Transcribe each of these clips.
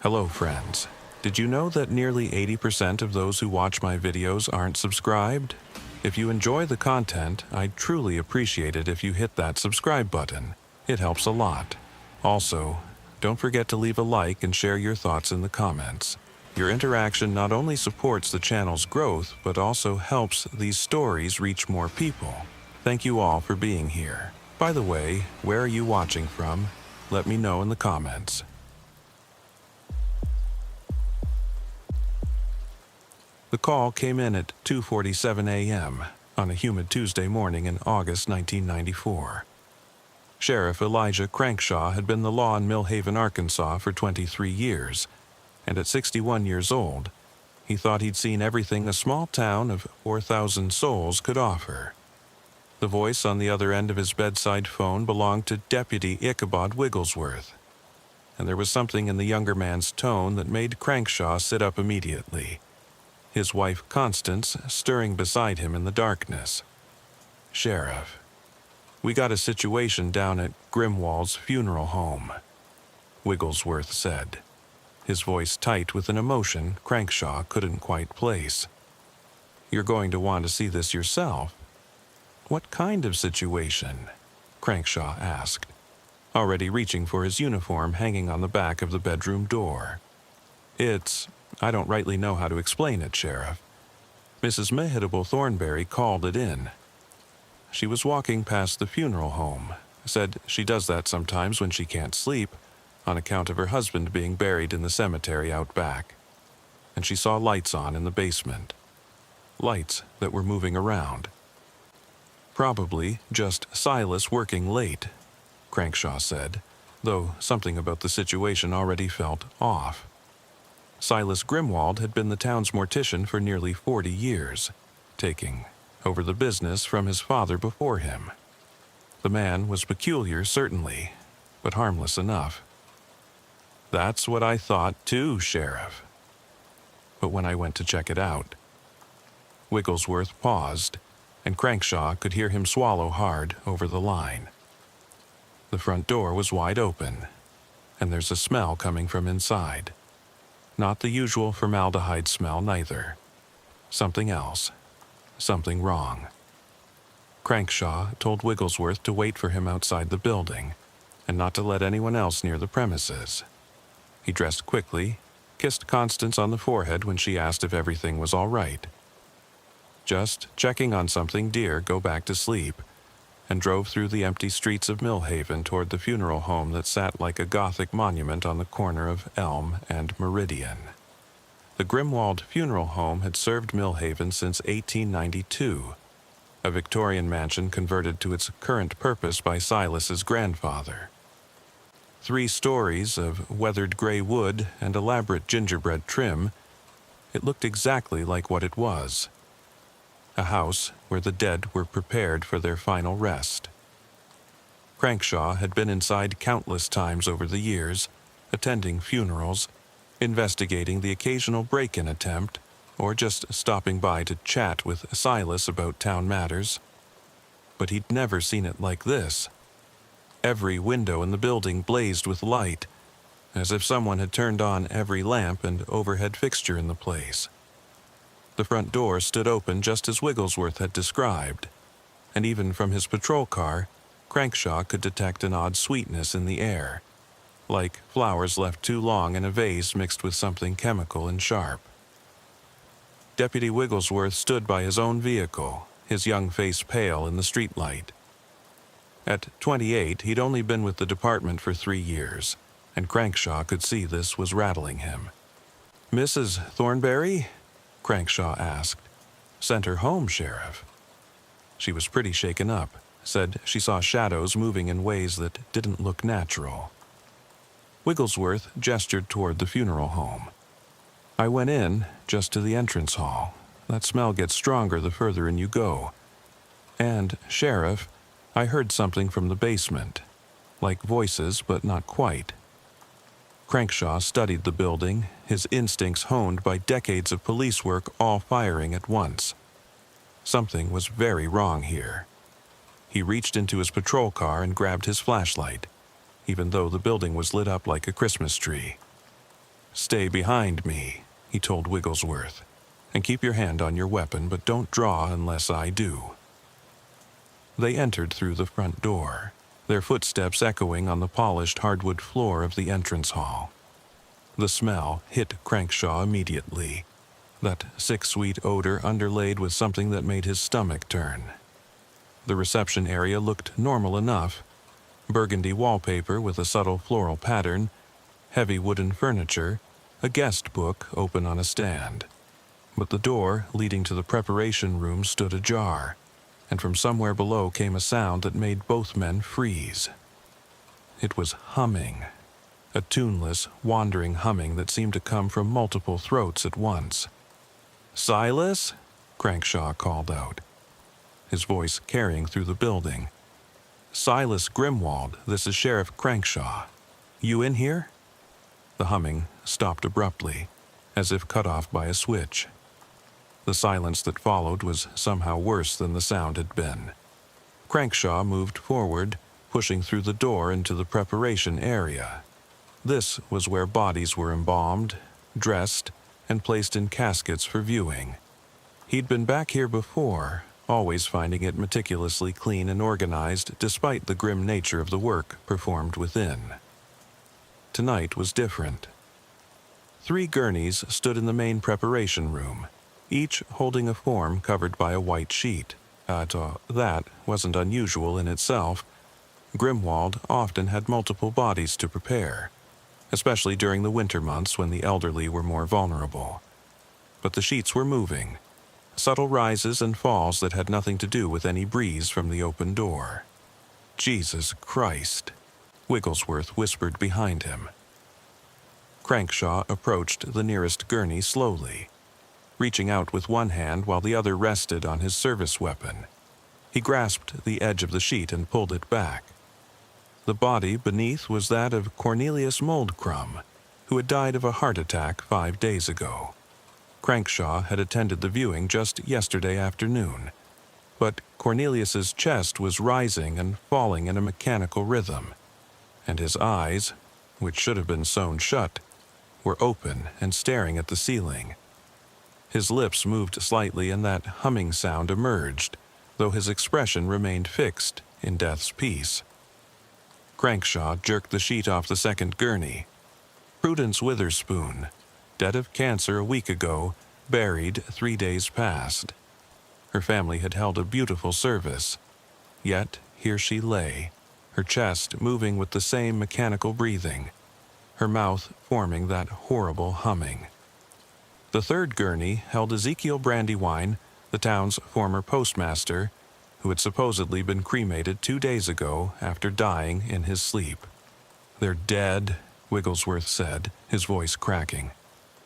Hello, friends. Did you know that nearly 80% of those who watch my videos aren't subscribed? If you enjoy the content, I'd truly appreciate it if you hit that subscribe button. It helps a lot. Also, don't forget to leave a like and share your thoughts in the comments. Your interaction not only supports the channel's growth, but also helps these stories reach more people. Thank you all for being here. By the way, where are you watching from? Let me know in the comments. The call came in at 2:47 a.m. on a humid Tuesday morning in August 1994. Sheriff Elijah Crankshaw had been the law in Millhaven, Arkansas for 23 years, and at 61 years old, he thought he'd seen everything a small town of 4,000 souls could offer. The voice on the other end of his bedside phone belonged to Deputy Ichabod Wigglesworth, and there was something in the younger man's tone that made Crankshaw sit up immediately. His wife Constance stirring beside him in the darkness. "Sheriff, we got a situation down at Grimwald's funeral home," Wigglesworth said, his voice tight with an emotion Crankshaw couldn't quite place. "You're going to want to see this yourself." "What kind of situation?" Crankshaw asked, already reaching for his uniform hanging on the back of the bedroom door. I don't rightly know how to explain it, Sheriff. Mrs. Mehitable Thornberry called it in. She was walking past the funeral home, said she does that sometimes when she can't sleep, on account of her husband being buried in the cemetery out back. And she saw lights on in the basement. Lights that were moving around. Probably just Silas working late, Crankshaw said, though something about the situation already felt off. Silas Grimwald had been the town's mortician for nearly 40 years, taking over the business from his father before him. The man was peculiar, certainly, but harmless enough. "That's what I thought too, Sheriff. But when I went to check it out..." Wigglesworth paused, and Crankshaw could hear him swallow hard over the line. "The front door was wide open, and there's a smell coming from inside. Not the usual formaldehyde smell, neither. Something else. Something wrong." Crankshaw told Wigglesworth to wait for him outside the building, and not to let anyone else near the premises. He dressed quickly, kissed Constance on the forehead when she asked if everything was all right. "Just checking on something, dear, go back to sleep," and drove through the empty streets of Millhaven toward the funeral home that sat like a Gothic monument on the corner of Elm and Meridian. The Grimwald Funeral Home had served Millhaven since 1892, a Victorian mansion converted to its current purpose by Silas's grandfather. 3 stories of weathered gray wood and elaborate gingerbread trim, it looked exactly like what it was. A house where the dead were prepared for their final rest. Crankshaw had been inside countless times over the years, attending funerals, investigating the occasional break-in attempt, or just stopping by to chat with Silas about town matters. But he'd never seen it like this. Every window in the building blazed with light, as if someone had turned on every lamp and overhead fixture in the place. The front door stood open just as Wigglesworth had described, and even from his patrol car, Crankshaw could detect an odd sweetness in the air, like flowers left too long in a vase mixed with something chemical and sharp. Deputy Wigglesworth stood by his own vehicle, his young face pale in the streetlight. At 28, he'd only been with the department for 3 years, and Crankshaw could see this was rattling him. "Mrs. Thornberry?" Crankshaw asked. "Sent her home, Sheriff." She was pretty shaken up, said she saw shadows moving in ways that didn't look natural. Wigglesworth gestured toward the funeral home. "I went in, just to the entrance hall. That smell gets stronger the further in you go. And, Sheriff, I heard something from the basement. Like voices, but not quite." Crankshaw studied the building, his instincts honed by decades of police work all firing at once. Something was very wrong here. He reached into his patrol car and grabbed his flashlight, even though the building was lit up like a Christmas tree. Stay behind me, he told Wigglesworth, and keep your hand on your weapon, but don't draw unless I do. They entered through the front door, their footsteps echoing on the polished hardwood floor of the entrance hall. The smell hit Crankshaw immediately, that sick sweet odor underlaid with something that made his stomach turn. The reception area looked normal enough. Burgundy wallpaper with a subtle floral pattern, heavy wooden furniture, a guest book open on a stand. But the door leading to the preparation room stood ajar, and from somewhere below came a sound that made both men freeze. It was humming, a tuneless, wandering humming that seemed to come from multiple throats at once. "Silas?" Crankshaw called out, his voice carrying through the building. "Silas Grimwald, this is Sheriff Crankshaw. You in here?" The humming stopped abruptly, as if cut off by a switch. The silence that followed was somehow worse than the sound had been. Crankshaw moved forward, pushing through the door into the preparation area. This was where bodies were embalmed, dressed, and placed in caskets for viewing. He'd been back here before, always finding it meticulously clean and organized despite the grim nature of the work performed within. Tonight was different. 3 gurneys stood in the main preparation room, each holding a form covered by a white sheet. That wasn't unusual in itself. Grimwald often had multiple bodies to prepare, especially during the winter months when the elderly were more vulnerable. But the sheets were moving, subtle rises and falls that had nothing to do with any breeze from the open door. "Jesus Christ," Wigglesworth whispered behind him. Crankshaw approached the nearest gurney slowly, reaching out with one hand while the other rested on his service weapon. He grasped the edge of the sheet and pulled it back. The body beneath was that of Cornelius Moldcrum, who had died of a heart attack 5 days ago. Crankshaw had attended the viewing just yesterday afternoon, but Cornelius's chest was rising and falling in a mechanical rhythm, and his eyes, which should have been sewn shut, were open and staring at the ceiling. His lips moved slightly and that humming sound emerged, though his expression remained fixed in death's peace. Crankshaw jerked the sheet off the second gurney. Prudence Witherspoon, dead of cancer a week ago, buried 3 days past. Her family had held a beautiful service. Yet here she lay, her chest moving with the same mechanical breathing, her mouth forming that horrible humming. The third gurney held Ezekiel Brandywine, the town's former postmaster, who had supposedly been cremated 2 days ago after dying in his sleep. "They're dead," Wigglesworth said, his voice cracking.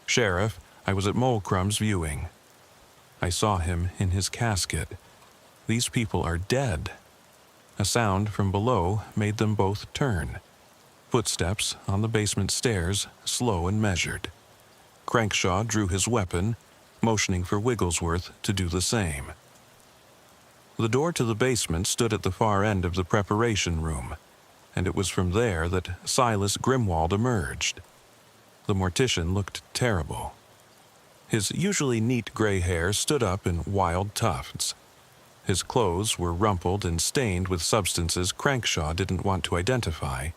"Sheriff, I was at Moldcrum's viewing. I saw him in his casket. These people are dead." A sound from below made them both turn. Footsteps on the basement stairs, slow and measured. Crankshaw drew his weapon, motioning for Wigglesworth to do the same. The door to the basement stood at the far end of the preparation room, and it was from there that Silas Grimwald emerged. The mortician looked terrible. His usually neat gray hair stood up in wild tufts. His clothes were rumpled and stained with substances Crankshaw didn't want to identify,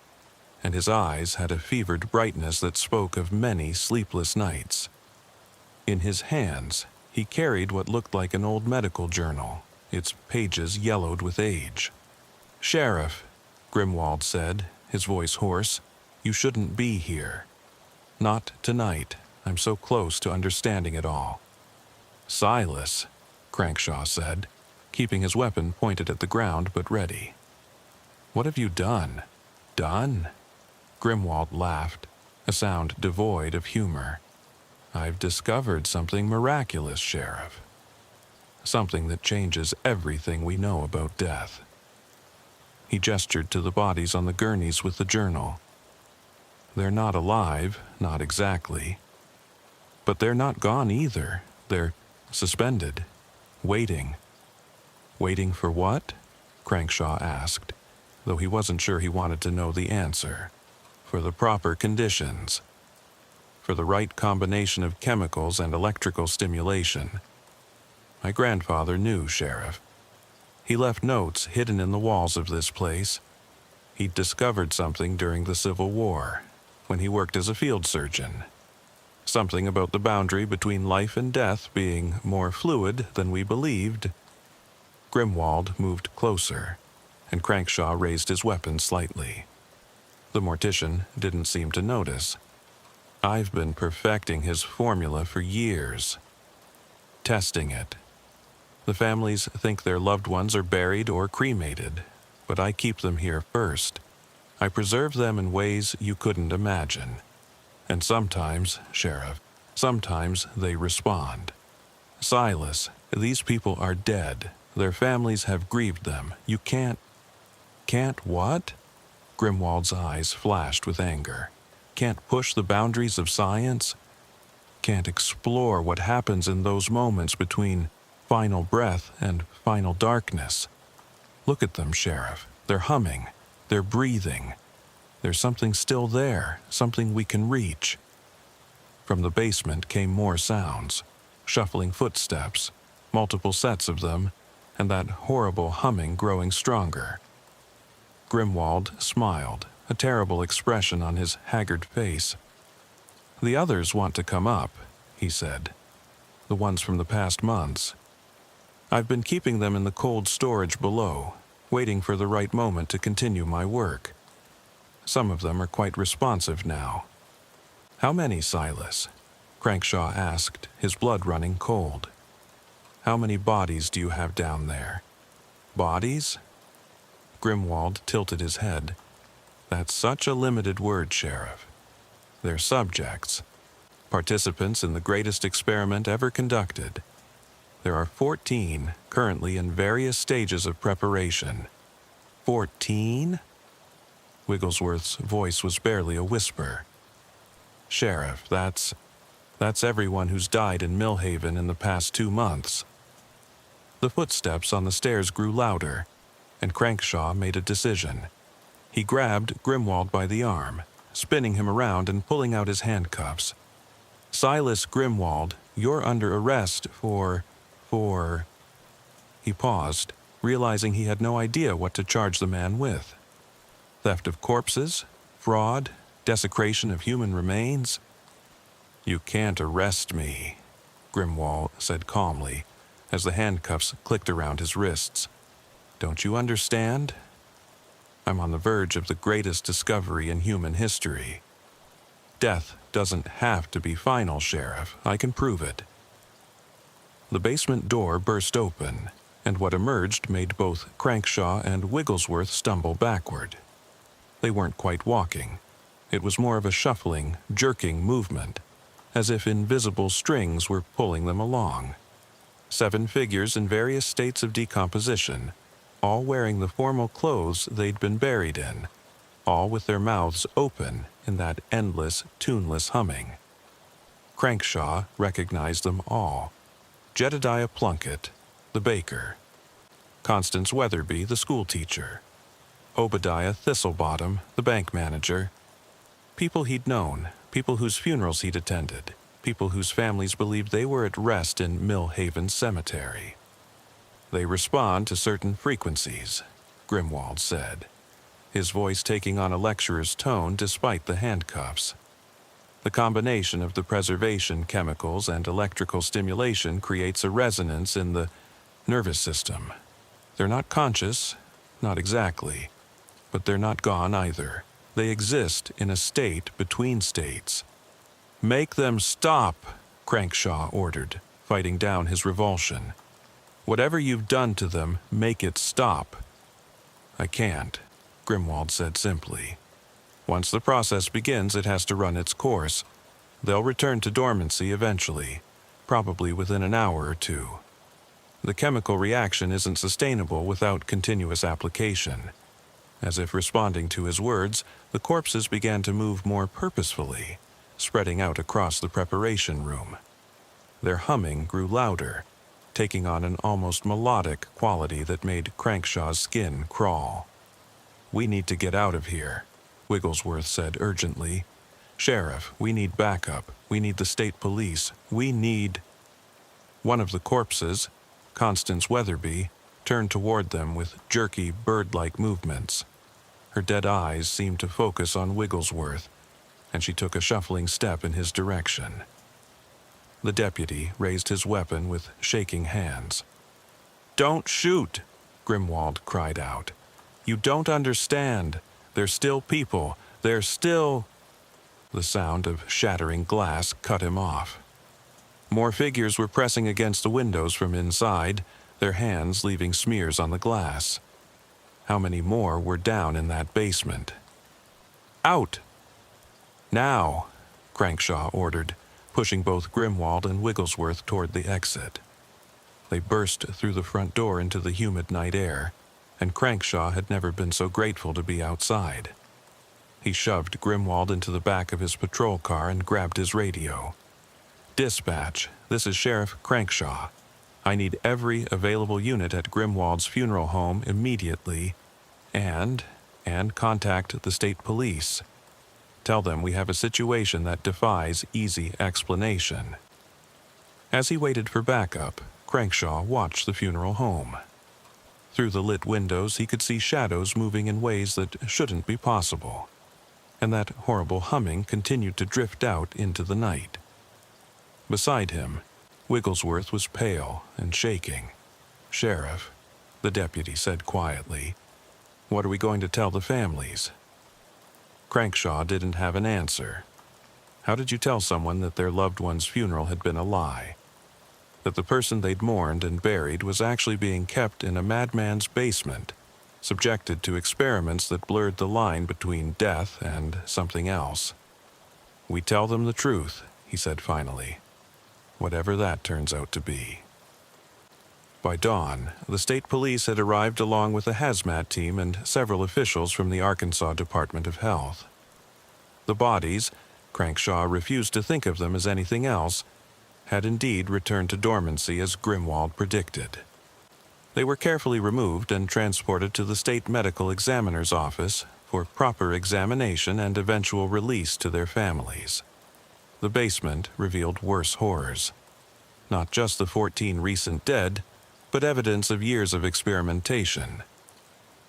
and his eyes had a fevered brightness that spoke of many sleepless nights. In his hands, he carried what looked like an old medical journal, its pages yellowed with age. "Sheriff," Grimwald said, his voice hoarse, "you shouldn't be here. Not tonight. I'm so close to understanding it all." "Silas," Crankshaw said, keeping his weapon pointed at the ground but ready. "What have you done?" "Done?" Grimwald laughed, a sound devoid of humor. "I've discovered something miraculous, Sheriff. Something that changes everything we know about death." He gestured to the bodies on the gurneys with the journal. "They're not alive, not exactly. But they're not gone either. They're suspended, waiting." "Waiting for what?" Crankshaw asked, though he wasn't sure he wanted to know the answer. "For the proper conditions." for the right combination of chemicals and electrical stimulation. My grandfather knew, Sheriff. He left notes hidden in the walls of this place. He'd discovered something during the Civil War, when he worked as a field surgeon. Something about the boundary between life and death being more fluid than we believed. Grimwald moved closer, and Crankshaw raised his weapon slightly. The mortician didn't seem to notice. I've been perfecting his formula for years. Testing it. The families think their loved ones are buried or cremated, but I keep them here first. I preserve them in ways you couldn't imagine. And sometimes, Sheriff, sometimes they respond. Silas, these people are dead. Their families have grieved them. You can't... Can't what? Grimwald's eyes flashed with anger. Can't push the boundaries of science? Can't explore what happens in those moments between final breath and final darkness? Look at them, Sheriff. They're humming. They're breathing. There's something still there, something we can reach. From the basement came more sounds, shuffling footsteps, multiple sets of them, and that horrible humming growing stronger. Grimwald smiled, a terrible expression on his haggard face. The others want to come up, he said. The ones from the past months. I've been keeping them in the cold storage below, waiting for the right moment to continue my work. Some of them are quite responsive now. How many, Silas? Crankshaw asked, his blood running cold. How many bodies do you have down there? Bodies? Grimwald tilted his head. That's such a limited word, Sheriff. They're subjects, participants in the greatest experiment ever conducted. There are 14 currently in various stages of preparation. 14? Wigglesworth's voice was barely a whisper. Sheriff, that's everyone who's died in Millhaven in the past 2 months. The footsteps on the stairs grew louder, and Crankshaw made a decision. He grabbed Grimwald by the arm, spinning him around and pulling out his handcuffs. Silas Grimwald, you're under arrest for... He paused, realizing he had no idea what to charge the man with. Theft of corpses? Fraud? Desecration of human remains? You can't arrest me, Grimwald said calmly, as the handcuffs clicked around his wrists. Don't you understand? I'm on the verge of the greatest discovery in human history. Death doesn't have to be final, Sheriff. I can prove it. The basement door burst open, and what emerged made both Crankshaw and Wigglesworth stumble backward. They weren't quite walking. It was more of a shuffling, jerking movement, as if invisible strings were pulling them along. 7 figures in various states of decomposition, all wearing the formal clothes they'd been buried in, all with their mouths open in that endless, tuneless humming. Crankshaw recognized them all. Jedediah Plunkett, the baker. Constance Weatherby, the schoolteacher. Obadiah Thistlebottom, the bank manager. People he'd known, people whose funerals he'd attended, people whose families believed they were at rest in Millhaven Cemetery. They respond to certain frequencies, Grimwald said, his voice taking on a lecturer's tone despite the handcuffs. The combination of the preservation chemicals and electrical stimulation creates a resonance in the nervous system. They're not conscious, not exactly, but they're not gone either. They exist in a state between states. Make them stop, Crankshaw ordered, fighting down his revulsion. Whatever you've done to them, make it stop. I can't, Grimwald said simply. Once the process begins, it has to run its course. They'll return to dormancy eventually, probably within an hour or 2. The chemical reaction isn't sustainable without continuous application. As if responding to his words, the corpses began to move more purposefully, spreading out across the preparation room. Their humming grew louder, taking on an almost melodic quality that made Crankshaw's skin crawl. We need to get out of here, Wigglesworth said urgently. "Sheriff, we need backup. We need the state police. We need—" One of the corpses, Constance Weatherby, turned toward them with jerky, bird-like movements. Her dead eyes seemed to focus on Wigglesworth, and she took a shuffling step in his direction. The deputy raised his weapon with shaking hands. "Don't shoot!" Grimwald cried out. "You don't understand. They're still people. They're still—" The sound of shattering glass cut him off. More figures were pressing against the windows from inside, their hands leaving smears on the glass. How many more were down in that basement? "Out!" "Now!" Crankshaw ordered, pushing both Grimwald and Wigglesworth toward the exit. They burst through the front door into the humid night air, and Crankshaw had never been so grateful to be outside. He shoved Grimwald into the back of his patrol car and grabbed his radio. "Dispatch, this is Sheriff Crankshaw. I need every available unit at Grimwald's funeral home immediately, and contact the state police. Tell them we have a situation that defies easy explanation." As he waited for backup, Crankshaw watched the funeral home. Through the lit windows, he could see shadows moving in ways that shouldn't be possible, and that horrible humming continued to drift out into the night. Beside him, Wigglesworth was pale and shaking. "Sheriff," the deputy said quietly, "what are we going to tell the families?" Crankshaw didn't have an answer. How did you tell someone that their loved one's funeral had been a lie? That the person they'd mourned and buried was actually being kept in a madman's basement, subjected to experiments that blurred the line between death and something else? "We tell them the truth," he said finally, "whatever that turns out to be." By dawn, the state police had arrived along with a hazmat team and several officials from the Arkansas Department of Health. The bodies, Crankshaw refused to think of them as anything else, had indeed returned to dormancy as Grimwald predicted. They were carefully removed and transported to the state medical examiner's office for proper examination and eventual release to their families. The basement revealed worse horrors. Not just the 14 recent dead, but evidence of years of experimentation.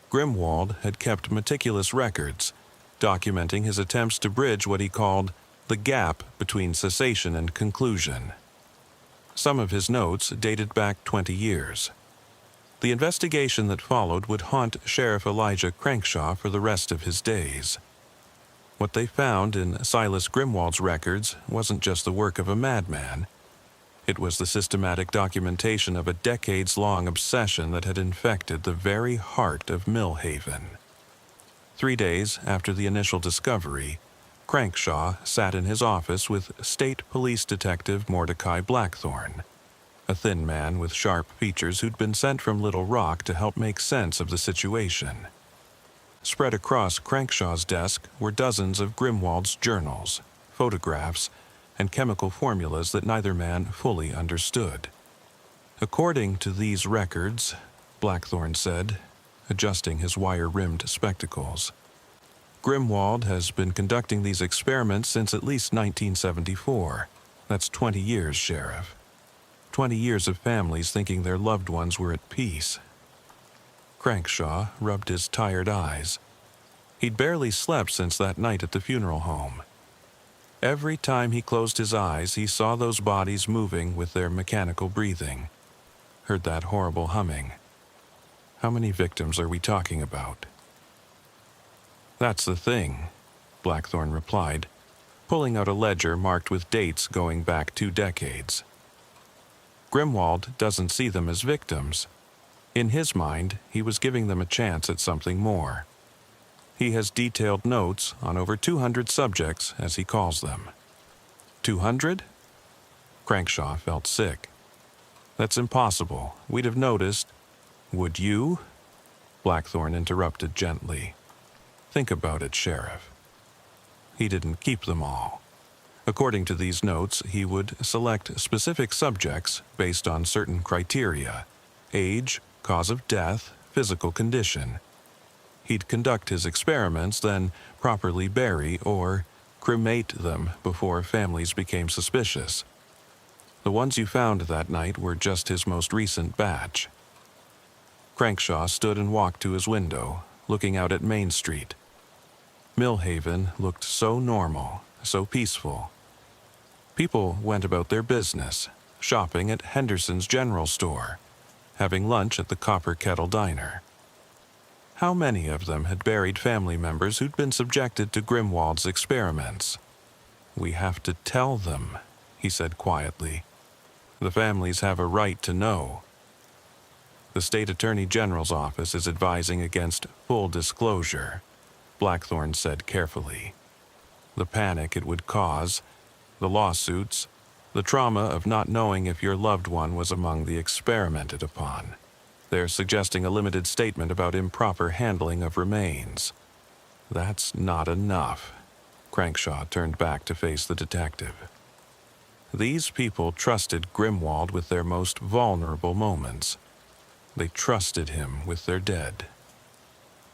Grimwald had kept meticulous records, documenting his attempts to bridge what he called the gap between cessation and conclusion. Some of his notes dated back 20 years. The investigation that followed would haunt Sheriff Elijah Crankshaw for the rest of his days. What they found in Silas Grimwald's records wasn't just the work of a madman. It was the systematic documentation of a decades-long obsession that had infected the very heart of Millhaven. 3 days after the initial discovery, Crankshaw sat in his office with State Police Detective Mordecai Blackthorne, a thin man with sharp features who'd been sent from Little Rock to help make sense of the situation. Spread across Crankshaw's desk were dozens of Grimwald's journals, photographs, and chemical formulas that neither man fully understood. "According to these records," Blackthorne said, adjusting his wire-rimmed spectacles, "Grimwald has been conducting these experiments since at least 1974. That's 20 years, Sheriff. 20 years of families thinking their loved ones were at peace." Crankshaw rubbed his tired eyes. He'd barely slept since that night at the funeral home. Every time he closed his eyes, he saw those bodies moving with their mechanical breathing, heard that horrible humming. How many victims are we talking about? "That's the thing," Blackthorne replied, pulling out a ledger marked with dates going back 2 decades. "Grimwald doesn't see them as victims. In his mind, he was giving them a chance at something more. He has detailed notes on over 200 subjects, as he calls them." 200? Crankshaw felt sick. "That's impossible. We'd have noticed." "Would you?" Blackthorne interrupted gently. "Think about it, Sheriff. He didn't keep them all. According to these notes, he would select specific subjects based on certain criteria: age, cause of death, physical condition. He'd conduct his experiments, then properly bury or cremate them before families became suspicious. The ones you found that night were just his most recent batch. Crankshaw stood and walked to his window, looking out at Main Street. Millhaven looked so normal, so peaceful. People went about their business, shopping at Henderson's General Store, having lunch at the Copper Kettle Diner. How many of them had buried family members who'd been subjected to Grimwald's experiments? "We have to tell them," he said quietly. "The families have a right to know." "The State Attorney General's office is advising against full disclosure," Blackthorne said carefully. "The panic it would cause, the lawsuits, the trauma of not knowing if your loved one was among the experimented upon. They're suggesting a limited statement about improper handling of remains." "That's not enough." Crankshaw turned back to face the detective. These people trusted Grimwald with their most vulnerable moments. They trusted him with their dead.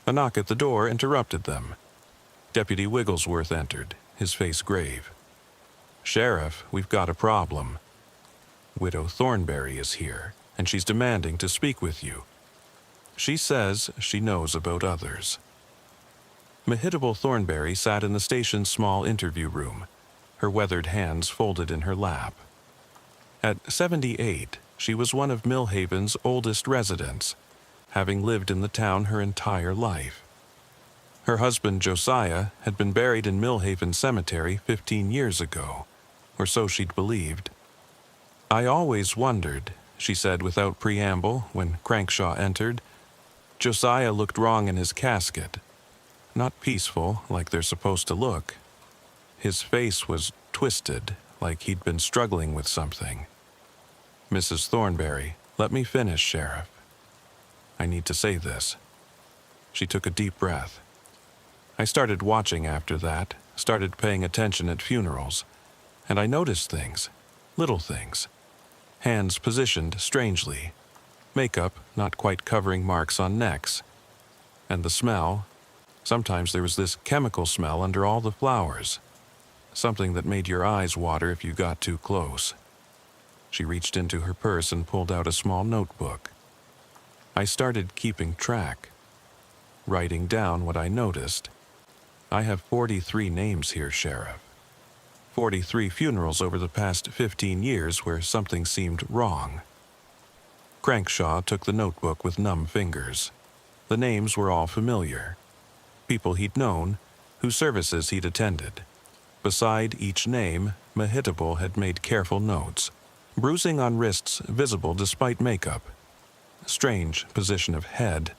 A knock at the door interrupted them. Deputy Wigglesworth entered, his face grave. "Sheriff, we've got a problem. Widow Thornberry is here, and she's demanding to speak with you. She says she knows about others." Mehitable Thornberry sat in the station's small interview room, her weathered hands folded in her lap. At 78, she was one of Millhaven's oldest residents, having lived in the town her entire life. Her husband Josiah had been buried in Millhaven Cemetery 15 years ago, or so she'd believed. "I always wondered," she said without preamble when Crankshaw entered. "Josiah looked wrong in his casket. Not peaceful, like they're supposed to look. His face was twisted, like he'd been struggling with something." "Mrs. Thornberry, let me finish, Sheriff. I need to say this." She took a deep breath. "I started watching after that, started paying attention at funerals, and I noticed things, little things. Hands positioned strangely, makeup not quite covering marks on necks. And the smell, sometimes there was this chemical smell under all the flowers, something that made your eyes water if you got too close." She reached into her purse and pulled out a small notebook. "I started keeping track, writing down what I noticed. I have 43 names here, Sheriff. 43 funerals over the past 15 years where something seemed wrong." Crankshaw took the notebook with numb fingers. The names were all familiar. People he'd known, whose services he'd attended. Beside each name, Mehitable had made careful notes. Bruising on wrists visible despite makeup. Strange position of head.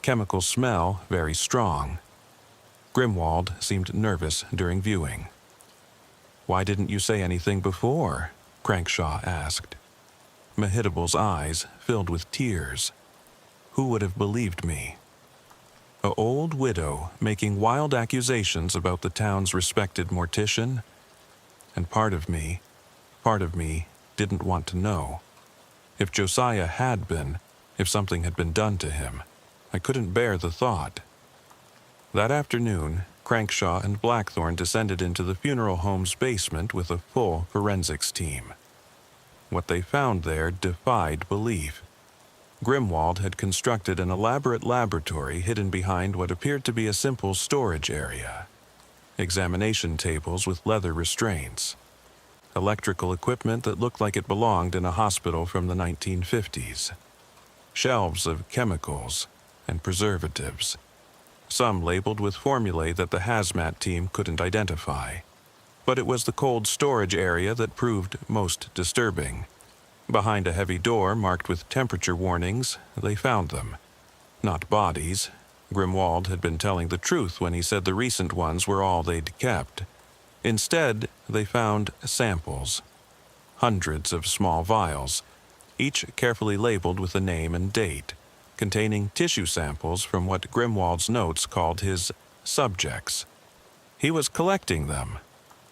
Chemical smell very strong. Grimwald seemed nervous during viewing. "Why didn't you say anything before?" Crankshaw asked. Mehitable's eyes filled with tears. "Who would have believed me? An old widow making wild accusations about the town's respected mortician? And part of me didn't want to know. If Josiah had been, if something had been done to him, I couldn't bear the thought." That afternoon, Crankshaw and Blackthorne descended into the funeral home's basement with a full forensics team. What they found there defied belief. Grimwald had constructed an elaborate laboratory hidden behind what appeared to be a simple storage area. Examination tables with leather restraints. Electrical equipment that looked like it belonged in a hospital from the 1950s. Shelves of chemicals and preservatives. Some labeled with formulae that the hazmat team couldn't identify. But it was the cold storage area that proved most disturbing. Behind a heavy door marked with temperature warnings, they found them. Not bodies. Grimwald had been telling the truth when he said the recent ones were all they'd kept. Instead, they found samples. Hundreds of small vials, each carefully labeled with a name and date, containing tissue samples from what Grimwald's notes called his subjects. He was collecting them,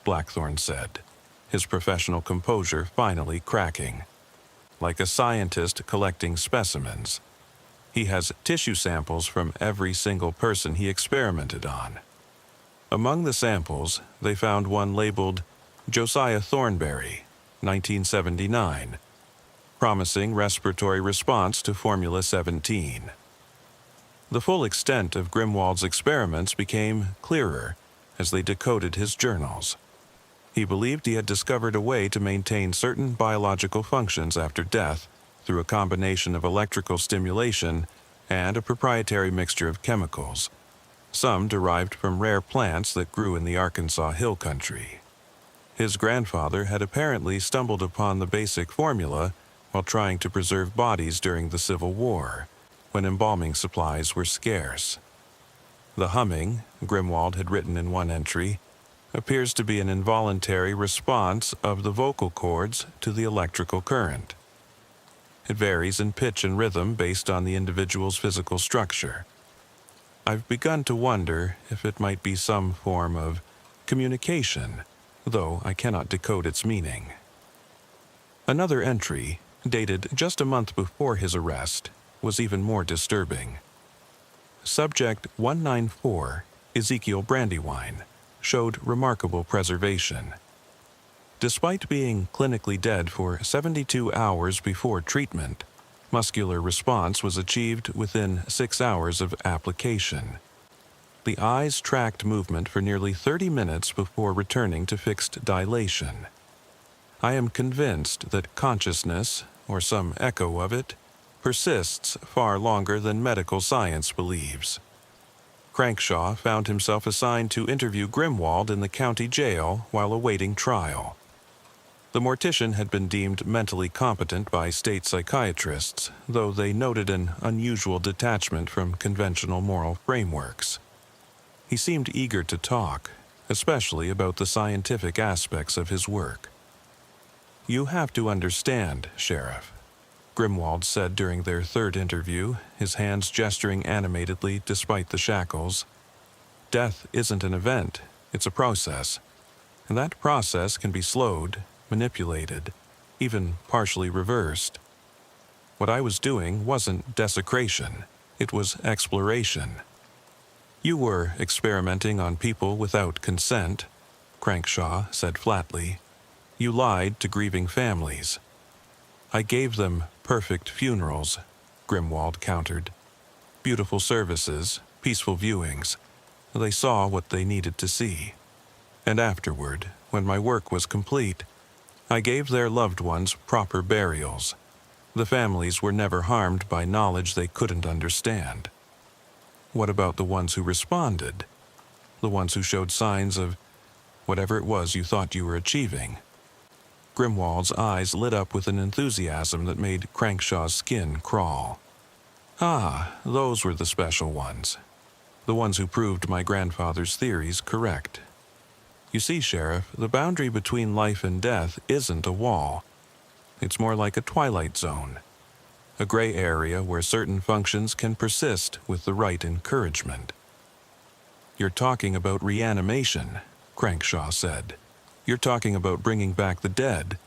Blackthorne said, his professional composure finally cracking. Like a scientist collecting specimens. He has tissue samples from every single person he experimented on. Among the samples, they found one labeled Josiah Thornberry, 1979, promising respiratory response to Formula 17. The full extent of Grimwald's experiments became clearer as they decoded his journals. He believed he had discovered a way to maintain certain biological functions after death through a combination of electrical stimulation and a proprietary mixture of chemicals, some derived from rare plants that grew in the Arkansas Hill Country. His grandfather had apparently stumbled upon the basic formula while trying to preserve bodies during the Civil War, when embalming supplies were scarce. The humming, Grimwald had written in one entry, appears to be an involuntary response of the vocal cords to the electrical current. It varies in pitch and rhythm based on the individual's physical structure. I've begun to wonder if it might be some form of communication, though I cannot decode its meaning. Another entry, dated just a month before his arrest, was even more disturbing. Subject 194, Ezekiel Brandywine, showed remarkable preservation. Despite being clinically dead for 72 hours before treatment, muscular response was achieved within 6 hours of application. The eyes tracked movement for nearly 30 minutes before returning to fixed dilation. I am convinced that consciousness, or some echo of it, persists far longer than medical science believes. Crankshaw found himself assigned to interview Grimwald in the county jail while awaiting trial. The mortician had been deemed mentally competent by state psychiatrists, though they noted an unusual detachment from conventional moral frameworks. He seemed eager to talk, especially about the scientific aspects of his work. "You have to understand, Sheriff," Grimwald said during their third interview, his hands gesturing animatedly despite the shackles. "Death isn't an event, it's a process. And that process can be slowed, manipulated, even partially reversed. What I was doing wasn't desecration, it was exploration. You were experimenting on people without consent," Crankshaw said flatly. "You lied to grieving families." "I gave them perfect funerals," Grimwald countered. "Beautiful services, peaceful viewings. They saw what they needed to see. And afterward, when my work was complete, I gave their loved ones proper burials. The families were never harmed by knowledge they couldn't understand." "What about the ones who responded? The ones who showed signs of whatever it was you thought you were achieving?" Grimwald's eyes lit up with an enthusiasm that made Crankshaw's skin crawl. "Ah, those were the special ones. The ones who proved my grandfather's theories correct. You see, Sheriff, the boundary between life and death isn't a wall. It's more like a twilight zone, a gray area where certain functions can persist with the right encouragement." "You're talking about reanimation," Crankshaw said. "You're talking about bringing back the dead."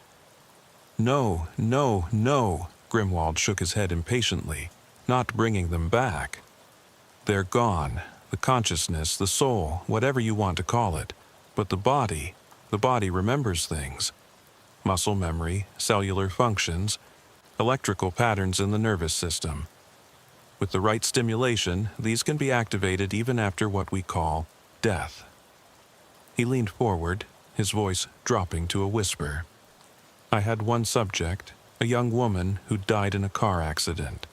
No, Grimwald shook his head impatiently. "Not bringing them back. They're gone, the consciousness, the soul, whatever you want to call it. But the body remembers things. Muscle memory, cellular functions, electrical patterns in the nervous system. With the right stimulation, these can be activated even after what we call death." He leaned forward, his voice dropping to a whisper. "I had one subject, a young woman who died in a car accident.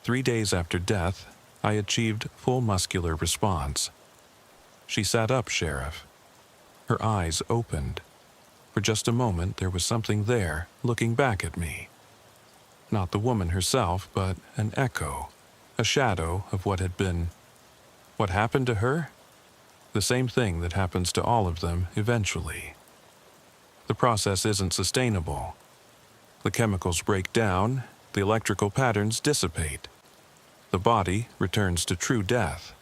3 days after death, I achieved full muscular response. She sat up, Sheriff. Her eyes opened. For just a moment there was something there, looking back at me. Not the woman herself, but an echo, a shadow of what had been. What happened to her? The same thing that happens to all of them eventually. The process isn't sustainable. The chemicals break down, the electrical patterns dissipate. The body returns to true death.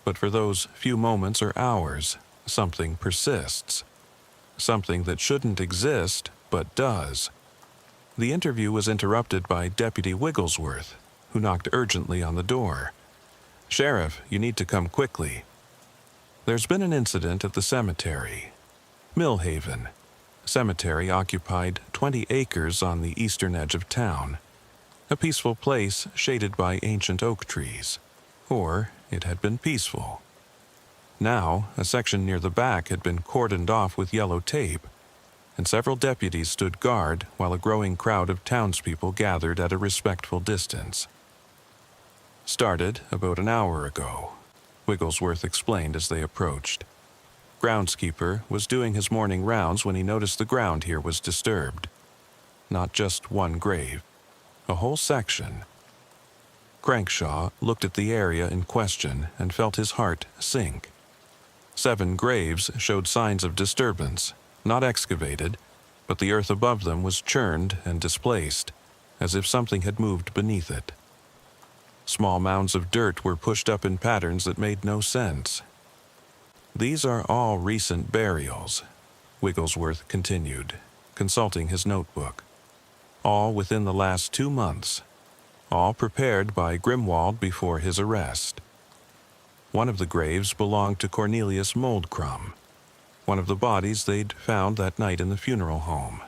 But for those few moments or hours, something persists. Something that shouldn't exist, but does." The interview was interrupted by Deputy Wigglesworth, who knocked urgently on the door. "Sheriff, you need to come quickly." There's been an incident at the cemetery. Millhaven. Cemetery occupied 20 acres on the eastern edge of town. A peaceful place shaded by ancient oak trees. Or it had been peaceful. Now, a section near the back had been cordoned off with yellow tape, and several deputies stood guard while a growing crowd of townspeople gathered at a respectful distance. Started about an hour ago, Wigglesworth explained as they approached. Groundskeeper was doing his morning rounds when he noticed the ground here was disturbed. Not just one grave, a whole section. Crankshaw looked at the area in question and felt his heart sink. 7 graves showed signs of disturbance, not excavated, but the earth above them was churned and displaced, as if something had moved beneath it. Small mounds of dirt were pushed up in patterns that made no sense. These are all recent burials, Wigglesworth continued, consulting his notebook. All within the last 2 months. All prepared by Grimwald before his arrest. One of the graves belonged to Cornelius Moldcrum, one of the bodies they'd found that night in the funeral home.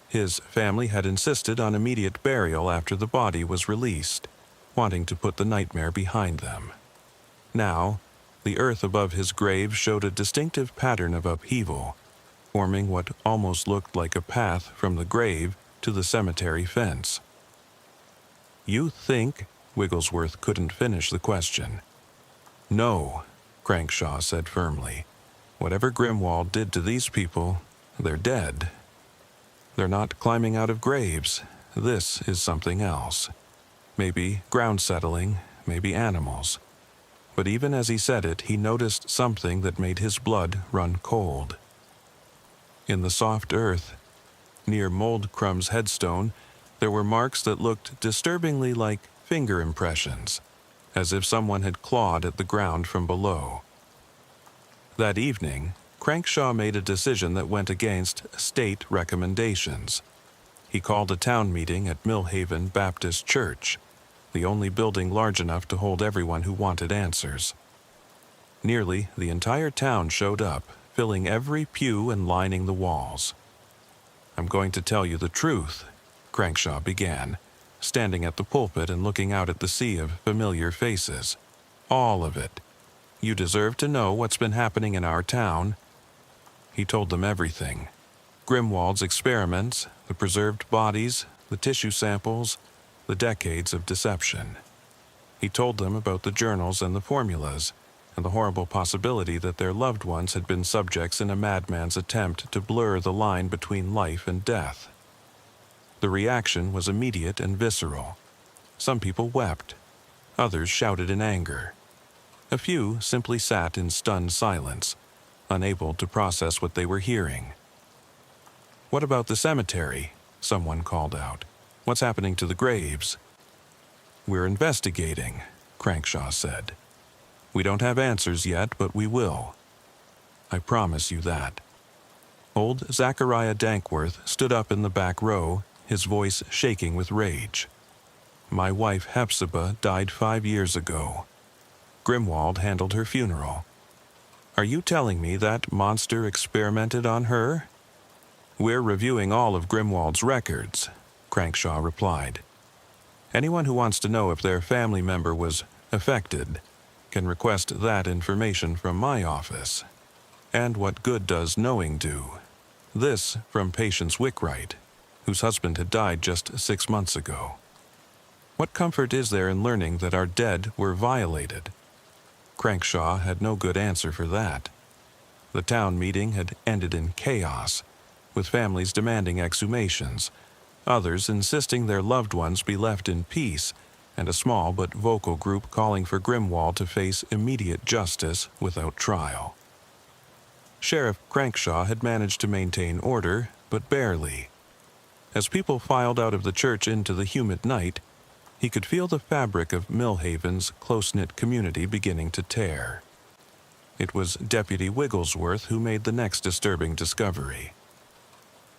His family had insisted on immediate burial after the body was released, wanting to put the nightmare behind them. Now, the earth above his grave showed a distinctive pattern of upheaval, forming what almost looked like a path from the grave to the cemetery fence. "You think?" Wigglesworth couldn't finish the question. "No," Crankshaw said firmly. "Whatever Grimwald did to these people, they're dead. They're not climbing out of graves. This is something else. Maybe ground settling, maybe animals." But even as he said it, he noticed something that made his blood run cold. In the soft earth, near Moldcrum's headstone, there were marks that looked disturbingly like finger impressions, as if someone had clawed at the ground from below. That evening, Crankshaw made a decision that went against state recommendations. He called a town meeting at Millhaven Baptist Church, the only building large enough to hold everyone who wanted answers. Nearly the entire town showed up, filling every pew and lining the walls. "I'm going to tell you the truth," Crankshaw began, standing at the pulpit and looking out at the sea of familiar faces. "All of it. You deserve to know what's been happening in our town." He told them everything. Grimwald's experiments, the preserved bodies, the tissue samples, the decades of deception. He told them about the journals and the formulas, and the horrible possibility that their loved ones had been subjects in a madman's attempt to blur the line between life and death. The reaction was immediate and visceral. Some people wept. Others shouted in anger. A few simply sat in stunned silence, unable to process what they were hearing. "What about the cemetery?" someone called out. "What's happening to the graves?" "We're investigating," Crankshaw said. "We don't have answers yet, but we will. I promise you that." Old Zachariah Dankworth stood up in the back row, his voice shaking with rage. "My wife Hepzibah died 5 years ago. Grimwald handled her funeral. Are you telling me that monster experimented on her?" "We're reviewing all of Grimwald's records," Crankshaw replied. "Anyone who wants to know if their family member was affected can request that information from my office. And what good does knowing do?" This from Patience Wickwright, whose husband had died just 6 months ago. What comfort is there in learning that our dead were violated? Crankshaw had no good answer for that. The town meeting had ended in chaos, with families demanding exhumations, others insisting their loved ones be left in peace, and a small but vocal group calling for Grimwald to face immediate justice without trial. Sheriff Crankshaw had managed to maintain order, but barely. As people filed out of the church into the humid night, he could feel the fabric of Millhaven's close-knit community beginning to tear. It was Deputy Wigglesworth who made the next disturbing discovery.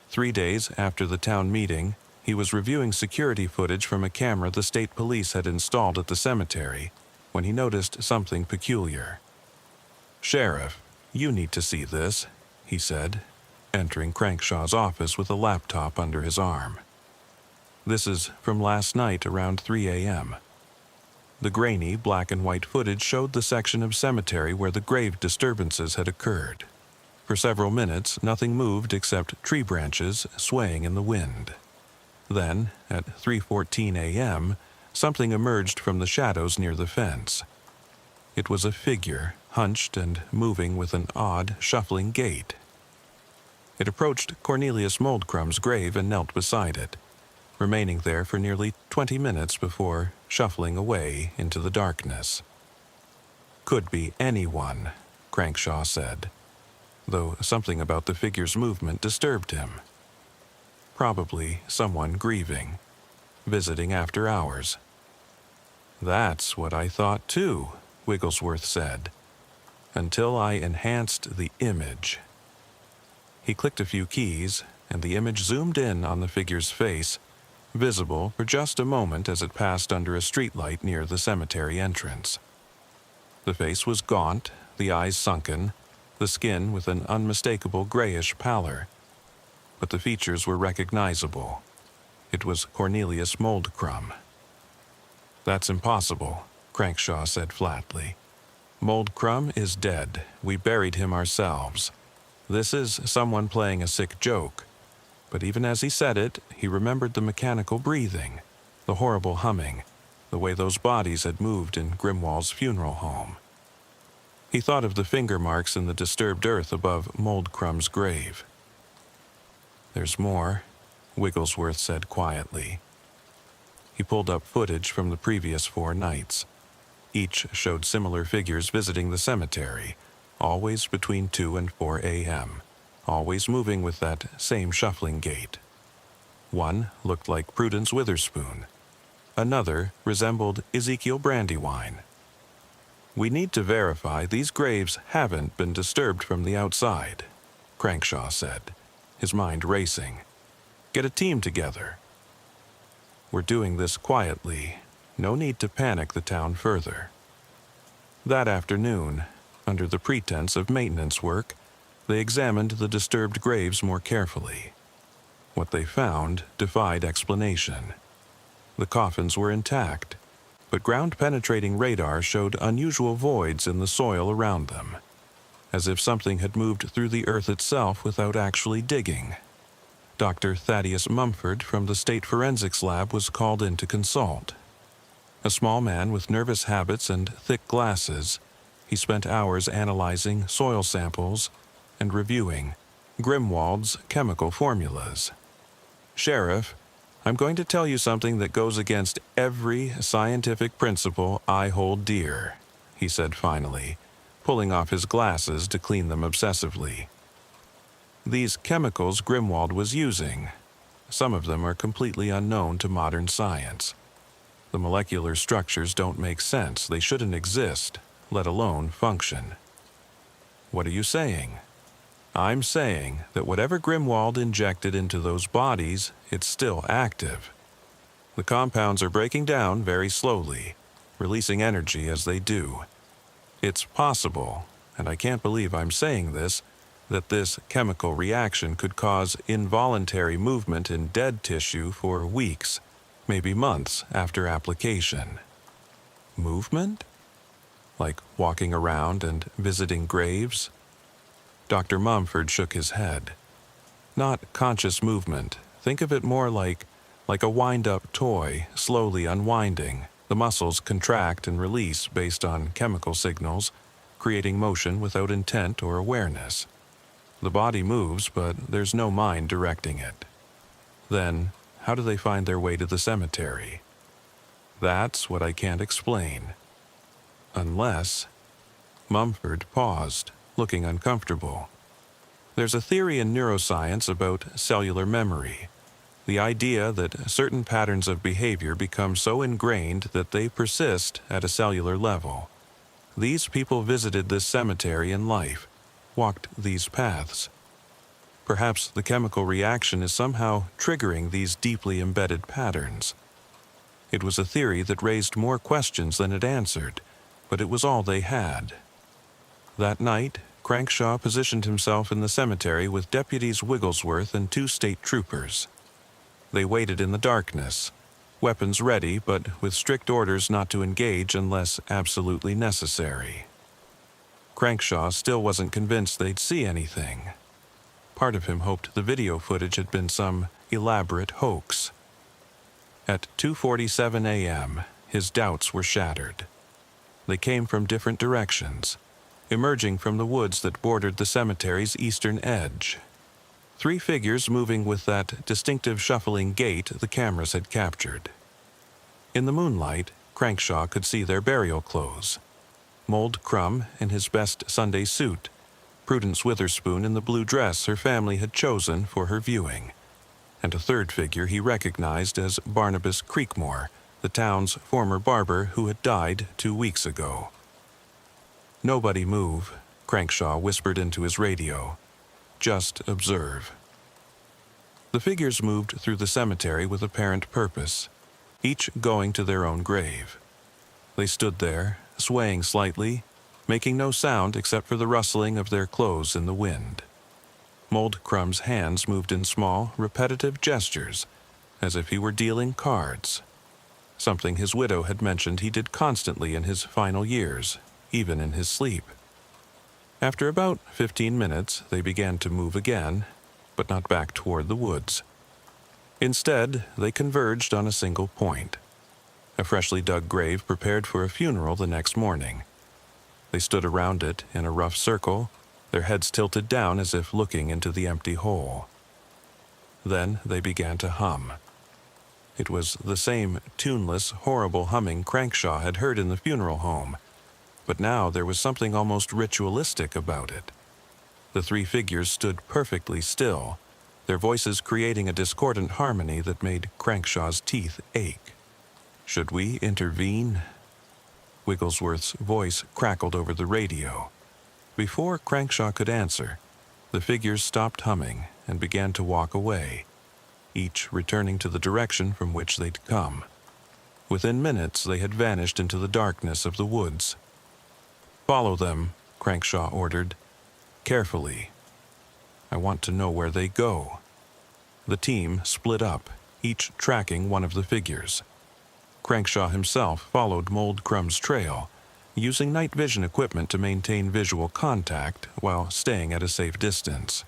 3 days after the town meeting, he was reviewing security footage from a camera the state police had installed at the cemetery when he noticed something peculiar. "Sheriff, you need to see this," he said, entering Crankshaw's office with a laptop under his arm. "This is from last night around 3 a.m. The grainy black and white footage showed the section of cemetery where the grave disturbances had occurred. For several minutes, nothing moved except tree branches swaying in the wind. Then, at 3:14 a.m., something emerged from the shadows near the fence. It was a figure, hunched and moving with an odd, shuffling gait. It approached Cornelius Moldcrumb's grave and knelt beside it, remaining there for nearly 20 minutes before shuffling away into the darkness. "Could be anyone," Crankshaw said, though something about the figure's movement disturbed him. "Probably someone grieving, visiting after hours." "That's what I thought too," Wigglesworth said, "until I enhanced the image." He clicked a few keys, and the image zoomed in on the figure's face, visible for just a moment as it passed under a streetlight near the cemetery entrance. The face was gaunt, the eyes sunken, the skin with an unmistakable grayish pallor. But the features were recognizable. It was Cornelius Moldcrum. "That's impossible," Crankshaw said flatly. "Moldcrum is dead. We buried him ourselves. This is someone playing a sick joke." But even as he said it, he remembered the mechanical breathing, the horrible humming, the way those bodies had moved in Grimwald's funeral home. He thought of the finger marks in the disturbed earth above Moldcrum's grave. "There's more," Wigglesworth said quietly. He pulled up footage from the previous 4 nights. Each showed similar figures visiting the cemetery, always between 2 and 4 a.m., always moving with that same shuffling gait. One looked like Prudence Witherspoon. Another resembled Ezekiel Brandywine. "We need to verify these graves haven't been disturbed from the outside," Crankshaw said, his mind racing. "Get a team together." "We're doing this quietly. No need to panic the town further." That afternoon, under the pretense of maintenance work, they examined the disturbed graves more carefully. What they found defied explanation. The coffins were intact, but ground-penetrating radar showed unusual voids in the soil around them, as if something had moved through the earth itself without actually digging. Dr. Thaddeus Mumford from the State Forensics Lab was called in to consult. A small man with nervous habits and thick glasses, he spent hours analyzing soil samples and reviewing Grimwald's chemical formulas. "Sheriff, I'm going to tell you something that goes against every scientific principle I hold dear," he said finally, pulling off his glasses to clean them obsessively. "These chemicals Grimwald was using, some of them are completely unknown to modern science. The molecular structures don't make sense. They shouldn't exist, let alone function." "What are you saying?" "I'm saying that whatever Grimwald injected into those bodies, it's still active. The compounds are breaking down very slowly, releasing energy as they do. It's possible, and I can't believe I'm saying this, that this chemical reaction could cause involuntary movement in dead tissue for weeks, maybe months after application." "Movement? Like walking around and visiting graves?" Dr. Mumford shook his head. "Not conscious movement. Think of it more like a wind-up toy, slowly unwinding. The muscles contract and release based on chemical signals, creating motion without intent or awareness. The body moves, but there's no mind directing it. Then, how do they find their way to the cemetery? That's what I can't explain. Unless..." Mumford paused, looking uncomfortable. "There's a theory in neuroscience about cellular memory. The idea that certain patterns of behavior become so ingrained that they persist at a cellular level. These people visited this cemetery in life, walked these paths. Perhaps the chemical reaction is somehow triggering these deeply embedded patterns." It was a theory that raised more questions than it answered, but it was all they had. That night, Crankshaw positioned himself in the cemetery with deputies Wigglesworth and 2 state troopers. They waited in the darkness, weapons ready but with strict orders not to engage unless absolutely necessary. Crankshaw still wasn't convinced they'd see anything. Part of him hoped the video footage had been some elaborate hoax. At 2:47 a.m., his doubts were shattered. They came from different directions, emerging from the woods that bordered the cemetery's eastern edge. 3 figures moving with that distinctive shuffling gait the cameras had captured. In the moonlight, Crankshaw could see their burial clothes. Mold Crumb in his best Sunday suit, Prudence Witherspoon in the blue dress her family had chosen for her viewing, and a third figure he recognized as Barnabas Creekmore, the town's former barber who had died 2 weeks ago. "Nobody move," Crankshaw whispered into his radio. "Just observe." The figures moved through the cemetery with apparent purpose, each going to their own grave. They stood there, swaying slightly, making no sound except for the rustling of their clothes in the wind. Mold Crumb's hands moved in small, repetitive gestures, as if he were dealing cards. Something his widow had mentioned he did constantly in his final years, even in his sleep. After about 15 minutes, they began to move again, but not back toward the woods. Instead, they converged on a single point, a freshly dug grave prepared for a funeral the next morning. They stood around it in a rough circle, their heads tilted down as if looking into the empty hole. Then they began to hum. It was the same tuneless, horrible humming Crankshaw had heard in the funeral home, but now there was something almost ritualistic about it. The 3 figures stood perfectly still, their voices creating a discordant harmony that made Crankshaw's teeth ache. "Should we intervene?" Wigglesworth's voice crackled over the radio. Before Crankshaw could answer, the figures stopped humming and began to walk away, each returning to the direction from which they'd come. Within minutes, they had vanished into the darkness of the woods. "Follow them," Crankshaw ordered. "Carefully. I want to know where they go." The team split up, each tracking one of the figures. Crankshaw himself followed Mold Crumb's trail, using night vision equipment to maintain visual contact while staying at a safe distance.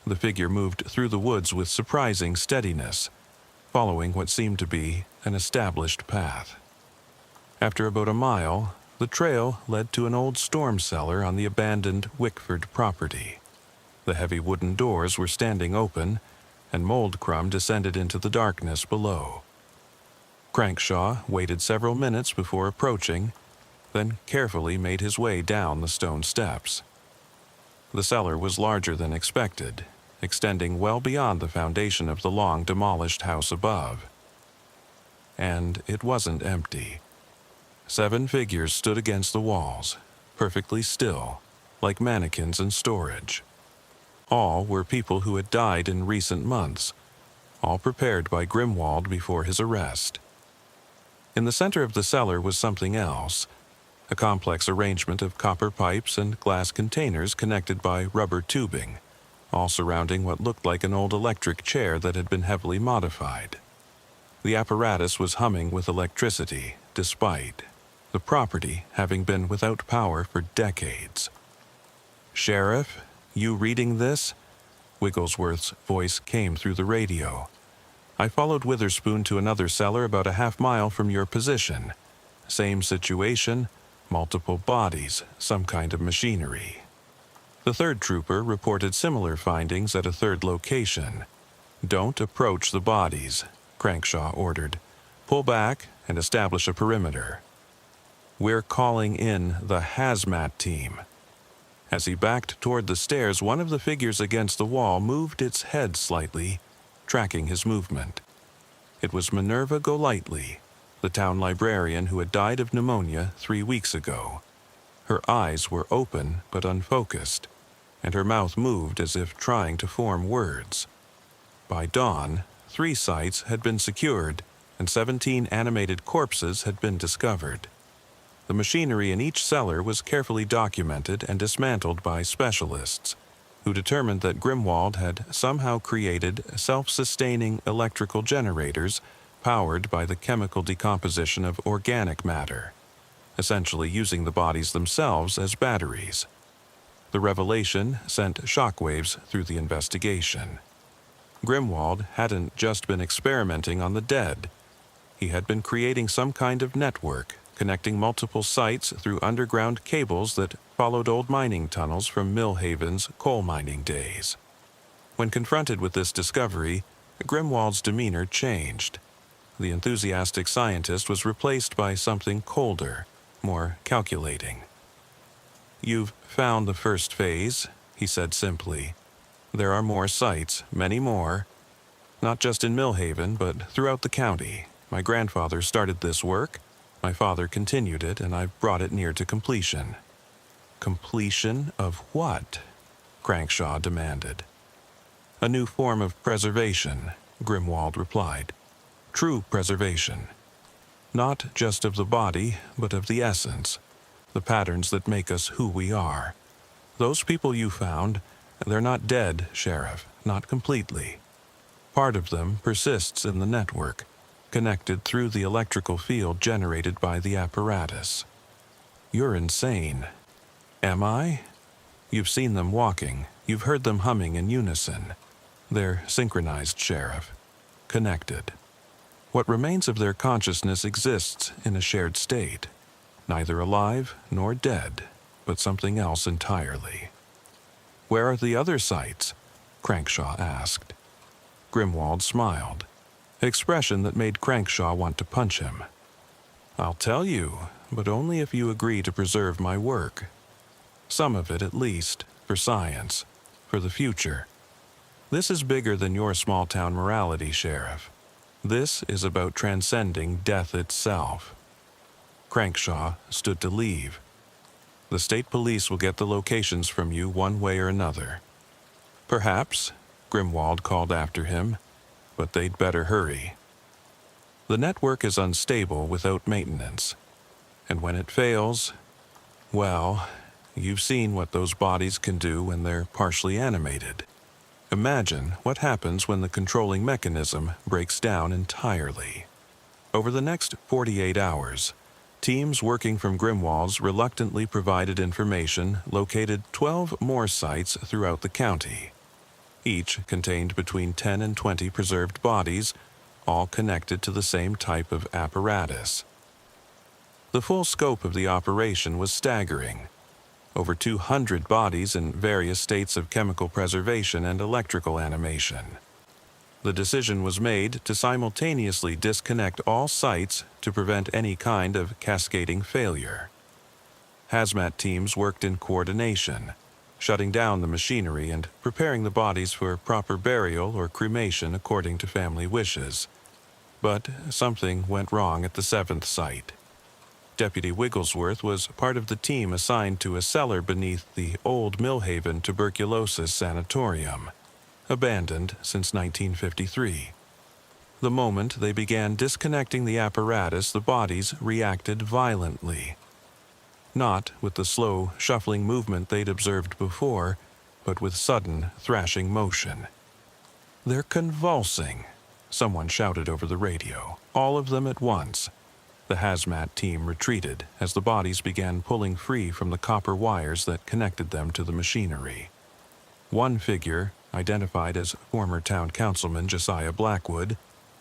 The figure moved through the woods with surprising steadiness, following what seemed to be an established path. After about a mile, the trail led to an old storm cellar on the abandoned Wickford property. The heavy wooden doors were standing open, and Mold Crumb descended into the darkness below. Crankshaw waited several minutes before approaching, then carefully made his way down the stone steps. The cellar was larger than expected, extending well beyond the foundation of the long demolished house above. And it wasn't empty. 7 figures stood against the walls, perfectly still, like mannequins in storage. All were people who had died in recent months, all prepared by Grimwald before his arrest. In the center of the cellar was something else, a complex arrangement of copper pipes and glass containers connected by rubber tubing, all surrounding what looked like an old electric chair that had been heavily modified. The apparatus was humming with electricity, despite the property having been without power for decades. "Sheriff, you reading this?" Wigglesworth's voice came through the radio. "I followed Witherspoon to another cellar about a half-mile from your position. Same situation, multiple bodies, some kind of machinery." The 3rd trooper reported similar findings at a 3rd location. "Don't approach the bodies," Crankshaw ordered. "Pull back and establish a perimeter. We're calling in the hazmat team." As he backed toward the stairs, one of the figures against the wall moved its head slightly, tracking his movement. It was Minerva Golightly, the town librarian who had died of pneumonia 3 weeks ago. Her eyes were open but unfocused, and her mouth moved as if trying to form words. By dawn, 3 sites had been secured, and 17 animated corpses had been discovered. The machinery in each cellar was carefully documented and dismantled by specialists, who determined that Grimwald had somehow created self-sustaining electrical generators powered by the chemical decomposition of organic matter, essentially using the bodies themselves as batteries. The revelation sent shockwaves through the investigation. Grimwald hadn't just been experimenting on the dead. He had been creating some kind of network, connecting multiple sites through underground cables that followed old mining tunnels from Millhaven's coal mining days. When confronted with this discovery, Grimwald's demeanor changed. The enthusiastic scientist was replaced by something colder, more calculating. "You've found the first phase," he said simply. "There are more sites, many more. Not just in Millhaven, but throughout the county. My grandfather started this work. My father continued it, and I've brought it near to completion." "Completion of what?" Crankshaw demanded. "A new form of preservation," Grimwald replied. "True preservation. Not just of the body, but of the essence, the patterns that make us who we are. Those people you found, they're not dead, Sheriff, not completely. Part of them persists in the network, connected through the electrical field generated by the apparatus." "You're insane." "Am I?" "You've seen them walking. You've heard them humming in unison. They're synchronized, Sheriff. Connected. What remains of their consciousness exists in a shared state. Neither alive nor dead, but something else entirely." "Where are the other sites?" Crankshaw asked. Grimwald smiled, an expression that made Crankshaw want to punch him. "I'll tell you, but only if you agree to preserve my work. Some of it, at least, for science, for the future. This is bigger than your small-town morality, Sheriff. This is about transcending death itself." Crankshaw stood to leave. "The state police will get the locations from you one way or another." "Perhaps," Grimwald called after him, "but they'd better hurry. The network is unstable without maintenance, and when it fails, well, you've seen what those bodies can do when they're partially animated. Imagine what happens when the controlling mechanism breaks down entirely." Over the next 48 hours, teams working from Grimwald's reluctantly provided information located 12 more sites throughout the county. Each contained between 10 and 20 preserved bodies, all connected to the same type of apparatus. The full scope of the operation was staggering. Over 200 bodies in various states of chemical preservation and electrical animation. The decision was made to simultaneously disconnect all sites to prevent any kind of cascading failure. Hazmat teams worked in coordination, shutting down the machinery and preparing the bodies for proper burial or cremation according to family wishes. But something went wrong at the 7th site. Deputy Wigglesworth was part of the team assigned to a cellar beneath the old Millhaven tuberculosis sanatorium, abandoned since 1953. The moment they began disconnecting the apparatus, the bodies reacted violently. Not with the slow, shuffling movement they'd observed before, but with sudden, thrashing motion. "They're convulsing," someone shouted over the radio, all of them at once. The hazmat team retreated as the bodies began pulling free from the copper wires that connected them to the machinery. One figure, identified as former town councilman Josiah Blackwood,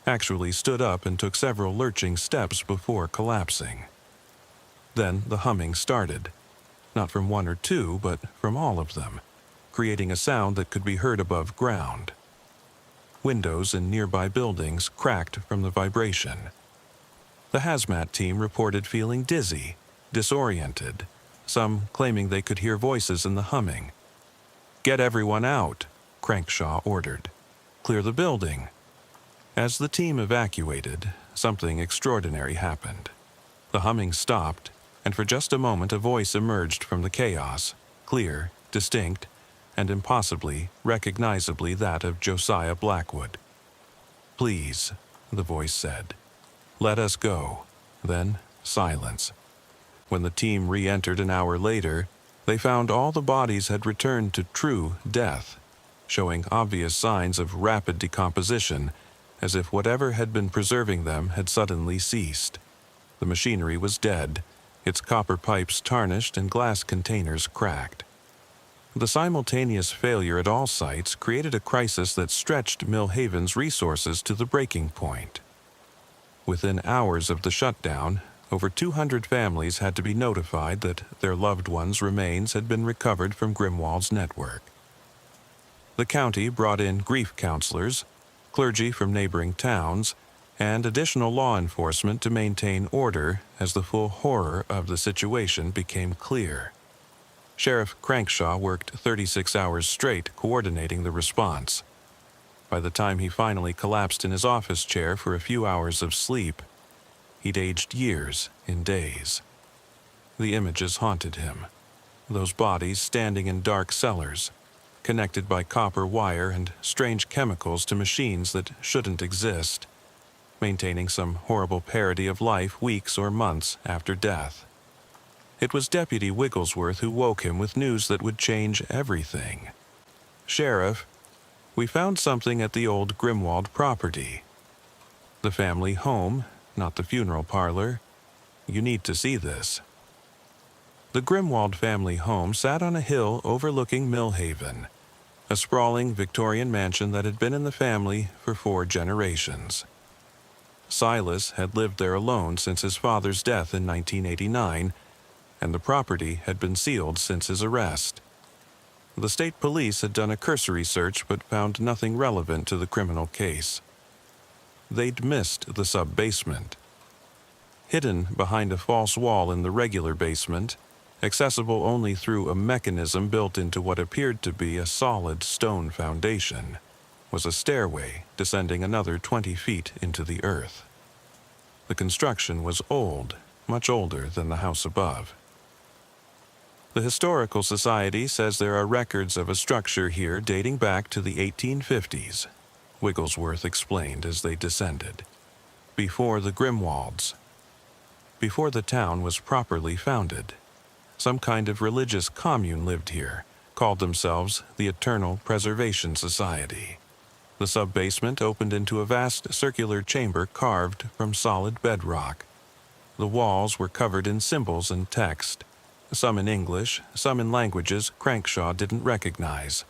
actually stood up and took several lurching steps before collapsing. Then the humming started, not from one or two, but from all of them, creating a sound that could be heard above ground. Windows in nearby buildings cracked from the vibration. The hazmat team reported feeling dizzy, disoriented, some claiming they could hear voices in the humming. "Get everyone out," Crankshaw ordered. "Clear the building." As the team evacuated, something extraordinary happened. The humming stopped, and for just a moment a voice emerged from the chaos, clear, distinct, and impossibly, recognizably that of Josiah Blackwood. "Please," the voice said. "Let us go." Then silence. When the team re-entered an hour later, they found all the bodies had returned to true death, showing obvious signs of rapid decomposition, as if whatever had been preserving them had suddenly ceased. The machinery was dead, its copper pipes tarnished and glass containers cracked. The simultaneous failure at all sites created a crisis that stretched Millhaven's resources to the breaking point. Within hours of the shutdown, over 200 families had to be notified that their loved ones' remains had been recovered from Grimwald's network. The county brought in grief counselors, clergy from neighboring towns, and additional law enforcement to maintain order as the full horror of the situation became clear. Sheriff Crankshaw worked 36 hours straight coordinating the response. By the time he finally collapsed in his office chair for a few hours of sleep, he'd aged years in days. The images haunted him. Those bodies standing in dark cellars, connected by copper wire and strange chemicals to machines that shouldn't exist, maintaining some horrible parody of life weeks or months after death. It was Deputy Wigglesworth who woke him with news that would change everything. "Sheriff, we found something at the old Grimwald property. The family home, not the funeral parlor. You need to see this." The Grimwald family home sat on a hill overlooking Millhaven, a sprawling Victorian mansion that had been in the family for 4 generations. Silas had lived there alone since his father's death in 1989, and the property had been sealed since his arrest. The state police had done a cursory search but found nothing relevant to the criminal case. They'd missed the sub-basement. Hidden behind a false wall in the regular basement, accessible only through a mechanism built into what appeared to be a solid stone foundation, was a stairway descending another 20 feet into the earth. The construction was old, much older than the house above. The Historical Society says there are records of a structure here dating back to the 1850s, Wigglesworth explained as they descended. Before the Grimwalds. Before the town was properly founded. Some kind of religious commune lived here, called themselves the Eternal Preservation Society. The sub-basement opened into a vast circular chamber carved from solid bedrock. The walls were covered in symbols and text, some in English, some in languages Crankshaw didn't recognize.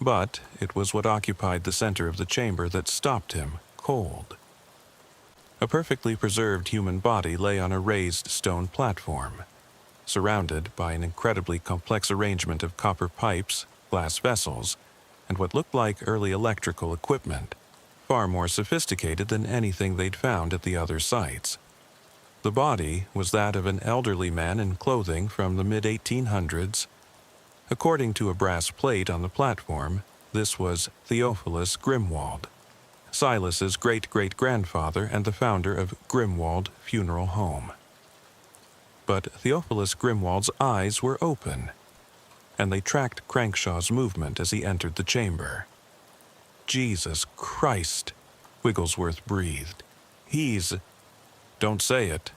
But it was what occupied the center of the chamber that stopped him cold. A perfectly preserved human body lay on a raised stone platform, surrounded by an incredibly complex arrangement of copper pipes, glass vessels, and what looked like early electrical equipment, far more sophisticated than anything they'd found at the other sites. The body was that of an elderly man in clothing from the mid-1800s. According to a brass plate on the platform, this was Theophilus Grimwald, Silas's great-great-grandfather and the founder of Grimwald Funeral Home. But Theophilus Grimwald's eyes were open, and they tracked Crankshaw's movement as he entered the chamber. "Jesus Christ," Wigglesworth breathed. "He's—" "Don't say it."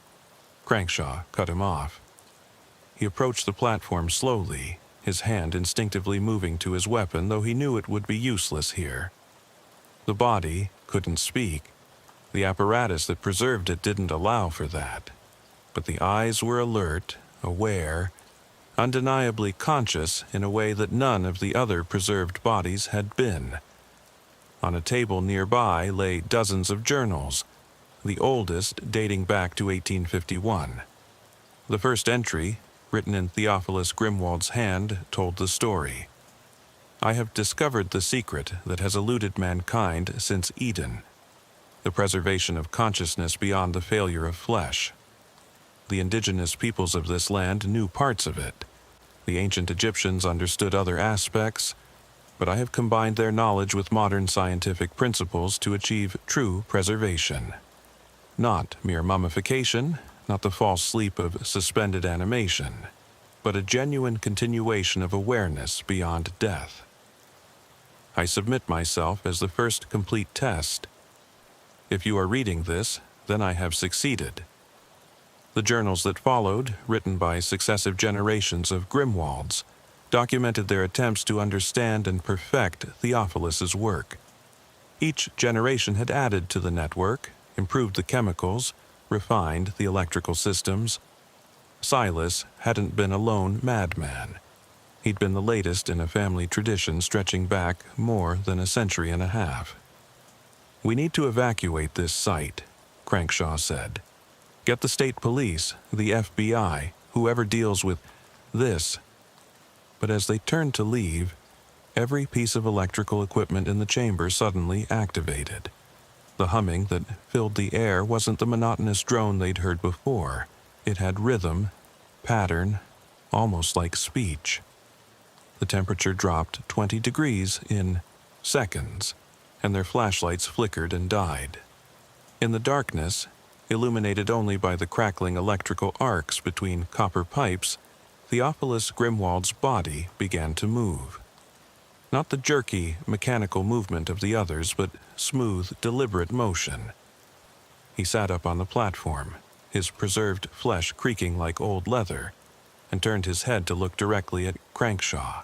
Crankshaw cut him off. He approached the platform slowly, his hand instinctively moving to his weapon, though he knew it would be useless here. The body couldn't speak. The apparatus that preserved it didn't allow for that. But the eyes were alert, aware, undeniably conscious in a way that none of the other preserved bodies had been. On a table nearby lay dozens of journals, the oldest dating back to 1851. The first entry, written in Theophilus Grimwald's hand, told the story. "I have discovered the secret that has eluded mankind since Eden, the preservation of consciousness beyond the failure of flesh. The indigenous peoples of this land knew parts of it. The ancient Egyptians understood other aspects, but I have combined their knowledge with modern scientific principles to achieve true preservation. Not mere mummification, not the false sleep of suspended animation, but a genuine continuation of awareness beyond death. I submit myself as the first complete test. If you are reading this, then I have succeeded." The journals that followed, written by successive generations of Grimwalds, documented their attempts to understand and perfect Theophilus's work. Each generation had added to the network, improved the chemicals, refined the electrical systems. Silas hadn't been a lone madman. He'd been the latest in a family tradition stretching back more than a century and a half. "We need to evacuate this site," Crankshaw said. "Get the state police, the FBI, whoever deals with this." But as they turned to leave, every piece of electrical equipment in the chamber suddenly activated. The humming that filled the air wasn't the monotonous drone they'd heard before. It had rhythm, pattern, almost like speech. The temperature dropped 20 degrees in seconds, and their flashlights flickered and died. In the darkness, illuminated only by the crackling electrical arcs between copper pipes, Theophilus Grimwald's body began to move. Not the jerky, mechanical movement of the others, but smooth, deliberate motion. He sat up on the platform, his preserved flesh creaking like old leather, and turned his head to look directly at Crankshaw.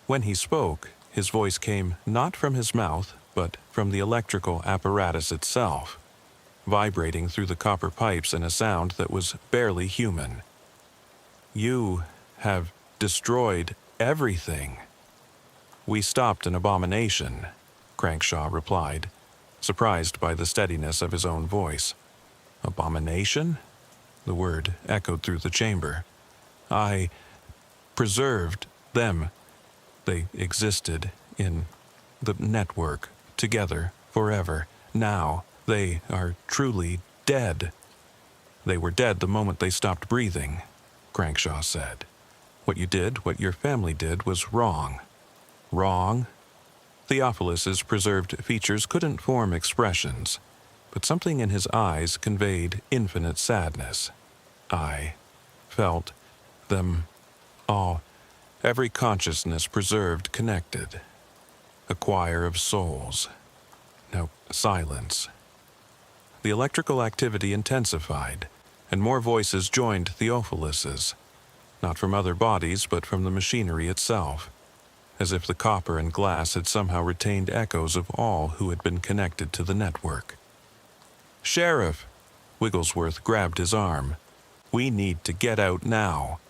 When he spoke, his voice came not from his mouth, but from the electrical apparatus itself, vibrating through the copper pipes in a sound that was barely human. "You have destroyed everything." "We stopped an abomination," Crankshaw replied, surprised by the steadiness of his own voice. "Abomination?" The word echoed through the chamber. "I preserved them. They existed in the network, together, forever. Now they are truly dead." "They were dead the moment they stopped breathing," Crankshaw said. "What you did, what your family did, was wrong." "Wrong?" Theophilus's preserved features couldn't form expressions, but something in his eyes conveyed infinite sadness. "I felt them all, every consciousness preserved, connected. A choir of souls." No, silence. The electrical activity intensified, and more voices joined Theophilus's, not from other bodies, but from the machinery itself, as if the copper and glass had somehow retained echoes of all who had been connected to the network. "Sheriff!" Wigglesworth grabbed his arm. "We need to get out now."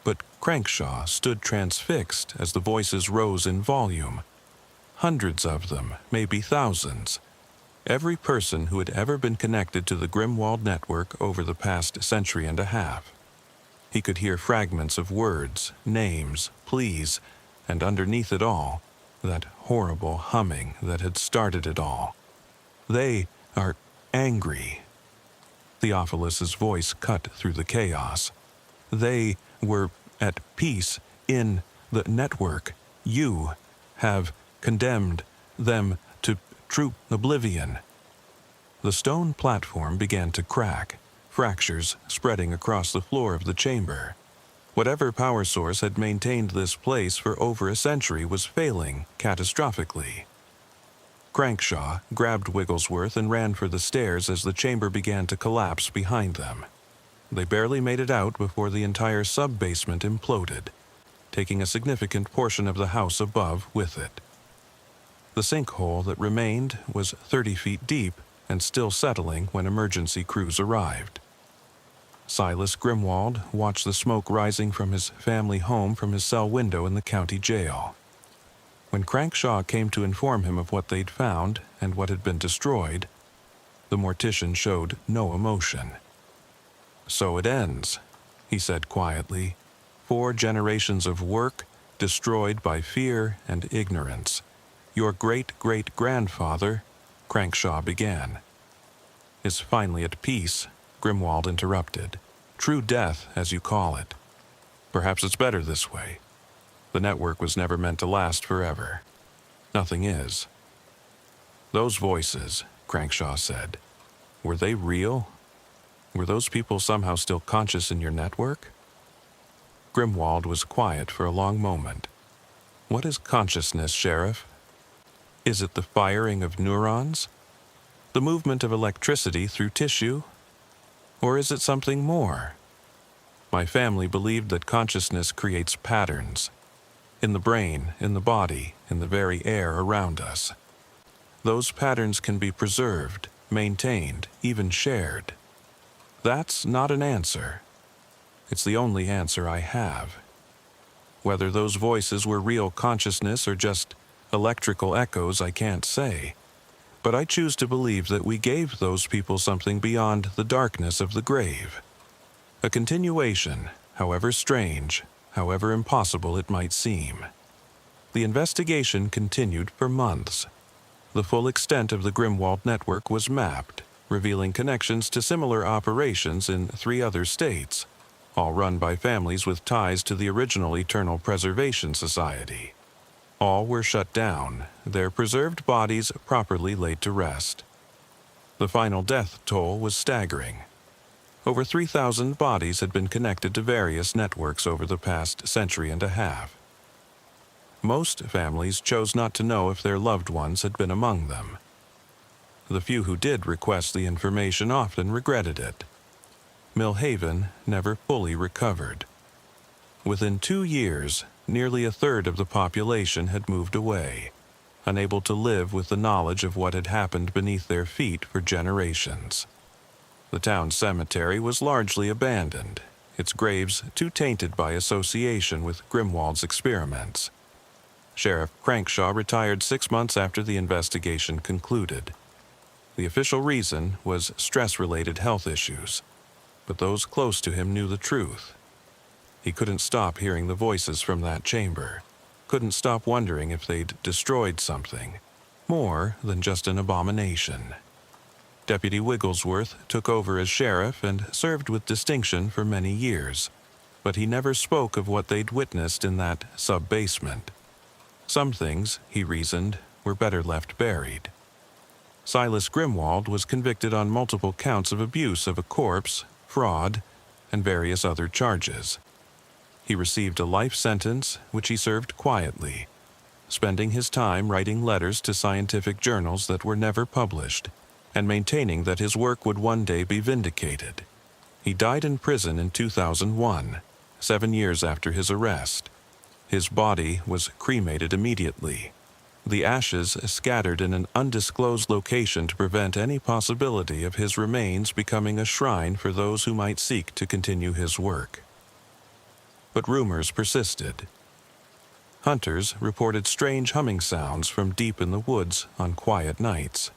But Crankshaw stood transfixed as the voices rose in volume. Hundreds of them, maybe thousands. Every person who had ever been connected to the Grimwald network over the past century and a half. He could hear fragments of words, names, pleas, and underneath it all, that horrible humming that had started it all. "They are angry." Theophilus's voice cut through the chaos. "They were at peace in the network. You have condemned them to true oblivion." The stone platform began to crack, fractures spreading across the floor of the chamber. Whatever power source had maintained this place for over a century was failing catastrophically. Crankshaw grabbed Wigglesworth and ran for the stairs as the chamber began to collapse behind them. They barely made it out before the entire sub-basement imploded, taking a significant portion of the house above with it. The sinkhole that remained was 30 feet deep and still settling when emergency crews arrived. Silas Grimwald watched the smoke rising from his family home from his cell window in the county jail. When Crankshaw came to inform him of what they'd found and what had been destroyed, the mortician showed no emotion. "So it ends," he said quietly. 4 generations of work destroyed by fear and ignorance. Your great-great-grandfather," Crankshaw began. "Is finally at peace," Grimwald interrupted. "True death, as you call it. Perhaps it's better this way. The network was never meant to last forever. Nothing is." "Those voices," Crankshaw said, "were they real? Were those people somehow still conscious in your network?" Grimwald was quiet for a long moment. "What is consciousness, Sheriff? Is it the firing of neurons? The movement of electricity through tissue? Or is it something more? My family believed that consciousness creates patterns. In the brain, in the body, in the very air around us. Those patterns can be preserved, maintained, even shared. That's not an answer. It's the only answer I have. Whether those voices were real consciousness or just electrical echoes, I can't say. But I choose to believe that we gave those people something beyond the darkness of the grave. A continuation, however strange, however impossible it might seem. The investigation continued for months. The full extent of the Grimwald network was mapped, revealing connections to similar operations in 3 other states, all run by families with ties to the original Eternal Preservation Society. All were shut down, their preserved bodies properly laid to rest. The final death toll was staggering. Over 3,000 bodies had been connected to various networks over the past century and a half. Most families chose not to know if their loved ones had been among them. The few who did request the information often regretted it. Millhaven never fully recovered. Within 2 years, nearly 1/3 of the population had moved away, unable to live with the knowledge of what had happened beneath their feet for generations. The town cemetery was largely abandoned, its graves too tainted by association with Grimwald's experiments. Sheriff Crankshaw retired 6 months after the investigation concluded. The official reason was stress-related health issues, but those close to him knew the truth. He couldn't stop hearing the voices from that chamber, couldn't stop wondering if they'd destroyed something, more than just an abomination. Deputy Wigglesworth took over as sheriff and served with distinction for many years, but he never spoke of what they'd witnessed in that sub-basement. Some things, he reasoned, were better left buried. Silas Grimwald was convicted on multiple counts of abuse of a corpse, fraud, and various other charges. He received a life sentence, which he served quietly, spending his time writing letters to scientific journals that were never published, and maintaining that his work would one day be vindicated. He died in prison in 2001, 7 years after his arrest. His body was cremated immediately, the ashes scattered in an undisclosed location to prevent any possibility of his remains becoming a shrine for those who might seek to continue his work. But rumors persisted. Hunters reported strange humming sounds from deep in the woods on quiet nights.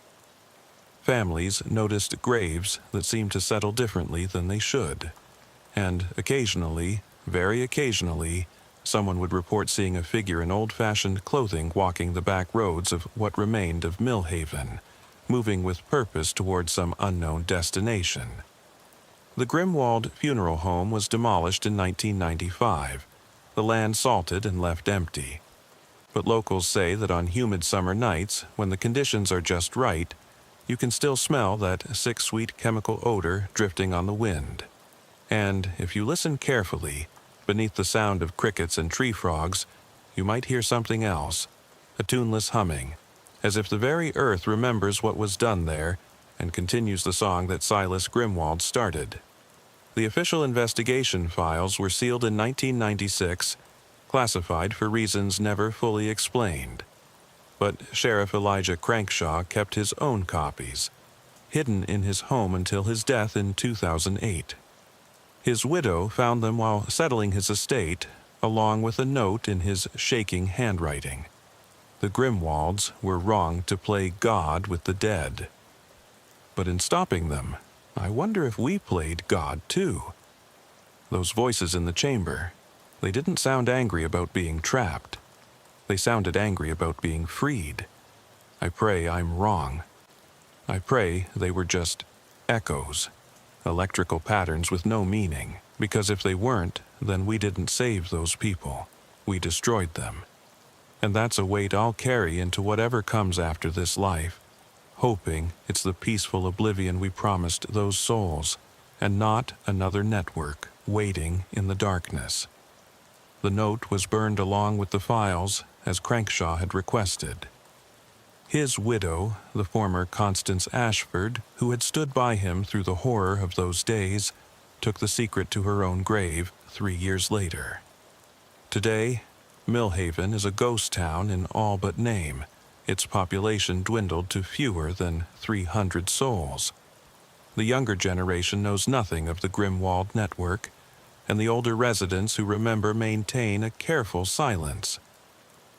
Families noticed graves that seemed to settle differently than they should, and occasionally, very occasionally, someone would report seeing a figure in old-fashioned clothing walking the back roads of what remained of Millhaven, moving with purpose toward some unknown destination. The Grimwald funeral home was demolished in 1995, the land salted and left empty. But locals say that on humid summer nights, when the conditions are just right, you can still smell that sick sweet chemical odor drifting on the wind. And if you listen carefully, beneath the sound of crickets and tree frogs, you might hear something else, a tuneless humming, as if the very earth remembers what was done there and continues the song that Silas Grimwald started. The official investigation files were sealed in 1996, classified for reasons never fully explained. But Sheriff Elijah Crankshaw kept his own copies, hidden in his home until his death in 2008. His widow found them while settling his estate, along with a note in his shaking handwriting. The Grimwalds were wrong to play God with the dead. But in stopping them, I wonder if we played God too. Those voices in the chamber, they didn't sound angry about being trapped. They sounded angry about being freed. I pray I'm wrong. I pray they were just echoes, electrical patterns with no meaning, because if they weren't, then we didn't save those people. We destroyed them. And that's a weight I'll carry into whatever comes after this life, hoping it's the peaceful oblivion we promised those souls, and not another network waiting in the darkness. The note was burned along with the files, as Crankshaw had requested. His widow, the former Constance Ashford, who had stood by him through the horror of those days, took the secret to her own grave 3 years later. Today, Millhaven is a ghost town in all but name. Its population dwindled to fewer than 300 souls. The younger generation knows nothing of the Grimwald network, and the older residents who remember maintain a careful silence.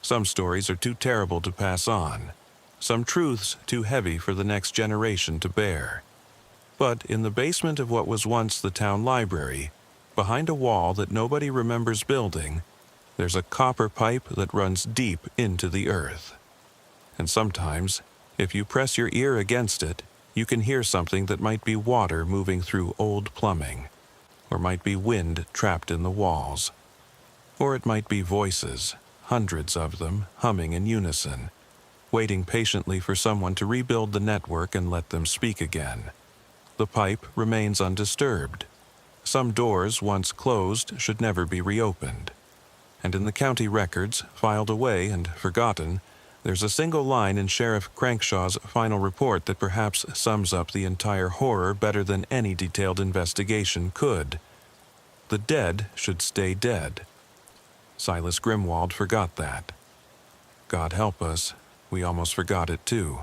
Some stories are too terrible to pass on, some truths too heavy for the next generation to bear. But in the basement of what was once the town library, behind a wall that nobody remembers building, there's a copper pipe that runs deep into the earth. And sometimes, if you press your ear against it, you can hear something that might be water moving through old plumbing, or might be wind trapped in the walls. Or it might be voices, hundreds of them, humming in unison, waiting patiently for someone to rebuild the network and let them speak again. The pipe remains undisturbed. Some doors, once closed, should never be reopened. And in the county records, filed away and forgotten, there's a single line in Sheriff Crankshaw's final report that perhaps sums up the entire horror better than any detailed investigation could. The dead should stay dead. Silas Grimwald forgot that. God help us, we almost forgot it too.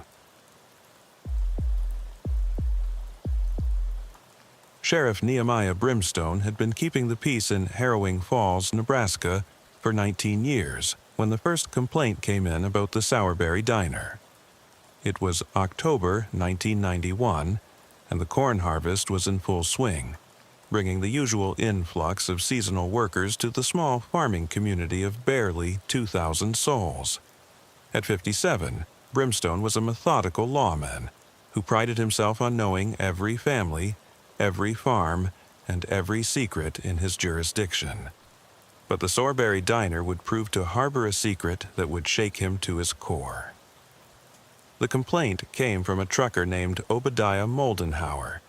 Sheriff Nehemiah Brimstone had been keeping the peace in Harrowing Falls, Nebraska, for 19 years, when the first complaint came in about the Sourberry Diner. It was October 1991, and the corn harvest was in full swing, bringing the usual influx of seasonal workers to the small farming community of barely 2,000 souls. At 57, Brimstone was a methodical lawman who prided himself on knowing every family, every farm, and every secret in his jurisdiction. But the Sourberry Diner would prove to harbor a secret that would shake him to his core. The complaint came from a trucker named Obadiah Moldenhauer,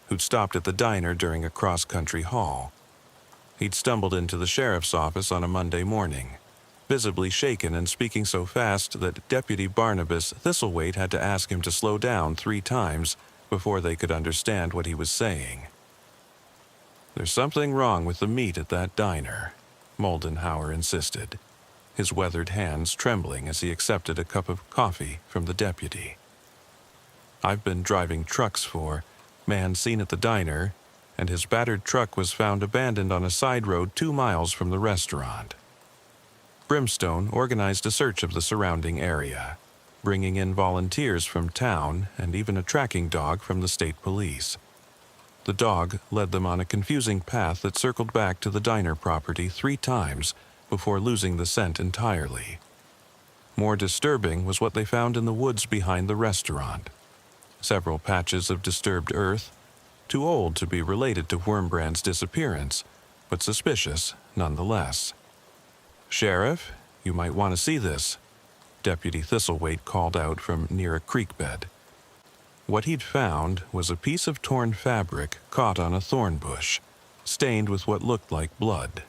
who'd stopped at the diner during a cross-country haul. He'd stumbled into the sheriff's office on a Monday morning, visibly shaken and speaking so fast that Deputy Barnabas Thistlethwaite had to ask him to slow down 3 times before they could understand what he was saying. "There's something wrong with the meat at that diner," Moldenhauer insisted, his weathered hands trembling as he accepted a cup of coffee from the deputy. "I've been driving trucks for man seen at the diner, and his battered truck was found abandoned on a side road 2 miles from the restaurant." Brimstone organized a search of the surrounding area, bringing in volunteers from town and even a tracking dog from the state police. The dog led them on a confusing path that circled back to the diner property 3 times before losing the scent entirely. More disturbing was what they found in the woods behind the restaurant. Several patches of disturbed earth, too old to be related to Wormbrand's disappearance, but suspicious nonetheless. "Sheriff, you might want to see this," Deputy Thistlethwaite called out from near a creek bed. What he'd found was a piece of torn fabric caught on a thorn bush, stained with what looked like blood.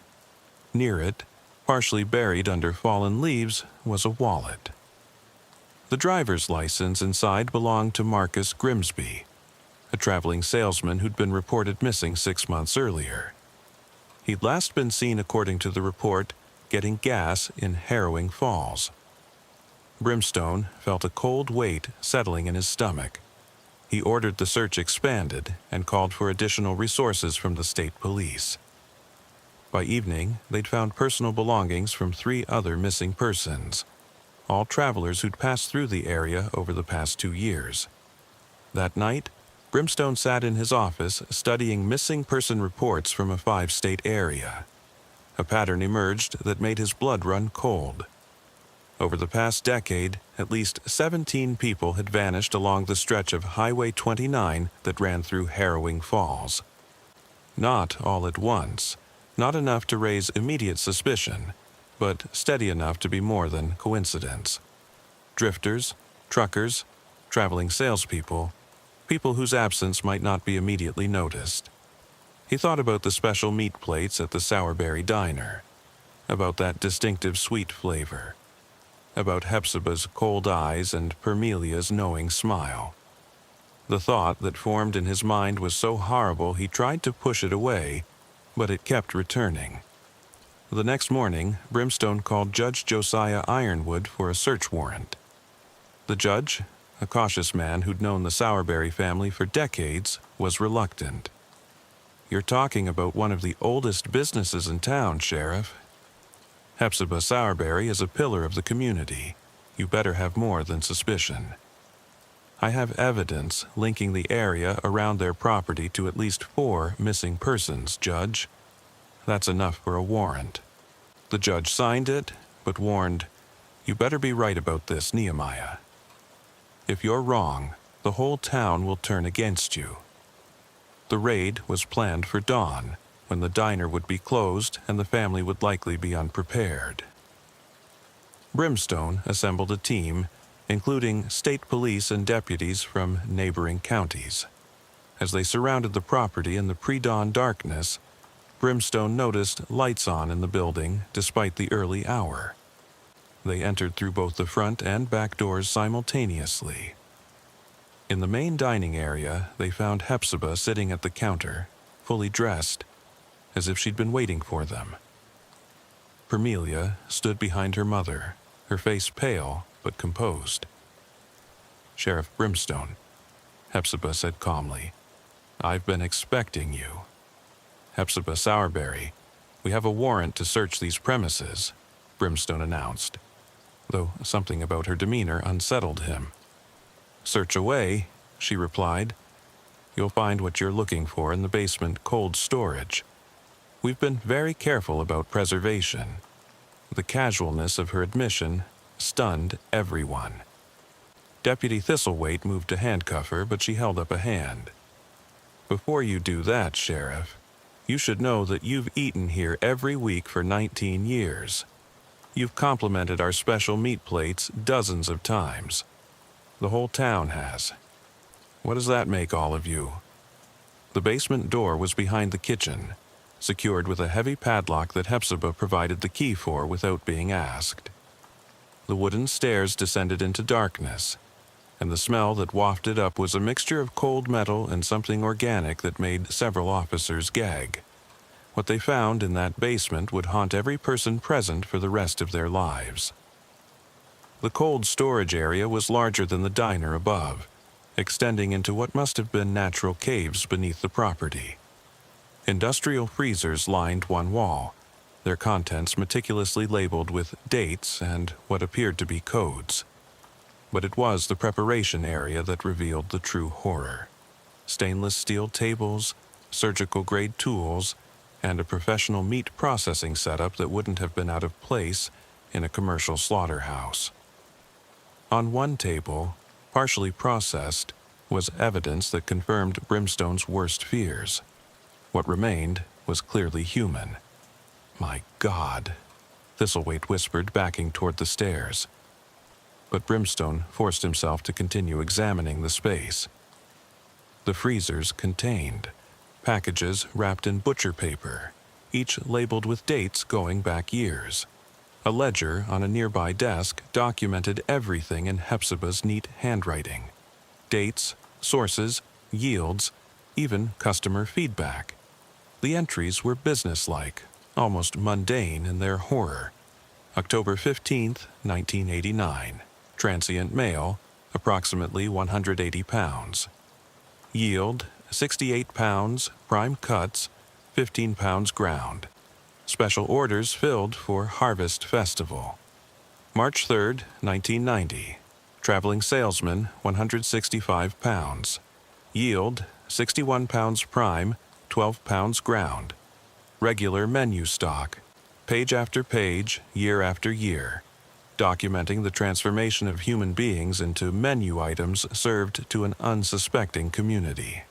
Near it, partially buried under fallen leaves, was a wallet. The driver's license inside belonged to Marcus Grimsby, a traveling salesman who'd been reported missing 6 months earlier. He'd last been seen, according to the report, getting gas in Harrowing Falls. Brimstone felt a cold weight settling in his stomach. He ordered the search expanded and called for additional resources from the state police. By evening, they'd found personal belongings from 3 other missing persons, all travelers who'd passed through the area over the past 2 years. That night, Brimstone sat in his office studying missing person reports from a 5-state area. A pattern emerged that made his blood run cold. Over the past decade, at least 17 people had vanished along the stretch of Highway 29 that ran through Harrowing Falls. Not all at once, not enough to raise immediate suspicion, but steady enough to be more than coincidence. Drifters, truckers, traveling salespeople, people whose absence might not be immediately noticed. He thought about the special meat plates at the Sourberry Diner, about that distinctive sweet flavor. about Hepzibah's cold eyes and Parmelia's knowing smile. The thought that formed in his mind was so horrible he tried to push it away, but it kept returning. The next morning, Brimstone called Judge Josiah Ironwood for a search warrant. The judge, a cautious man who'd known the Sowerberry family for decades, was reluctant. "You're talking about one of the oldest businesses in town, Sheriff. Hepzibah Sowerberry is a pillar of the community. You better have more than suspicion. I have evidence linking the area around their property to at least 4 missing persons, Judge. That's enough for a warrant." The judge signed it, but warned, "You better be right about this, Nehemiah. If you're wrong, the whole town will turn against you." The raid was planned for dawn, when the diner would be closed and the family would likely be unprepared. Brimstone assembled a team, including state police and deputies from neighboring counties. As they surrounded the property in the pre-dawn darkness, Brimstone noticed lights on in the building despite the early hour. They entered through both the front and back doors simultaneously. In the main dining area, they found Hepzibah sitting at the counter, fully dressed, as if she'd been waiting for them. Parmelia stood behind her mother, her face pale but composed. "Sheriff Brimstone," Hepzibah said calmly, "I've been expecting you." "Hepzibah Sowerberry, we have a warrant to search these premises," Brimstone announced, though something about her demeanor unsettled him. "Search away," she replied. "You'll find what you're looking for in the basement cold storage. We've been very careful about preservation." The casualness of her admission stunned everyone. Deputy Thistlethwaite moved to handcuff her, but she held up a hand. "Before you do that, Sheriff, you should know that you've eaten here every week for 19 years. You've complimented our special meat plates dozens of times. The whole town has. What does that make all of you?" The basement door was behind the kitchen, secured with a heavy padlock that Hepzibah provided the key for without being asked. The wooden stairs descended into darkness, and the smell that wafted up was a mixture of cold metal and something organic that made several officers gag. What they found in that basement would haunt every person present for the rest of their lives. The cold storage area was larger than the diner above, extending into what must have been natural caves beneath the property. Industrial freezers lined one wall, their contents meticulously labeled with dates and what appeared to be codes. But it was the preparation area that revealed the true horror. Stainless steel tables, surgical-grade tools, and a professional meat processing setup that wouldn't have been out of place in a commercial slaughterhouse. On one table, partially processed, was evidence that confirmed Brimstone's worst fears. What remained was clearly human. "My God," Thistlethwaite whispered, backing toward the stairs. But Brimstone forced himself to continue examining the space. The freezers contained packages wrapped in butcher paper, each labeled with dates going back years. A ledger on a nearby desk documented everything in Hepzibah's neat handwriting. Dates, sources, yields, even customer feedback. The entries were businesslike, almost mundane in their horror. October 15th, 1989. Transient mail, approximately 180 pounds. Yield, 68 pounds, prime cuts, 15 pounds ground. Special orders filled for Harvest Festival. March 3rd, 1990. Traveling salesman, 165 pounds. Yield, 61 pounds prime, 12 pounds ground. Regular menu stock, page after page, year after year, documenting the transformation of human beings into menu items served to an unsuspecting community.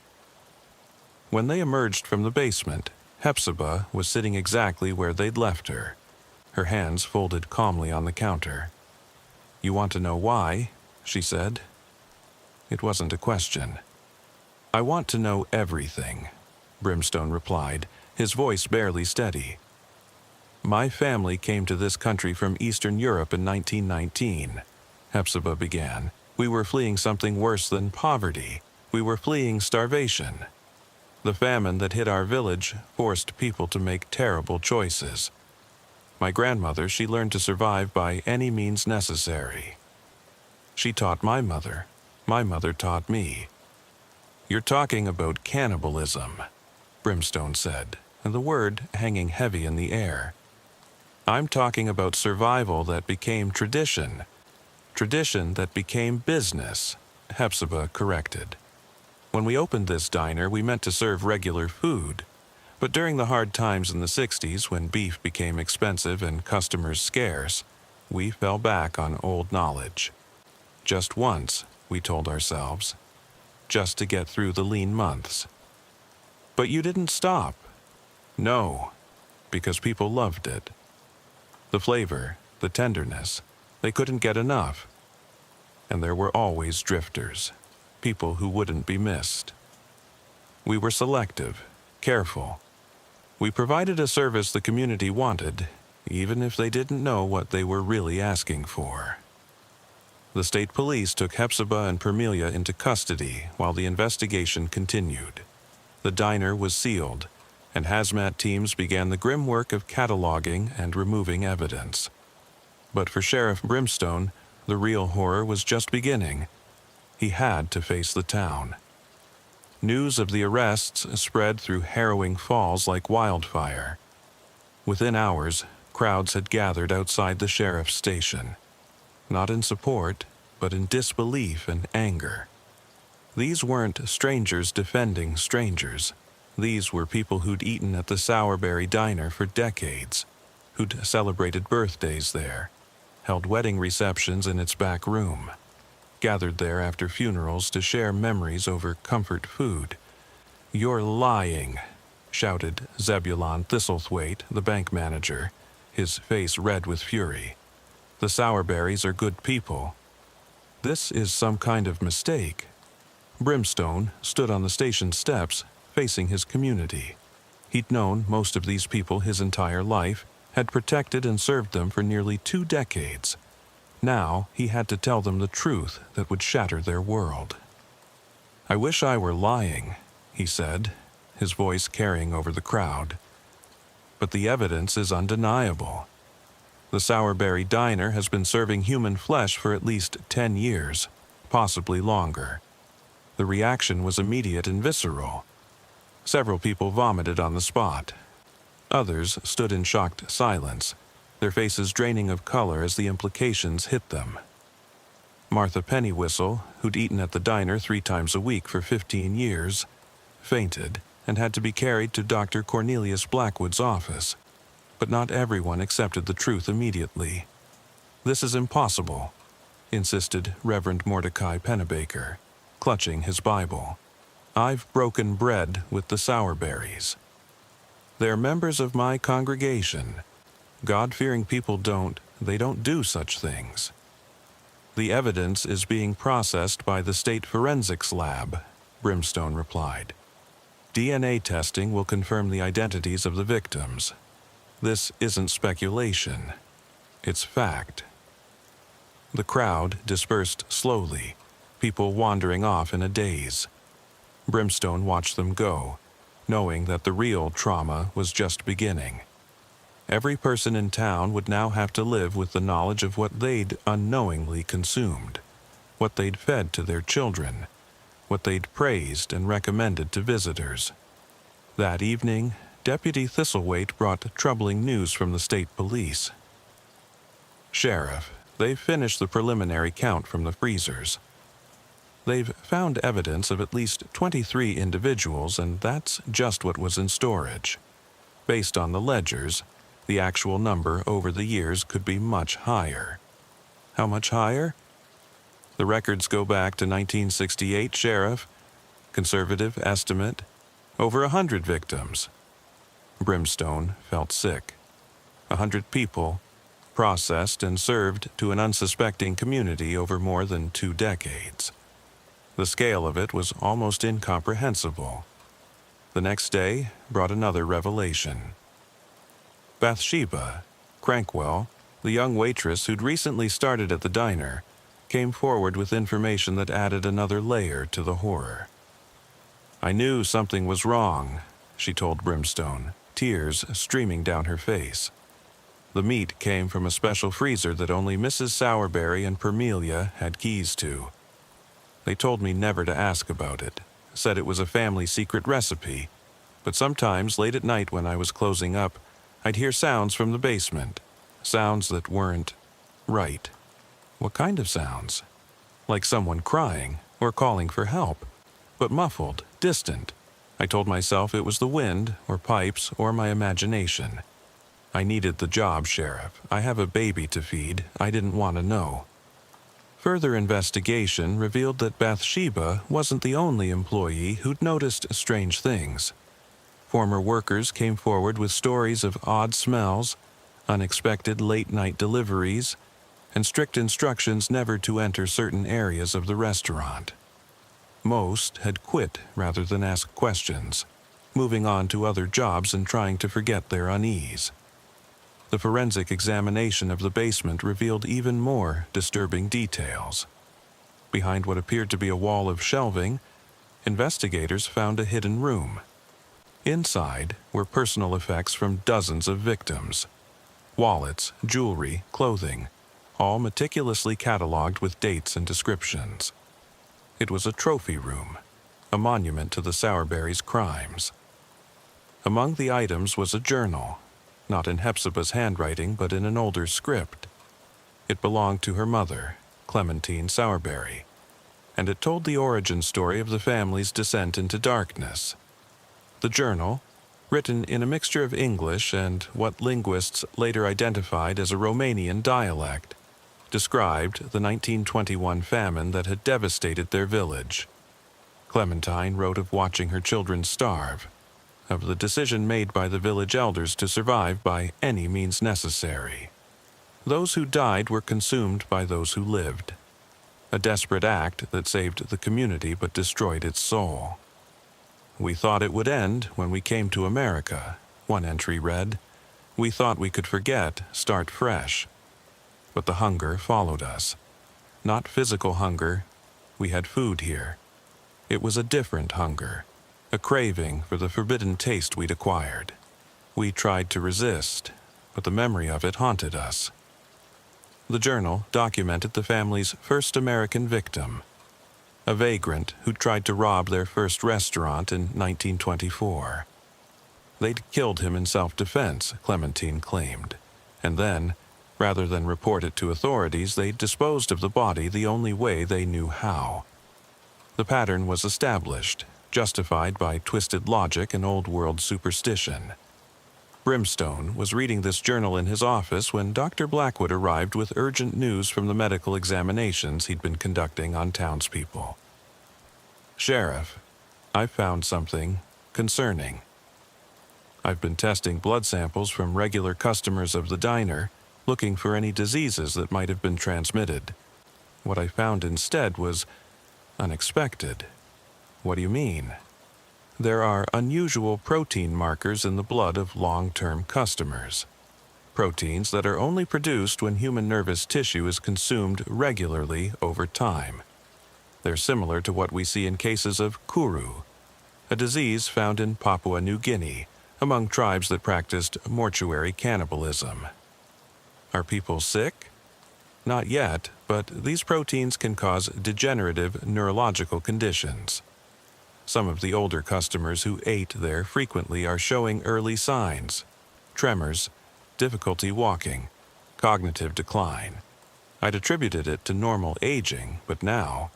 When they emerged from the basement, Hepzibah was sitting exactly where they'd left her, her hands folded calmly on the counter. "You want to know why?" she said. It wasn't a question. "I want to know everything," Brimstone replied, his voice barely steady. My family came to this country from Eastern Europe in 1919, Hepzibah began. We were fleeing something worse than poverty. We were fleeing starvation. The famine that hit our village forced people to make terrible choices. My grandmother, she learned to survive by any means necessary. She taught my mother. My mother taught me. You're talking about cannibalism, Brimstone said, and the word hanging heavy in the air. I'm talking about survival that became tradition. Tradition that became business, Hepzibah corrected. When we opened this diner, we meant to serve regular food. But during the hard times in the 60s, when beef became expensive and customers scarce, we fell back on old knowledge. Just once, we told ourselves. Just to get through the lean months. But you didn't stop. No, because people loved it. The flavor, the tenderness, they couldn't get enough. And there were always drifters, people who wouldn't be missed. We were selective, careful. We provided a service the community wanted, even if they didn't know what they were really asking for. The state police took Hepzibah and Permelia into custody while the investigation continued. The diner was sealed, and hazmat teams began the grim work of cataloging and removing evidence. But for Sheriff Brimstone, the real horror was just beginning. He had to face the town. News of the arrests spread through Harrowing Falls like wildfire. Within hours, crowds had gathered outside the sheriff's station. Not in support, but in disbelief and anger. These weren't strangers defending strangers. These were people who'd eaten at the Sourberry Diner for decades, who'd celebrated birthdays there, held wedding receptions in its back room, gathered there after funerals to share memories over comfort food. "You're lying," shouted Zebulon Thistlethwaite, the bank manager, his face red with fury. "The Sourberrys are good people. This is some kind of mistake." Brimstone stood on the station steps, facing his community. He'd known most of these people his entire life, had protected and served them for nearly 2 decades. Now he had to tell them the truth that would shatter their world. "I wish I were lying," he said, his voice carrying over the crowd. "But the evidence is undeniable. The Sourberry Diner has been serving human flesh for at least 10 years, possibly longer. The reaction was immediate and visceral. Several people vomited on the spot. Others stood in shocked silence, their faces draining of color as the implications hit them. Martha Pennywhistle, who'd eaten at the diner 3 times a week for 15 years, fainted and had to be carried to Dr. Cornelius Blackwood's office. But not everyone accepted the truth immediately. "This is impossible," insisted Reverend Mordecai Pennebaker, clutching his Bible. "I've broken bread with the Sourberrys. They're members of my congregation. God-fearing people don't do such things." "The evidence is being processed by the state forensics lab," Brimstone replied. "DNA testing will confirm the identities of the victims. This isn't speculation. It's fact." The crowd dispersed slowly, people wandering off in a daze. Brimstone watched them go, knowing that the real trauma was just beginning. Every person in town would now have to live with the knowledge of what they'd unknowingly consumed, what they'd fed to their children, what they'd praised and recommended to visitors. That evening, Deputy Thistlethwaite brought troubling news from the state police. "Sheriff, they've finished the preliminary count from the freezers. They've found evidence of at least 23 individuals, and that's just what was in storage. Based on the ledgers, the actual number over the years could be much higher." "How much higher?" "The records go back to 1968, Sheriff. Conservative estimate, over 100 victims." Brimstone felt sick. 100 people, processed and served to an unsuspecting community over more than 2 decades. The scale of it was almost incomprehensible. The next day brought another revelation. Bathsheba Crankwell, the young waitress who'd recently started at the diner, came forward with information that added another layer to the horror. "I knew something was wrong," she told Brimstone, tears streaming down her face. "The meat came from a special freezer that only Mrs. Sowerberry and Permelia had keys to. They told me never to ask about it, said it was a family secret recipe, but sometimes late at night when I was closing up, I'd hear sounds from the basement, sounds that weren't right." "What kind of sounds?" "Like someone crying or calling for help, but muffled, distant. I told myself it was the wind or pipes or my imagination. I needed the job, Sheriff. I have a baby to feed. I didn't want to know." Further investigation revealed that Bathsheba wasn't the only employee who'd noticed strange things. Former workers came forward with stories of odd smells, unexpected late-night deliveries, and strict instructions never to enter certain areas of the restaurant. Most had quit rather than ask questions, moving on to other jobs and trying to forget their unease. The forensic examination of the basement revealed even more disturbing details. Behind what appeared to be a wall of shelving, investigators found a hidden room. Inside were personal effects from dozens of victims. Wallets, jewelry, clothing, all meticulously cataloged with dates and descriptions. It was a trophy room, a monument to the Sowerberry's crimes. Among the items was a journal, not in Hepzibah's handwriting but in an older script. It belonged to her mother, Clementine Sowerberry, and it told the origin story of the family's descent into darkness. The journal, written in a mixture of English and what linguists later identified as a Romanian dialect, described the 1921 famine that had devastated their village. Clementine wrote of watching her children starve, of the decision made by the village elders to survive by any means necessary. Those who died were consumed by those who lived. A desperate act that saved the community but destroyed its soul. "We thought it would end when we came to America," one entry read. "We thought we could forget, start fresh. But the hunger followed us. Not physical hunger. We had food here. It was a different hunger, a craving for the forbidden taste we'd acquired. We tried to resist, but the memory of it haunted us." The journal documented the family's first American victim, a vagrant who tried to rob their first restaurant in 1924. They'd killed him in self-defense, Clementine claimed, and then, rather than report it to authorities, they disposed of the body the only way they knew how. The pattern was established, justified by twisted logic and old-world superstition. Brimstone was reading this journal in his office when Dr. Blackwood arrived with urgent news from the medical examinations he'd been conducting on townspeople. "Sheriff, I've found something concerning. I've been testing blood samples from regular customers of the diner, looking for any diseases that might have been transmitted. What I found instead was unexpected." "What do you mean?" "There are unusual protein markers in the blood of long-term customers. Proteins that are only produced when human nervous tissue is consumed regularly over time. They're similar to what we see in cases of kuru, a disease found in Papua New Guinea among tribes that practiced mortuary cannibalism." "Are people sick?" "Not yet, but these proteins can cause degenerative neurological conditions. Some of the older customers who ate there frequently are showing early signs: tremors, difficulty walking, cognitive decline. I'd attributed it to normal aging, but now..."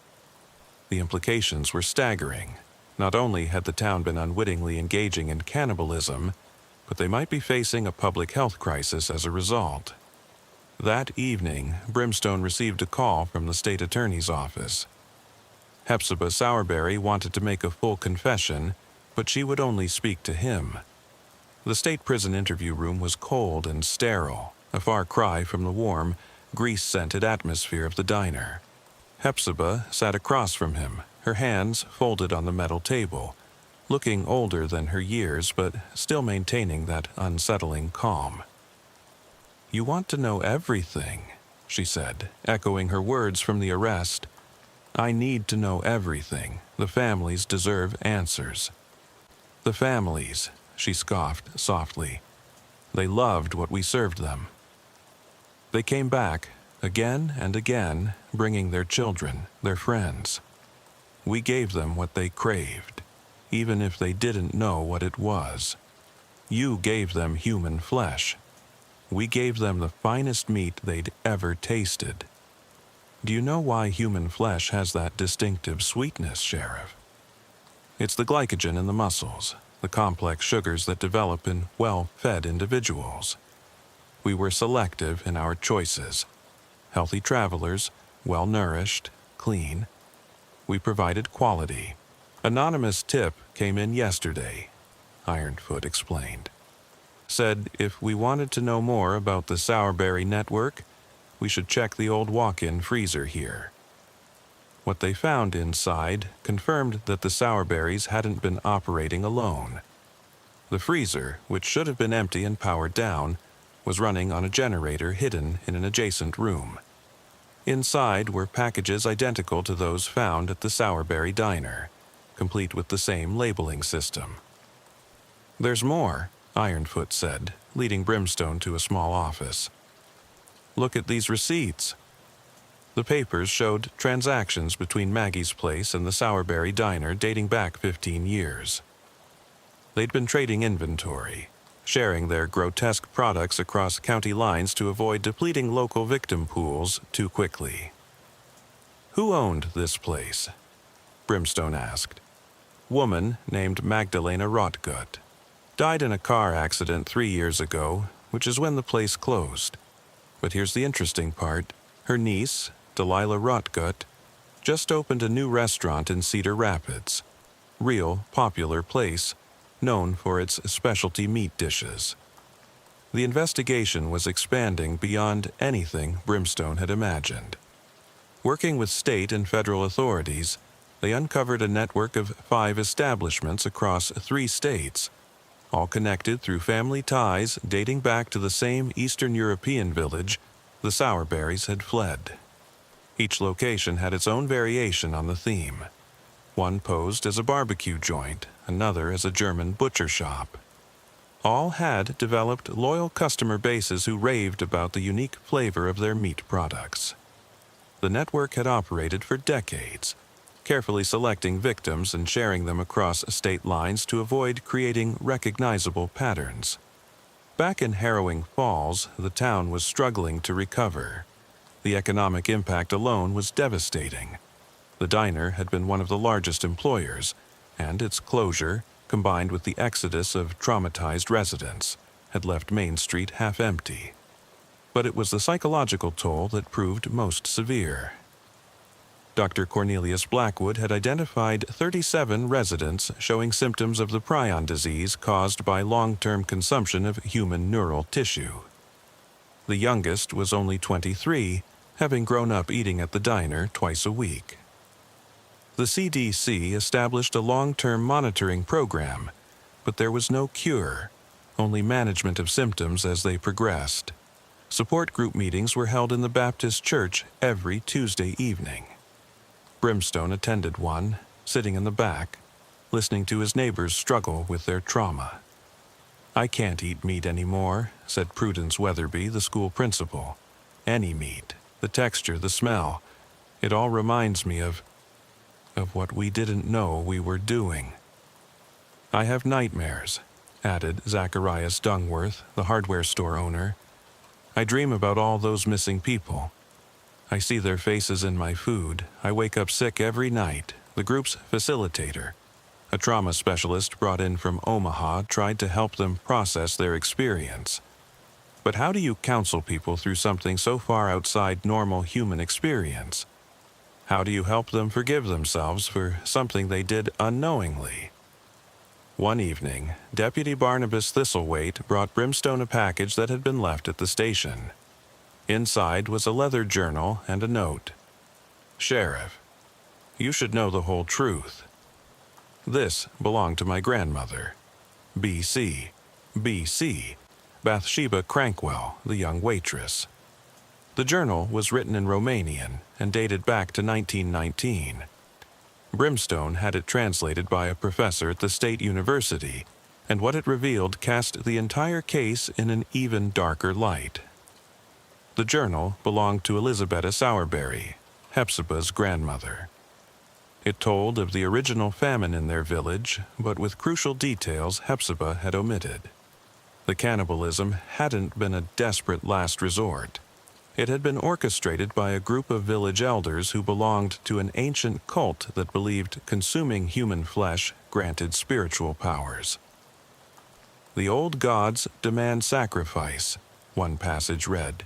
The implications were staggering. Not only had the town been unwittingly engaging in cannibalism, but they might be facing a public health crisis as a result. That evening, Brimstone received a call from the state attorney's office. Hepzibah Sowerberry wanted to make a full confession, but she would only speak to him. The state prison interview room was cold and sterile, a far cry from the warm, grease-scented atmosphere of the diner. Hepzibah sat across from him, her hands folded on the metal table, looking older than her years but still maintaining that unsettling calm. "You want to know everything," she said, echoing her words from the arrest. "I need to know everything. The families deserve answers." "The families," she scoffed softly. "They loved what we served them." They came back, again and again, bringing their children, their friends. We gave them what they craved, even if they didn't know what it was. You gave them human flesh. We gave them the finest meat they'd ever tasted. Do you know why human flesh has that distinctive sweetness, Sheriff? It's the glycogen in the muscles, the complex sugars that develop in well-fed individuals. We were selective in our choices. Healthy travelers, well-nourished, clean. We provided quality. Anonymous tip came in yesterday, Ironfoot explained. Said if we wanted to know more about the Sourberry network, we should check the old walk-in freezer here. What they found inside confirmed that the Sourberries hadn't been operating alone. The freezer, which should have been empty and powered down, was running on a generator hidden in an adjacent room. Inside were packages identical to those found at the Sourberry diner, complete with the same labeling system. "There's more," Ironfoot said, leading Brimstone to a small office. "Look at these receipts." The papers showed transactions between Maggie's place and the Sourberry diner dating back 15 years. They'd been trading inventory, sharing their grotesque products across county lines to avoid depleting local victim pools too quickly. "Who owned this place?" Brimstone asked. "Woman named Magdalena Rotgut. Died in a car accident 3 years ago, which is when the place closed. But here's the interesting part. Her niece, Delilah Rotgut, just opened a new restaurant in Cedar Rapids. Real popular place, known for its specialty meat dishes." The investigation was expanding beyond anything Brimstone had imagined. Working with state and federal authorities, they uncovered a network of 5 establishments across 3 states, all connected through family ties dating back to the same Eastern European village the Sourberries had fled. Each location had its own variation on the theme. One posed as a barbecue joint, another as a German butcher shop. All had developed loyal customer bases who raved about the unique flavor of their meat products. The network had operated for decades, carefully selecting victims and sharing them across state lines to avoid creating recognizable patterns. Back in Harrowing Falls, the town was struggling to recover. The economic impact alone was devastating. The diner had been one of the largest employers, and its closure, combined with the exodus of traumatized residents, had left Main Street half empty. But it was the psychological toll that proved most severe. Dr. Cornelius Blackwood had identified 37 residents showing symptoms of the prion disease caused by long-term consumption of human neural tissue. The youngest was only 23, having grown up eating at the diner twice a week. The CDC established a long-term monitoring program, but there was no cure, only management of symptoms as they progressed. Support group meetings were held in the Baptist church every Tuesday evening. Brimstone attended one, sitting in the back, listening to his neighbors struggle with their trauma. "I can't eat meat anymore," said Prudence Weatherby, the school principal. "Any meat, the texture, the smell, it all reminds me of what we didn't know we were doing." "I have nightmares," added Zacharias Dungworth, the hardware store owner. "I dream about all those missing people. I see their faces in my food. I wake up sick every night." The group's facilitator, a trauma specialist brought in from Omaha, tried to help them process their experience. But how do you counsel people through something so far outside normal human experience? How do you help them forgive themselves for something they did unknowingly? One evening, Deputy Barnabas Thistlethwaite brought Brimstone a package that had been left at the station. Inside was a leather journal and a note. "Sheriff, you should know the whole truth. This belonged to my grandmother. BC. BC Bathsheba Crankwell, the young waitress. The journal was written in Romanian and dated back to 1919. Brimstone had it translated by a professor at the State University, and what it revealed cast the entire case in an even darker light. The journal belonged to Elizabetta Sowerberry, Hepzibah's grandmother. It told of the original famine in their village, but with crucial details Hepzibah had omitted. The cannibalism hadn't been a desperate last resort. It had been orchestrated by a group of village elders who belonged to an ancient cult that believed consuming human flesh granted spiritual powers. The old gods demand sacrifice, one passage read.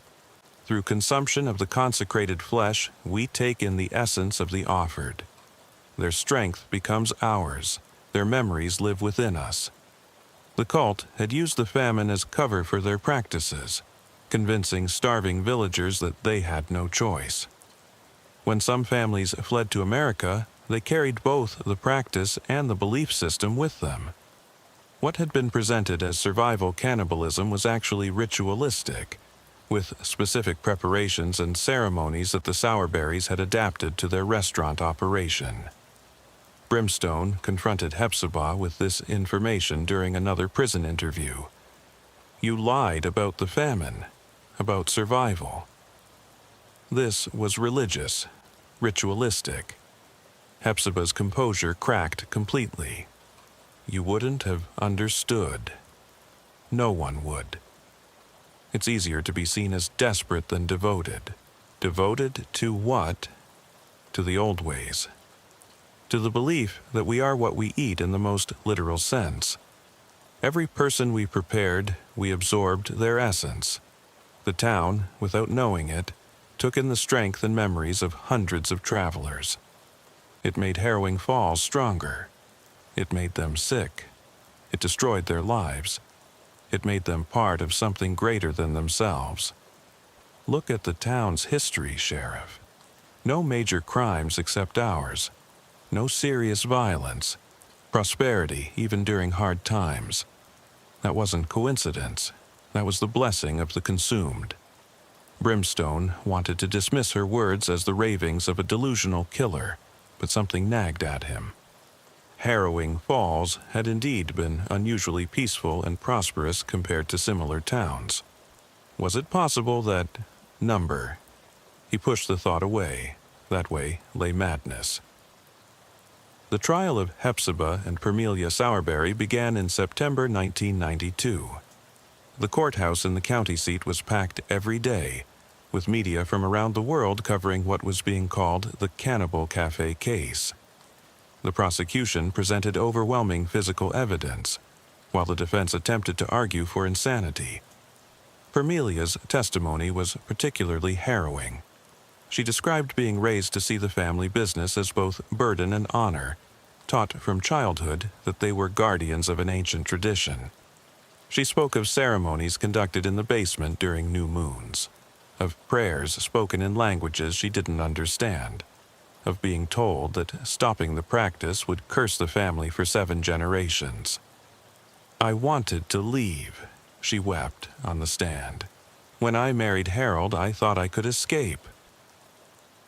Through consumption of the consecrated flesh, we take in the essence of the offered. Their strength becomes ours. Their memories live within us. The cult had used the famine as cover for their practices, convincing starving villagers that they had no choice. When some families fled to America, they carried both the practice and the belief system with them. What had been presented as survival cannibalism was actually ritualistic, with specific preparations and ceremonies that the Sowerberrys had adapted to their restaurant operation. Brimstone confronted Hepzibah with this information during another prison interview. "You lied about the famine, about survival." This was religious, ritualistic. Hepzibah's composure cracked completely. You wouldn't have understood. No one would. It's easier to be seen as desperate than devoted. Devoted to what? To the old ways. To the belief that we are what we eat in the most literal sense. Every person we prepared, we absorbed their essence. The town, without knowing it, took in the strength and memories of hundreds of travelers. It made harrowing falls stronger. It made them sick. It destroyed their lives. It made them part of something greater than themselves. Look at the town's history, Sheriff. No major crimes except ours. No serious violence. Prosperity, even during hard times. That wasn't coincidence. That was the blessing of the consumed. Brimstone wanted to dismiss her words as the ravings of a delusional killer, but something nagged at him. Harrowing Falls had indeed been unusually peaceful and prosperous compared to similar towns. Was it possible that number? He pushed the thought away. That way lay madness. The trial of Hepzibah and Permelia Sowerberry began in September 1992. The courthouse in the county seat was packed every day, with media from around the world covering what was being called the Cannibal Cafe case. The prosecution presented overwhelming physical evidence, while the defense attempted to argue for insanity. Permelia's testimony was particularly harrowing. She described being raised to see the family business as both burden and honor, taught from childhood that they were guardians of an ancient tradition. She spoke of ceremonies conducted in the basement during new moons, of prayers spoken in languages she didn't understand, of being told that stopping the practice would curse the family for 7 generations. "I wanted to leave," she wept on the stand. "When I married Harold, I thought I could escape.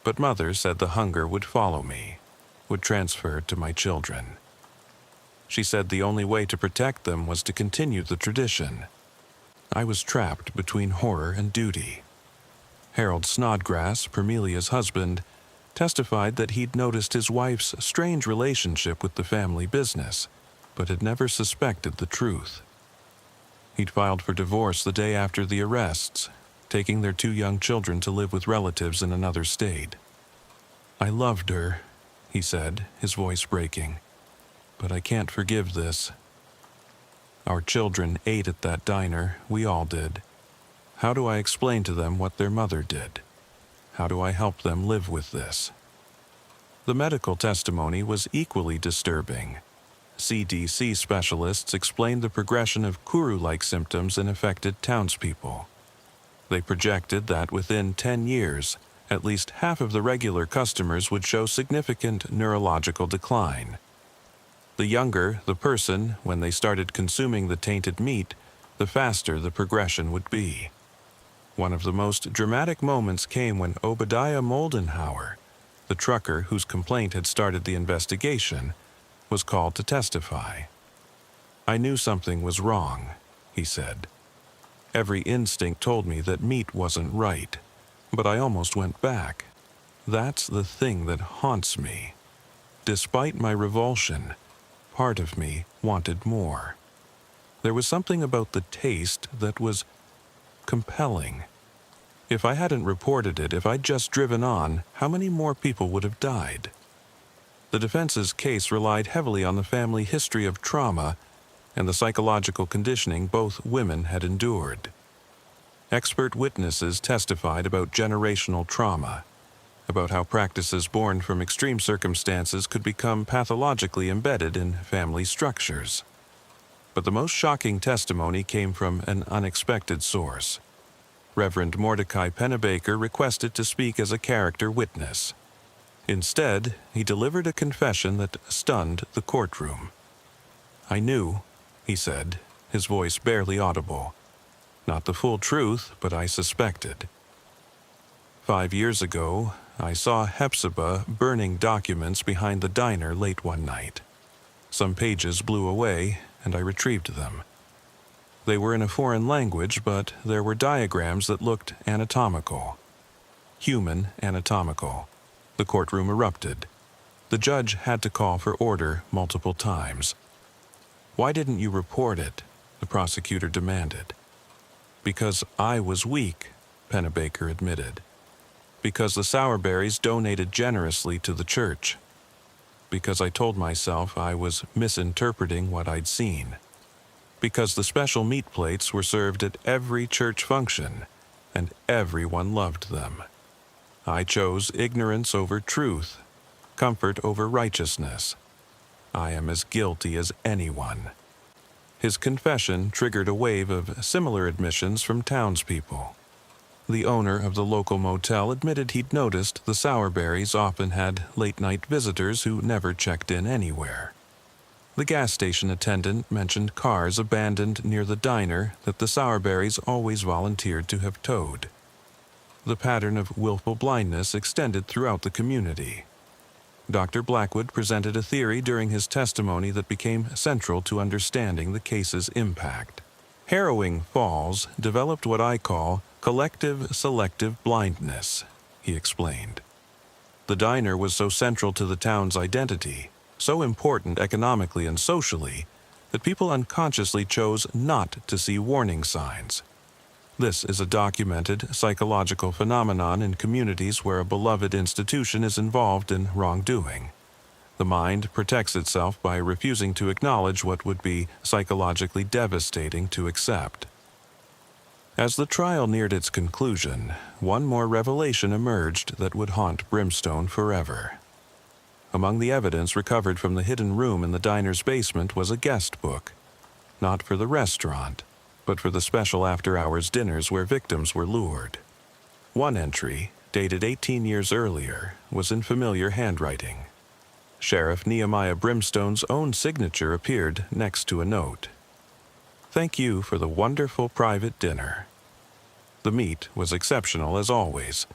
But Mother said the hunger would follow me, would transfer to my children. She said the only way to protect them was to continue the tradition. I was trapped between horror and duty." Harold Snodgrass, Permelia's husband, testified that he'd noticed his wife's strange relationship with the family business, but had never suspected the truth. He'd filed for divorce the day after the arrests, taking their 2 young children to live with relatives in another state. "I loved her," he said, his voice breaking, "but I can't forgive this. Our children ate at that diner, we all did. How do I explain to them what their mother did? How do I help them live with this?" The medical testimony was equally disturbing. CDC specialists explained the progression of Kuru-like symptoms in affected townspeople. They projected that within 10 years, at least half of the regular customers would show significant neurological decline. The younger the person, when they started consuming the tainted meat, the faster the progression would be. One of the most dramatic moments came when Obadiah Moldenhauer, the trucker whose complaint had started the investigation, was called to testify. "I knew something was wrong," he said. "Every instinct told me that meat wasn't right, but I almost went back. That's the thing that haunts me. Despite my revulsion, part of me wanted more. There was something about the taste that was compelling. If I hadn't reported it, if I'd just driven on, how many more people would have died?" The defense's case relied heavily on the family history of trauma and the psychological conditioning both women had endured. Expert witnesses testified about generational trauma, about how practices born from extreme circumstances could become pathologically embedded in family structures. But the most shocking testimony came from an unexpected source. Reverend Mordecai Pennebaker requested to speak as a character witness. Instead, he delivered a confession that stunned the courtroom. "I knew," he said, his voice barely audible. "Not the full truth, but I suspected. 5 years ago, I saw Hephzibah burning documents behind the diner late one night. Some pages blew away, and I retrieved them. They were in a foreign language, but there were diagrams that looked anatomical. Human anatomical." The courtroom erupted. The judge had to call for order multiple times. "Why didn't you report it?" the prosecutor demanded. "Because I was weak," Pennebaker admitted. "Because the Sowerberrys donated generously to the church. Because I told myself I was misinterpreting what I'd seen. Because the special meat plates were served at every church function, and everyone loved them. I chose ignorance over truth, comfort over righteousness. I am as guilty as anyone." His confession triggered a wave of similar admissions from townspeople. The owner of the local motel admitted he'd noticed the Sowerberrys often had late-night visitors who never checked in anywhere. The gas station attendant mentioned cars abandoned near the diner that the Sowerberrys always volunteered to have towed. The pattern of willful blindness extended throughout the community. Dr. Blackwood presented a theory during his testimony that became central to understanding the case's impact. "Harrowing Falls developed what I call collective selective blindness," he explained. "The diner was so central to the town's identity, so important economically and socially, that people unconsciously chose not to see warning signs. This is a documented psychological phenomenon in communities where a beloved institution is involved in wrongdoing. The mind protects itself by refusing to acknowledge what would be psychologically devastating to accept." As the trial neared its conclusion, one more revelation emerged that would haunt Brimstone forever. Among the evidence recovered from the hidden room in the diner's basement was a guest book, not for the restaurant, but for the special after-hours dinners where victims were lured. One entry, dated 18 years earlier, was in familiar handwriting. Sheriff Nehemiah Brimstone's own signature appeared next to a note. "Thank you for the wonderful private dinner." The meat was exceptional as always.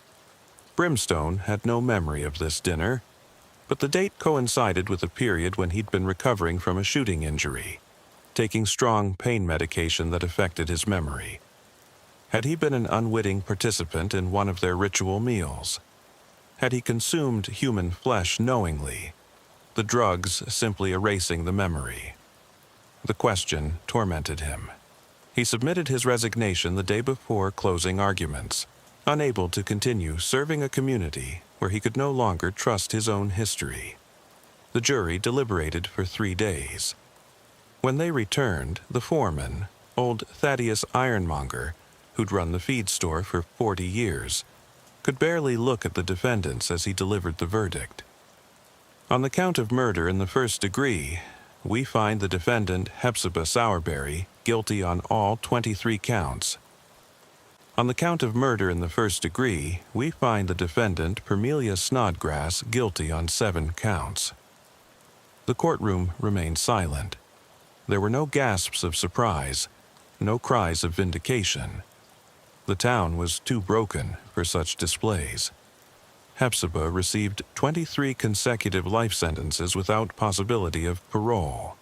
Brimstone had no memory of this dinner, but the date coincided with a period when he'd been recovering from a shooting injury, taking strong pain medication that affected his memory. Had he been an unwitting participant in one of their ritual meals? Had he consumed human flesh knowingly, the drugs simply erasing the memory? The question tormented him. He submitted his resignation the day before closing arguments, unable to continue serving a community where he could no longer trust his own history. The jury deliberated for 3 days. When they returned, the foreman, old Thaddeus Ironmonger, who'd run the feed store for 40 years, could barely look at the defendants as he delivered the verdict. "On the count of murder in the first degree, we find the defendant Hephzibah Sowerberry guilty on all 23 counts. On the count of murder in the first degree, we find the defendant Permelia Snodgrass guilty on 7 counts." The courtroom remained silent. There were no gasps of surprise, no cries of vindication. The town was too broken for such displays. Hepzibah received 23 consecutive life sentences without possibility of parole.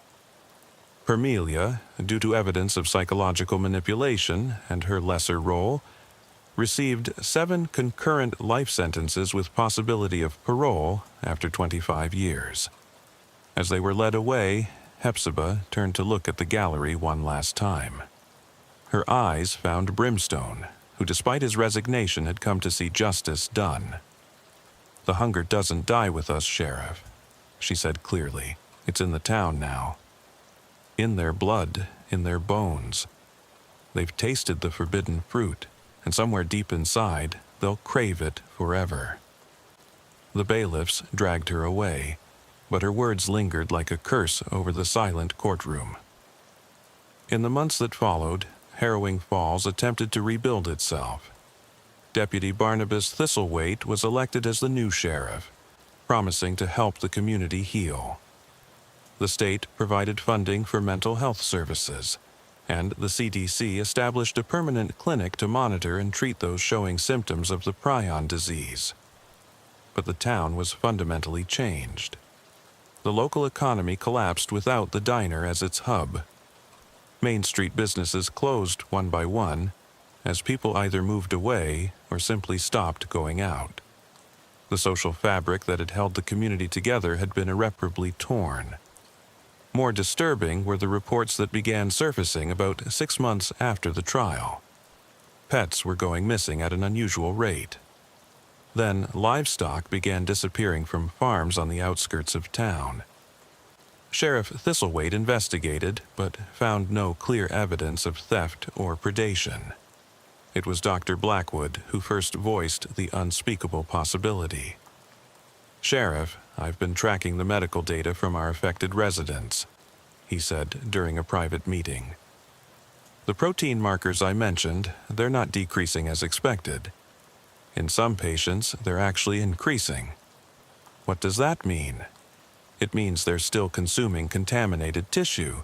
Parmelia, due to evidence of psychological manipulation and her lesser role, received 7 concurrent life sentences with possibility of parole after 25 years. As they were led away, Hepzibah turned to look at the gallery one last time. Her eyes found Brimstone, who despite his resignation had come to see justice done. "The hunger doesn't die with us, Sheriff," she said clearly. "It's in the town now. In their blood, in their bones. They've tasted the forbidden fruit, and somewhere deep inside, they'll crave it forever." The bailiffs dragged her away, but her words lingered like a curse over the silent courtroom. In the months that followed, Harrowing Falls attempted to rebuild itself. Deputy Barnabas Thistlethwaite was elected as the new sheriff, promising to help the community heal. The state provided funding for mental health services, and the CDC established a permanent clinic to monitor and treat those showing symptoms of the prion disease. But the town was fundamentally changed. The local economy collapsed without the diner as its hub. Main Street businesses closed one by one, as people either moved away or simply stopped going out. The social fabric that had held the community together had been irreparably torn. More disturbing were the reports that began surfacing about 6 months after the trial. Pets were going missing at an unusual rate. Then livestock began disappearing from farms on the outskirts of town. Sheriff Thistlethwaite investigated, but found no clear evidence of theft or predation. It was Dr. Blackwood who first voiced the unspeakable possibility. "Sheriff, I've been tracking the medical data from our affected residents," he said during a private meeting. "The protein markers I mentioned, they're not decreasing as expected. In some patients, they're actually increasing. What does that mean? It means they're still consuming contaminated tissue.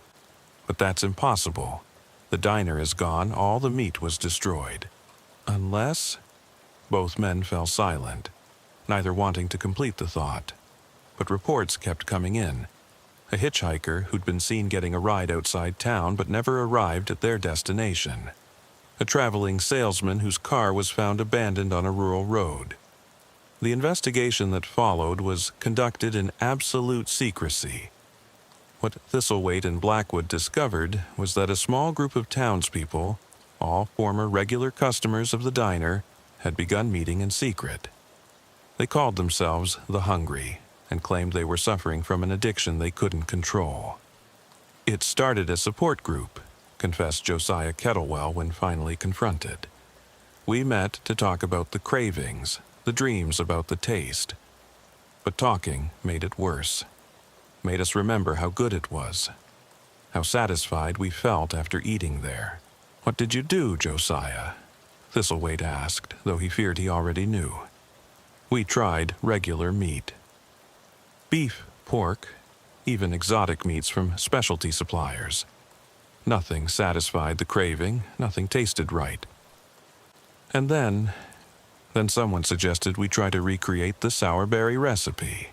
But that's impossible. The diner is gone, all the meat was destroyed. Unless—" Both men fell silent, neither wanting to complete the thought. But reports kept coming in. A hitchhiker who'd been seen getting a ride outside town but never arrived at their destination. A traveling salesman whose car was found abandoned on a rural road. The investigation that followed was conducted in absolute secrecy. What Thistlethwaite and Blackwood discovered was that a small group of townspeople, all former regular customers of the diner, had begun meeting in secret. They called themselves the Hungry and claimed they were suffering from an addiction they couldn't control. "It started a support group," confessed Josiah Kettlewell when finally confronted. "We met to talk about the cravings, the dreams about the taste. But talking made it worse. Made us remember how good it was. How satisfied we felt after eating there." "What did you do, Josiah?" Thistlethwaite asked, though he feared he already knew. "We tried regular meat. Beef, pork, even exotic meats from specialty suppliers. Nothing satisfied the craving, nothing tasted right. And then someone suggested we try to recreate the sourberry recipe."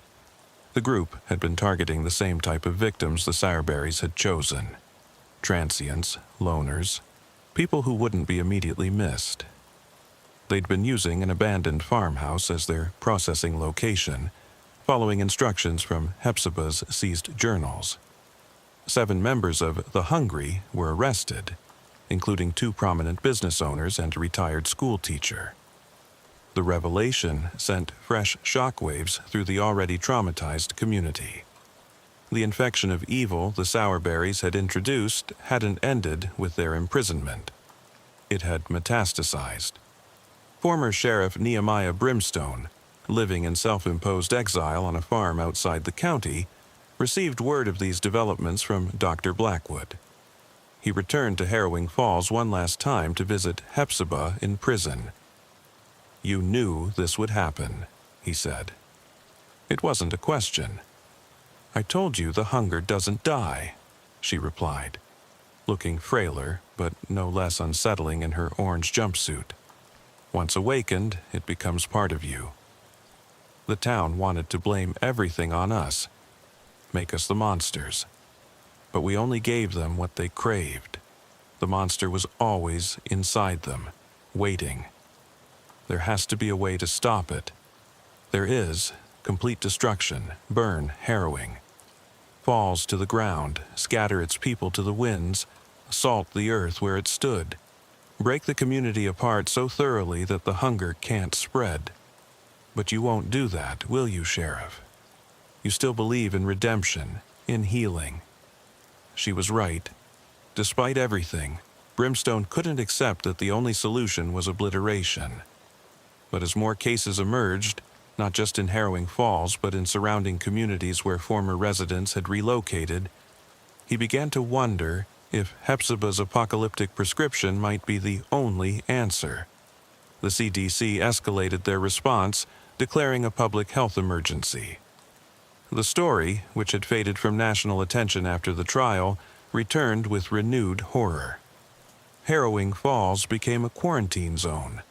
The group had been targeting the same type of victims the sourberries had chosen. Transients, loners, people who wouldn't be immediately missed. They'd been using an abandoned farmhouse as their processing location, following instructions from Hepzibah's seized journals. 7 members of the Hungry were arrested, including 2 prominent business owners and a retired school teacher. The revelation sent fresh shockwaves through the already traumatized community. The infection of evil the sourberries had introduced hadn't ended with their imprisonment. It had metastasized. Former Sheriff Nehemiah Brimstone, living in self-imposed exile on a farm outside the county, received word of these developments from Dr. Blackwood. He returned to Harrowing Falls one last time to visit Hepzibah in prison. "You knew this would happen," he said. It wasn't a question. "I told you the hunger doesn't die," she replied. looking frailer but no less unsettling in her orange jumpsuit. Once awakened, it becomes part of you. The town wanted to blame everything on us, make us the monsters. But we only gave them what they craved. The monster was always inside them, waiting. There has to be a way to stop it. There is: complete destruction, burn, harrowing. Falls to the ground, scatter its people to the winds, assault the earth where it stood. Break the community apart so thoroughly that the hunger can't spread. But you won't do that, will you, Sheriff? You still believe in redemption, in healing. She was right. Despite everything, Brimstone couldn't accept that the only solution was obliteration. But as more cases emerged, not just in Harrowing Falls but in surrounding communities where former residents had relocated, he began to wonder if Hephzibah's apocalyptic prescription might be the only answer. The CDC escalated their response, declaring a public health emergency. The story, which had faded from national attention after the trial, returned with renewed horror. Harrowing Falls became a quarantine zone,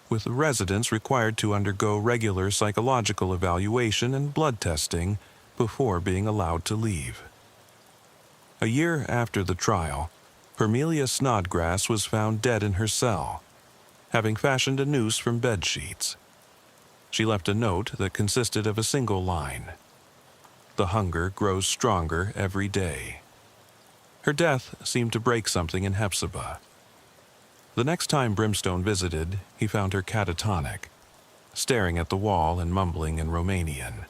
with residents required to undergo regular psychological evaluation and blood testing before being allowed to leave. A year after the trial, Hermelia Snodgrass was found dead in her cell, having fashioned a noose from bedsheets. She left a note that consisted of a single line: "The hunger grows stronger every day." Her death seemed to break something in Hephzibah. The next time Brimstone visited, he found her catatonic, staring at the wall and mumbling in Romanian.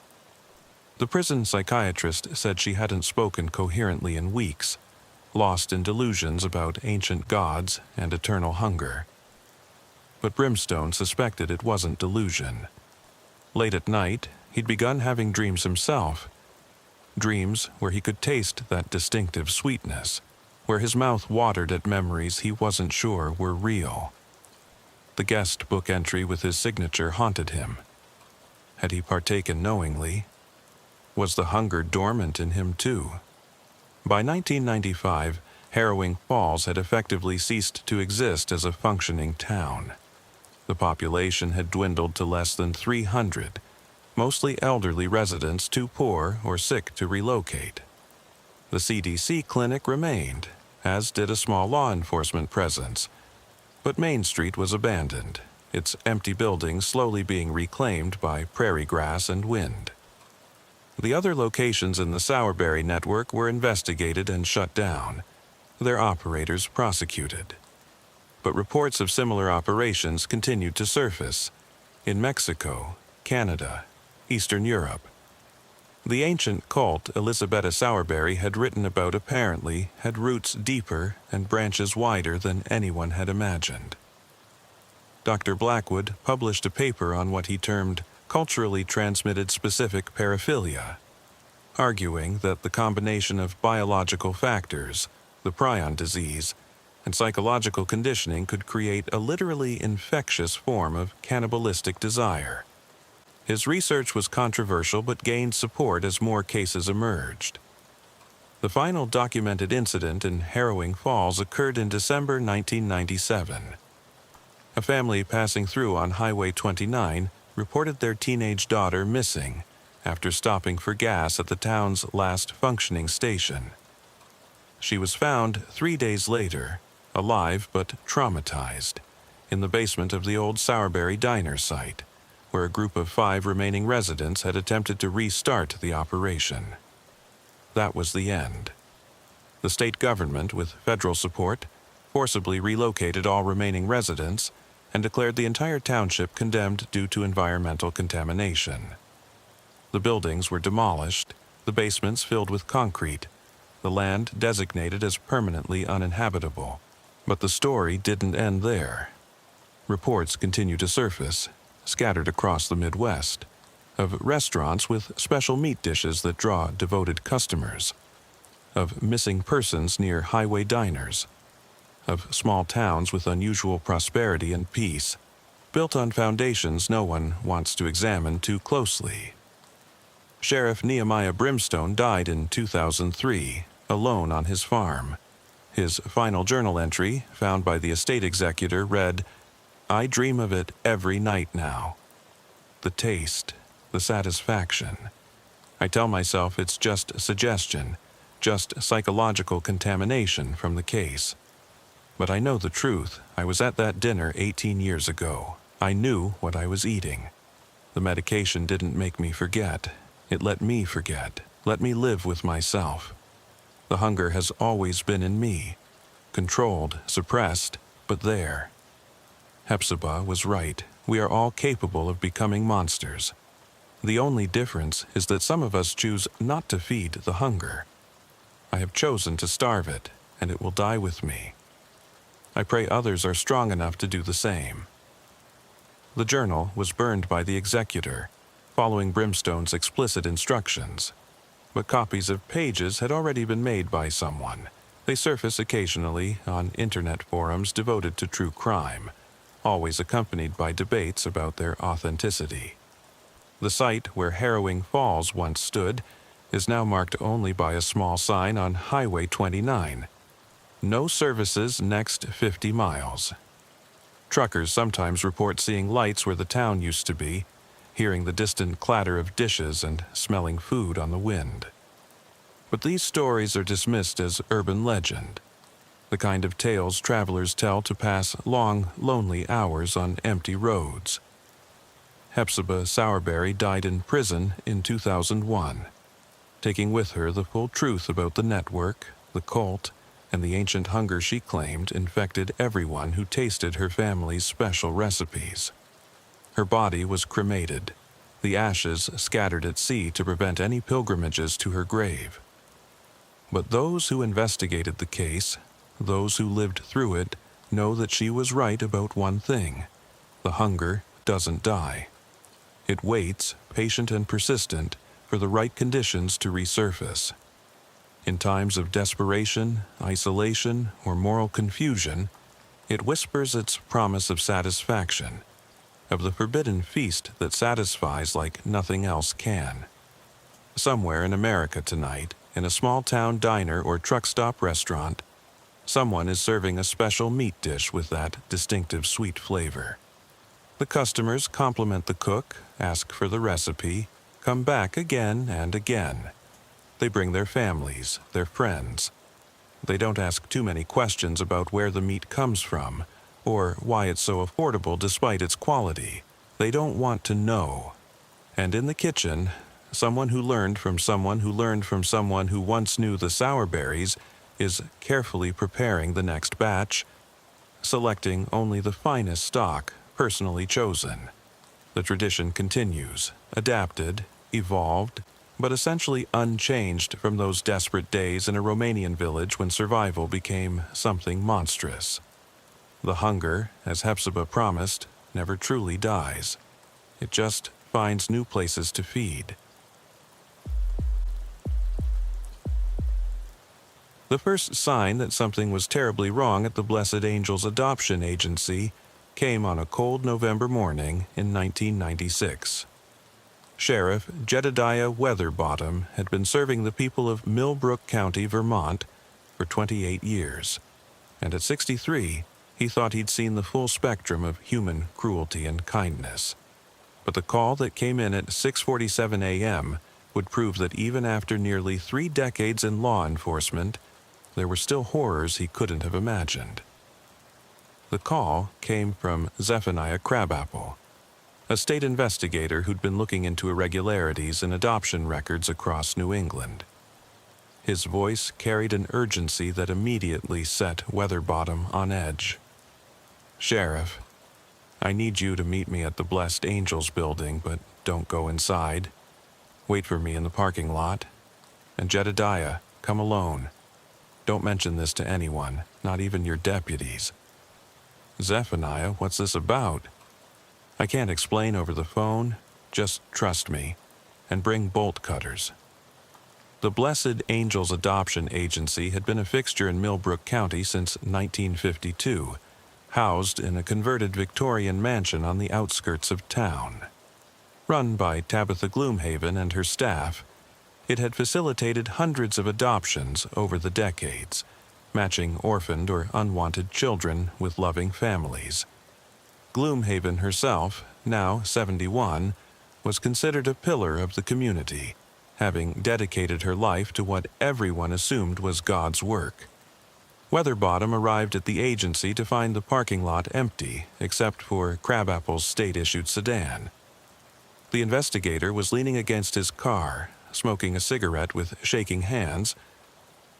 The prison psychiatrist said she hadn't spoken coherently in weeks, lost in delusions about ancient gods and eternal hunger. But Brimstone suspected it wasn't delusion. Late at night, he'd begun having dreams himself, dreams where he could taste that distinctive sweetness, where his mouth watered at memories he wasn't sure were real. The guest book entry with his signature haunted him. Had he partaken knowingly? Was the hunger dormant in him too? By 1995, Harrowing Falls had effectively ceased to exist as a functioning town. The population had dwindled to less than 300, mostly elderly residents too poor or sick to relocate. The CDC clinic remained, as did a small law enforcement presence, but Main Street was abandoned, its empty buildings slowly being reclaimed by prairie grass and wind. The other locations in the Sowerberry network were investigated and shut down, their operators prosecuted. But reports of similar operations continued to surface in Mexico, Canada, Eastern Europe. The ancient cult Elisabetta Sowerberry had written about apparently had roots deeper and branches wider than anyone had imagined. Dr. Blackwood published a paper on what he termed culturally transmitted specific paraphilia, arguing that the combination of biological factors, the prion disease, and psychological conditioning could create a literally infectious form of cannibalistic desire. His research was controversial but gained support as more cases emerged. The final documented incident in Harrowing Falls occurred in December 1997. A family passing through on Highway 29 reported their teenage daughter missing after stopping for gas at the town's last functioning station. She was found 3 days later, alive but traumatized, in the basement of the old Sowerberry Diner site, where a group of 5 remaining residents had attempted to restart the operation. That was the end. The state government, with federal support, forcibly relocated all remaining residents and declared the entire township condemned due to environmental contamination. The buildings were demolished, the basements filled with concrete, the land designated as permanently uninhabitable. But the story didn't end there. Reports continue to surface, scattered across the Midwest, of restaurants with special meat dishes that draw devoted customers, of missing persons near highway diners, of small towns with unusual prosperity and peace, built on foundations no one wants to examine too closely. Sheriff Nehemiah Brimstone died in 2003, alone on his farm, His final journal entry, found by the estate executor, read, "I dream of it every night now. The taste, the satisfaction. I tell myself it's just suggestion, just psychological contamination from the case. But I know the truth. I was at that dinner 18 years ago. I knew what I was eating. The medication didn't make me forget. It let me forget, let me live with myself. The hunger has always been in me, controlled, suppressed, but there. Hepzibah was right. We are all capable of becoming monsters. The only difference is that some of us choose not to feed the hunger. I have chosen to starve it, and it will die with me. I pray others are strong enough to do the same." The journal was burned by the executor, following Brimstone's explicit instructions. But copies of pages had already been made by someone. They surface occasionally on internet forums devoted to true crime, always accompanied by debates about their authenticity. The site where Harrowing Falls once stood is now marked only by a small sign on Highway 29. No services next 50 miles. Truckers sometimes report seeing lights where the town used to be, hearing the distant clatter of dishes and smelling food on the wind. But these stories are dismissed as urban legend, the kind of tales travelers tell to pass long, lonely hours on empty roads. Hepzibah Sowerberry died in prison in 2001, taking with her the full truth about the network, the cult, and the ancient hunger she claimed infected everyone who tasted her family's special recipes. Her body was cremated, the ashes scattered at sea to prevent any pilgrimages to her grave. But those who investigated the case, those who lived through it, know that she was right about one thing: the hunger doesn't die. It waits, patient and persistent, for the right conditions to resurface. In times of desperation, isolation, or moral confusion, it whispers its promise of satisfaction, of the forbidden feast that satisfies like nothing else can. Somewhere in America tonight, in a small-town diner or truck-stop restaurant, someone is serving a special meat dish with that distinctive sweet flavor. The customers compliment the cook, ask for the recipe, come back again and again. They bring their families, their friends. They don't ask too many questions about where the meat comes from, or why it's so affordable despite its quality. They don't want to know. And in the kitchen, someone who learned from someone who learned from someone who once knew the Sowerberries is carefully preparing the next batch, selecting only the finest stock, personally chosen. The tradition continues, adapted, evolved, but essentially unchanged from those desperate days in a Romanian village when survival became something monstrous. The hunger, as Hepzibah promised, never truly dies. It just finds new places to feed. The first sign that something was terribly wrong at the Blessed Angels Adoption Agency came on a cold November morning in 1996. Sheriff Jedediah Weatherbottom had been serving the people of Millbrook County, Vermont, for 28 years, and at 63, he thought he'd seen the full spectrum of human cruelty and kindness. But the call that came in at 6:47 a.m. would prove that even after nearly 3 decades in law enforcement, there were still horrors he couldn't have imagined. The call came from Zephaniah Crabapple, a state investigator who'd been looking into irregularities in adoption records across New England. His voice carried an urgency that immediately set Weatherbottom on edge. "Sheriff, I need you to meet me at the Blessed Angels building, but don't go inside. Wait for me in the parking lot. And Jedediah, come alone. Don't mention this to anyone, not even your deputies." "Zephaniah, what's this about?" "I can't explain over the phone. Just trust me. And bring bolt cutters." The Blessed Angels Adoption Agency had been a fixture in Millbrook County since 1952, housed in a converted Victorian mansion on the outskirts of town. Run by Tabitha Gloomhaven and her staff, it had facilitated hundreds of adoptions over the decades, matching orphaned or unwanted children with loving families. Gloomhaven herself, now 71, was considered a pillar of the community, having dedicated her life to what everyone assumed was God's work. Weatherbottom arrived at the agency to find the parking lot empty, except for Crabapple's state-issued sedan. The investigator was leaning against his car, smoking a cigarette with shaking hands,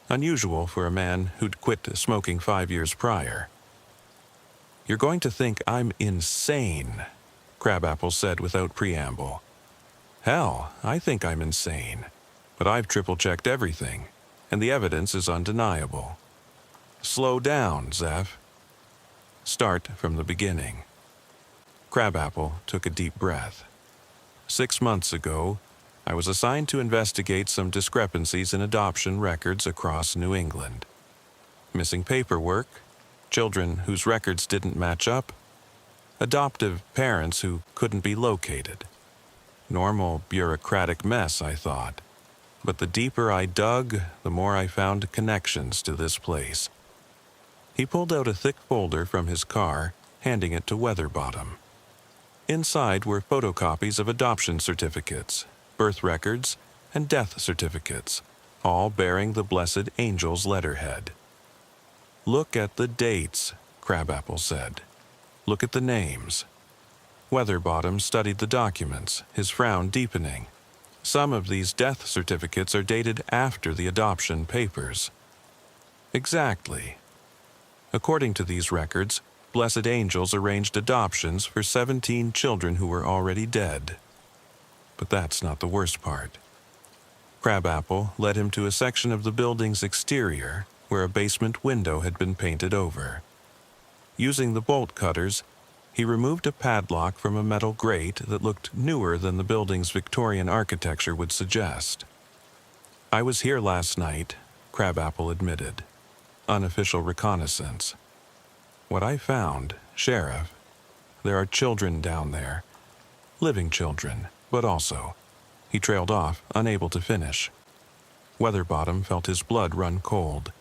unusual for a man who'd quit smoking 5 years prior. "You're going to think I'm insane," Crabapple said without preamble. "Hell, I think I'm insane, but I've triple-checked everything, and the evidence is undeniable. Slow down, Zeph. Start from the beginning." Crabapple took a deep breath. 6 months ago, I was assigned to investigate some discrepancies in adoption records across New England. Missing paperwork, children whose records didn't match up, adoptive parents who couldn't be located. Normal bureaucratic mess, I thought. But the deeper I dug, the more I found connections to this place. He pulled out a thick folder from his car, handing it to Weatherbottom. Inside were photocopies of adoption certificates, birth records, and death certificates, all bearing the Blessed Angel's letterhead. "Look at the dates," Crabapple said. "Look at the names." Weatherbottom studied the documents, his frown deepening. Some of these death certificates are dated after the adoption papers. Exactly. According to these records, Blessed Angels arranged adoptions for 17 children who were already dead. But that's not the worst part. Crabapple led him to a section of the building's exterior where a basement window had been painted over. Using the bolt cutters, he removed a padlock from a metal grate that looked newer than the building's Victorian architecture would suggest. "I was here last night," Crabapple admitted. "Unofficial reconnaissance. What I found, Sheriff, there are children down there. Living children, but also..." He trailed off, unable to finish. Weatherbottom felt his blood run cold.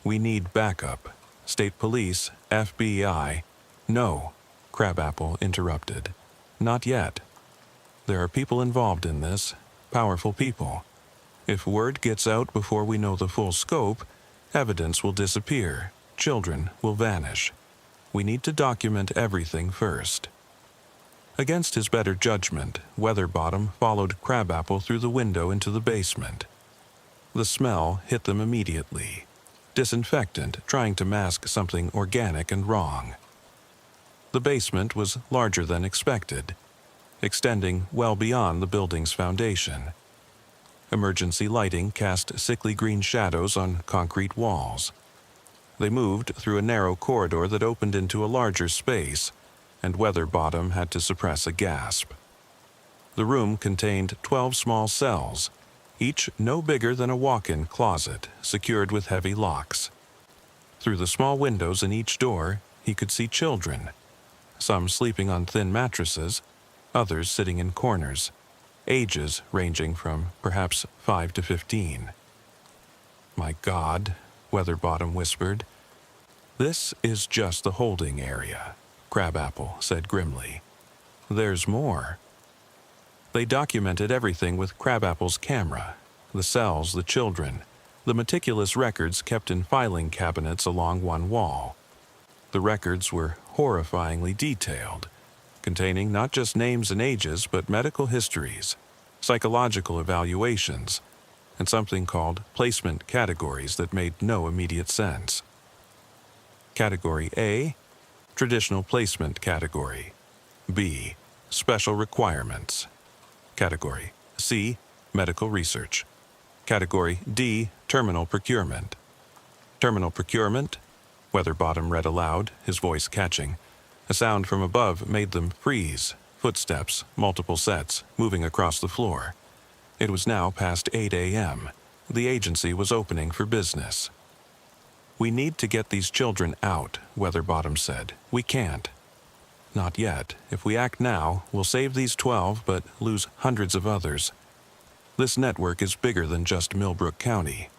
"We need backup. State Police, FBI..." "No," Crabapple interrupted. "Not yet. There are people involved in this, powerful people. If word gets out before we know the full scope, evidence will disappear, children will vanish. We need to document everything first." Against his better judgment, Weatherbottom followed Crabapple through the window into the basement. The smell hit them immediately. Disinfectant trying to mask something organic and wrong. The basement was larger than expected, extending well beyond the building's foundation. Emergency lighting cast sickly green shadows on concrete walls. They moved through a narrow corridor that opened into a larger space, and Weatherbottom had to suppress a gasp. The room contained 12 small cells, each no bigger than a walk-in closet, secured with heavy locks. Through the small windows in each door, he could see children, some sleeping on thin mattresses, others sitting in corners, ages ranging from perhaps 5 to 15. "My God," Weatherbottom whispered. "This is just the holding area," Crabapple said grimly. "There's more." They documented everything with Crabapple's camera, the cells, the children, the meticulous records kept in filing cabinets along one wall. The records were horrifyingly detailed, containing not just names and ages, but medical histories, psychological evaluations, and something called placement categories that made no immediate sense. Category A, Traditional Placement Category. B, Special Requirements. Category C, Medical Research. Category D, Terminal Procurement. Terminal Procurement, Weatherbottom read aloud, his voice catching. A sound from above made them freeze, footsteps, multiple sets, moving across the floor. It was now past 8 a.m. The agency was opening for business. "We need to get these children out," Weatherbottom said. "We can't." "Not yet. If we act now, we'll save these 12, but lose hundreds of others. This network is bigger than just Millbrook County.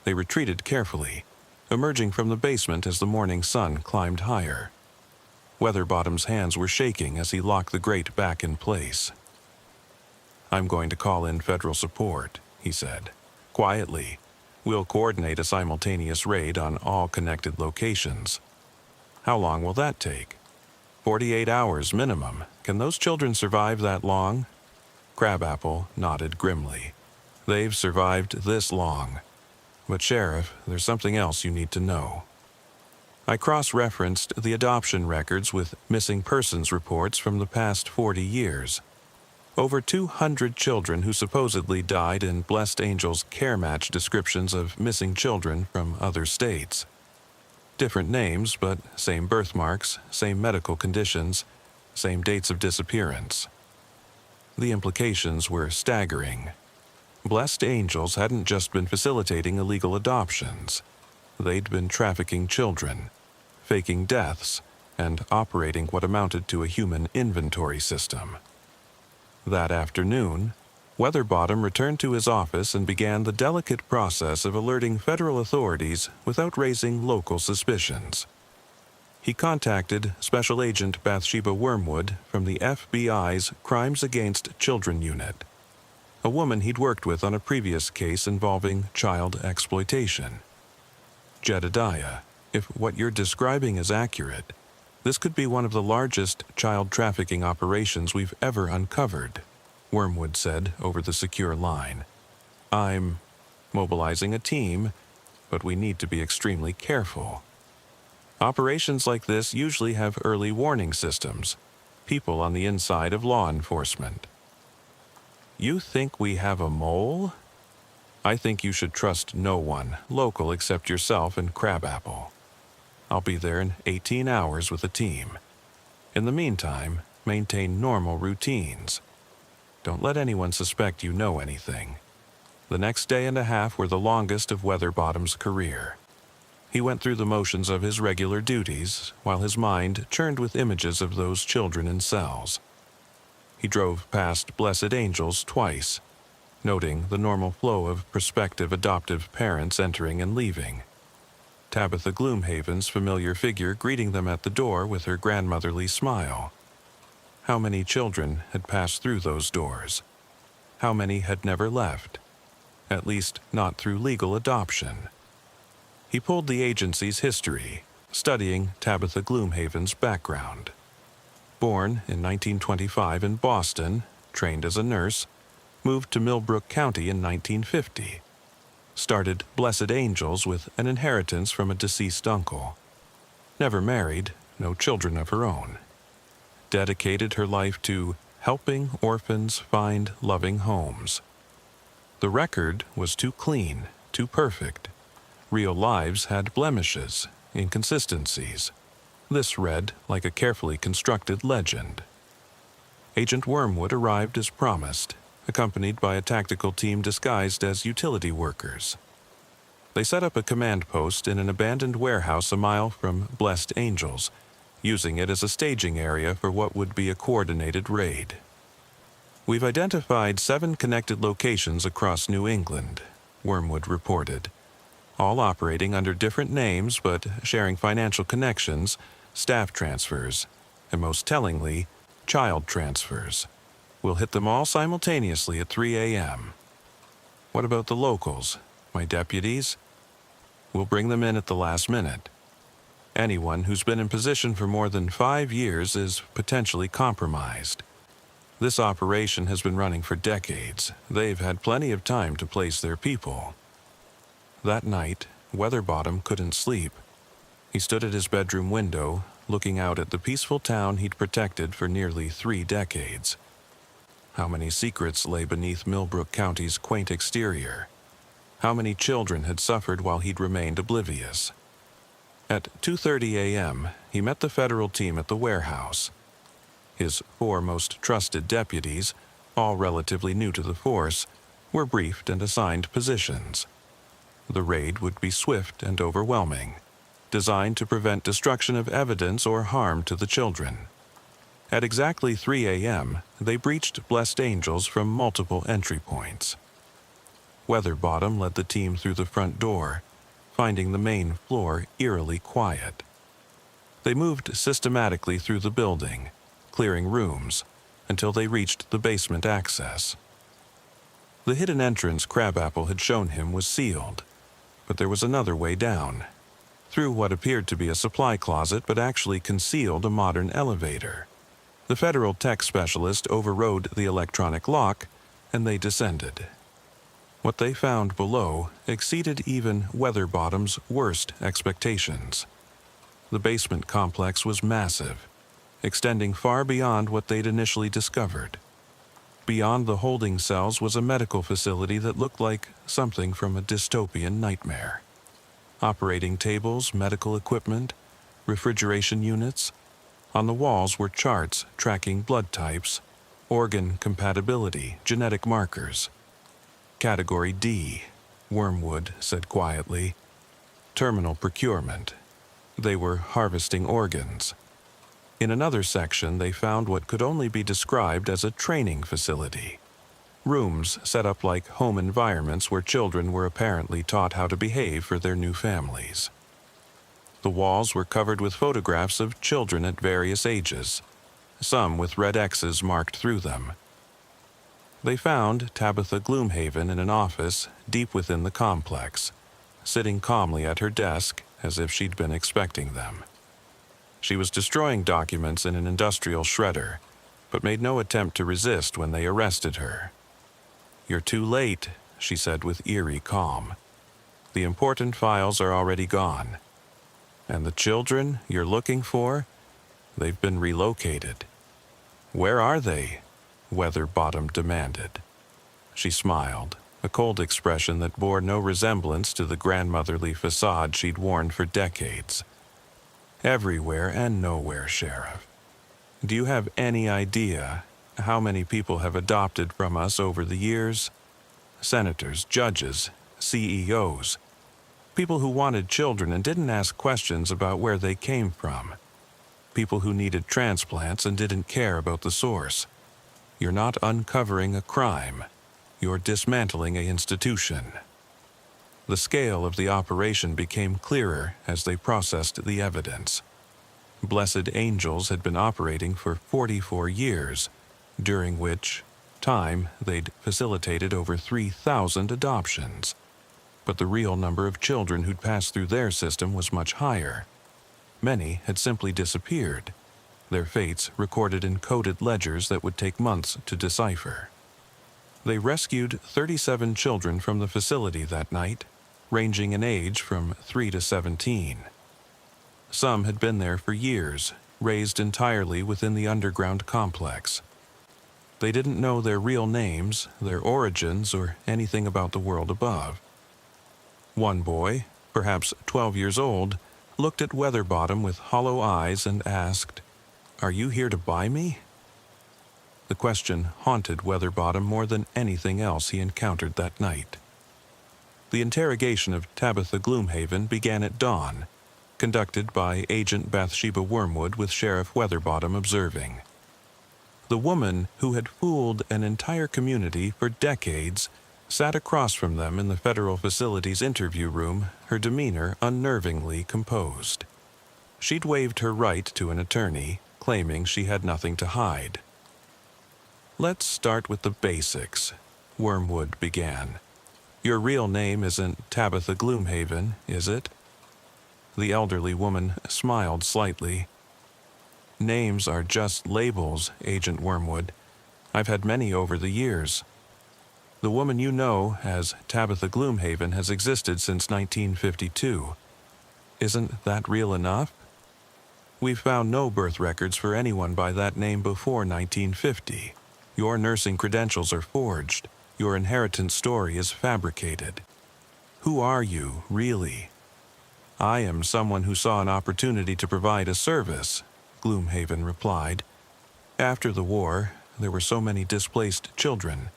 They retreated carefully. emerging from the basement as the morning sun climbed higher. Weatherbottom's hands were shaking as he locked the grate back in place. "I'm going to call in federal support," he said. "Quietly. We'll coordinate a simultaneous raid on all connected locations." "How long will that take?" 48 hours minimum. Can those children survive that long?" Crabapple nodded grimly. "They've survived this long. But Sheriff, there's something else you need to know." I cross-referenced the adoption records with missing persons reports from the past 40 years. Over 200 children who supposedly died in Blessed Angel's care match descriptions of missing children from other states. Different names, but same birthmarks, same medical conditions, same dates of disappearance. The implications were staggering. Blessed Angels hadn't just been facilitating illegal adoptions. They'd been trafficking children, faking deaths, and operating what amounted to a human inventory system. That afternoon, Weatherbottom returned to his office and began the delicate process of alerting federal authorities without raising local suspicions. He contacted Special Agent Bathsheba Wormwood from the FBI's Crimes Against Children Unit, a woman he'd worked with on a previous case involving child exploitation. "Jedediah, if what you're describing is accurate, this could be one of the largest child trafficking operations we've ever uncovered," Wormwood said over the secure line. "I'm mobilizing a team, but we need to be extremely careful. Operations like this usually have early warning systems, people on the inside of law enforcement." "You think we have a mole?" "I think you should trust no one, local except yourself and Crabapple. I'll be there in 18 hours with a team. In the meantime, maintain normal routines. Don't let anyone suspect you know anything." The next day and a half were the longest of Weatherbottom's career. He went through the motions of his regular duties, while his mind churned with images of those children in cells. He drove past Blessed Angels twice, noting the normal flow of prospective adoptive parents entering and leaving. Tabitha Gloomhaven's familiar figure greeting them at the door with her grandmotherly smile. How many children had passed through those doors? How many had never left? At least not through legal adoption. He pulled the agency's history, studying Tabitha Gloomhaven's background. Born in 1925 in Boston, trained as a nurse, moved to Millbrook County in 1950. Started Blessed Angels with an inheritance from a deceased uncle. Never married, no children of her own. Dedicated her life to helping orphans find loving homes. The record was too clean, too perfect. Real lives had blemishes, inconsistencies. This read like a carefully constructed legend. Agent Wormwood arrived as promised, accompanied by a tactical team disguised as utility workers. They set up a command post in an abandoned warehouse a mile from Blessed Angels, using it as a staging area for what would be a coordinated raid. "We've identified 7 connected locations across New England," Wormwood reported, all operating under different names but sharing financial connections, staff transfers, and most tellingly, child transfers. "We'll hit them all simultaneously at 3 a.m. "What about the locals, my deputies?" "We'll bring them in at the last minute. Anyone who's been in position for more than 5 years is potentially compromised. This operation has been running for decades. They've had plenty of time to place their people." That night, Weatherbottom couldn't sleep. He stood at his bedroom window, looking out at the peaceful town he'd protected for nearly 3 decades. How many secrets lay beneath Millbrook County's quaint exterior? How many children had suffered while he'd remained oblivious? At 2:30 a.m., he met the federal team at the warehouse. His 4 most trusted deputies, all relatively new to the force, were briefed and assigned positions. The raid would be swift and overwhelming, designed to prevent destruction of evidence or harm to the children. At exactly 3 a.m., they breached Blessed Angels from multiple entry points. Weatherbottom led the team through the front door, finding the main floor eerily quiet. They moved systematically through the building, clearing rooms, until they reached the basement access. The hidden entrance Crabapple had shown him was sealed, but there was another way down, through what appeared to be a supply closet but actually concealed a modern elevator. The federal tech specialist overrode the electronic lock, and they descended. What they found below exceeded even Weatherbottom's worst expectations. The basement complex was massive, extending far beyond what they'd initially discovered. Beyond the holding cells was a medical facility that looked like something from a dystopian nightmare. Operating tables, medical equipment, refrigeration units. On the walls were charts tracking blood types, organ compatibility, genetic markers. Category D, Wormwood said quietly. Terminal procurement. They were harvesting organs. In another section, they found what could only be described as a training facility. Rooms set up like home environments where children were apparently taught how to behave for their new families. The walls were covered with photographs of children at various ages, some with red X's marked through them. They found Tabitha Gloomhaven in an office deep within the complex, sitting calmly at her desk as if she'd been expecting them. She was destroying documents in an industrial shredder, but made no attempt to resist when they arrested her. "You're too late," she said with eerie calm. "The important files are already gone. And the children you're looking for? They've been relocated." "Where are they?" Weatherbottom demanded. She smiled, a cold expression that bore no resemblance to the grandmotherly facade she'd worn for decades. "Everywhere and nowhere, Sheriff. Do you have any idea how many people have adopted from us over the years? Senators, judges, CEOs. People who wanted children and didn't ask questions about where they came from. People who needed transplants and didn't care about the source. You're not uncovering a crime. You're dismantling an institution." The scale of the operation became clearer as they processed the evidence. Blessed Angels had been operating for 44 years, during which time they'd facilitated over 3,000 adoptions. But the real number of children who'd passed through their system was much higher. Many had simply disappeared, their fates recorded in coded ledgers that would take months to decipher. They rescued 37 children from the facility that night, ranging in age from 3 to 17. Some had been there for years, raised entirely within the underground complex. They didn't know their real names, their origins, or anything about the world above. One boy, perhaps 12 years old, looked at Weatherbottom with hollow eyes and asked, "Are you here to buy me?" The question haunted Weatherbottom more than anything else he encountered that night. The interrogation of Tabitha Gloomhaven began at dawn, conducted by Agent Bathsheba Wormwood with Sheriff Weatherbottom observing. The woman who had fooled an entire community for decades sat across from them in the federal facility's interview room, her demeanor unnervingly composed. She'd waived her right to an attorney, claiming she had nothing to hide. "Let's start with the basics," Wormwood began. "Your real name isn't Tabitha Gloomhaven, is it?" The elderly woman smiled slightly. "Names are just labels, Agent Wormwood. I've had many over the years. The woman you know as Tabitha Gloomhaven has existed since 1952. Isn't that real enough? We've found no birth records for anyone by that name before 1950. Your nursing credentials are forged. Your inheritance story is fabricated. Who are you, really?" "I am someone who saw an opportunity to provide a service," Gloomhaven replied. "After the war, there were so many displaced children,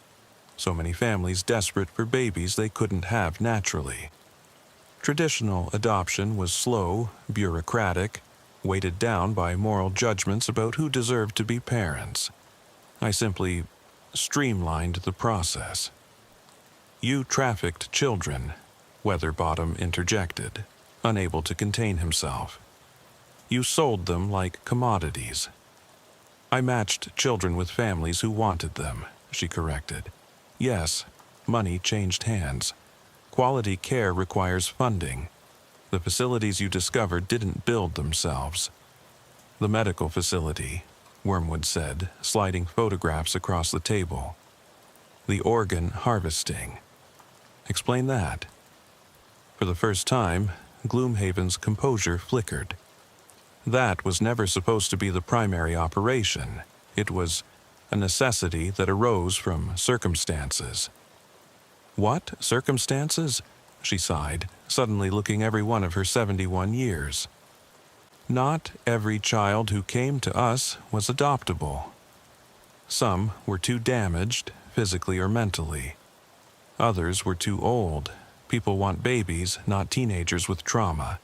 so many families desperate for babies they couldn't have naturally. Traditional adoption was slow, bureaucratic, weighted down by moral judgments about who deserved to be parents. I simply streamlined the process. You trafficked children. Weatherbottom interjected, unable to contain himself. You sold them like commodities. I matched children with families who wanted them, she corrected. Yes, money changed hands. Quality care requires funding. The facilities you discovered didn't build themselves. The medical facility, Wormwood said, sliding photographs across the table. The organ harvesting. Explain that. For the first time, Gloomhaven's composure flickered. That was never supposed to be the primary operation. It was a necessity that arose from circumstances. What circumstances? She sighed, suddenly looking every one of her 71 years. Not every child who came to us was adoptable. Some were too damaged, physically or mentally. Others were too old. People want babies, not teenagers with trauma.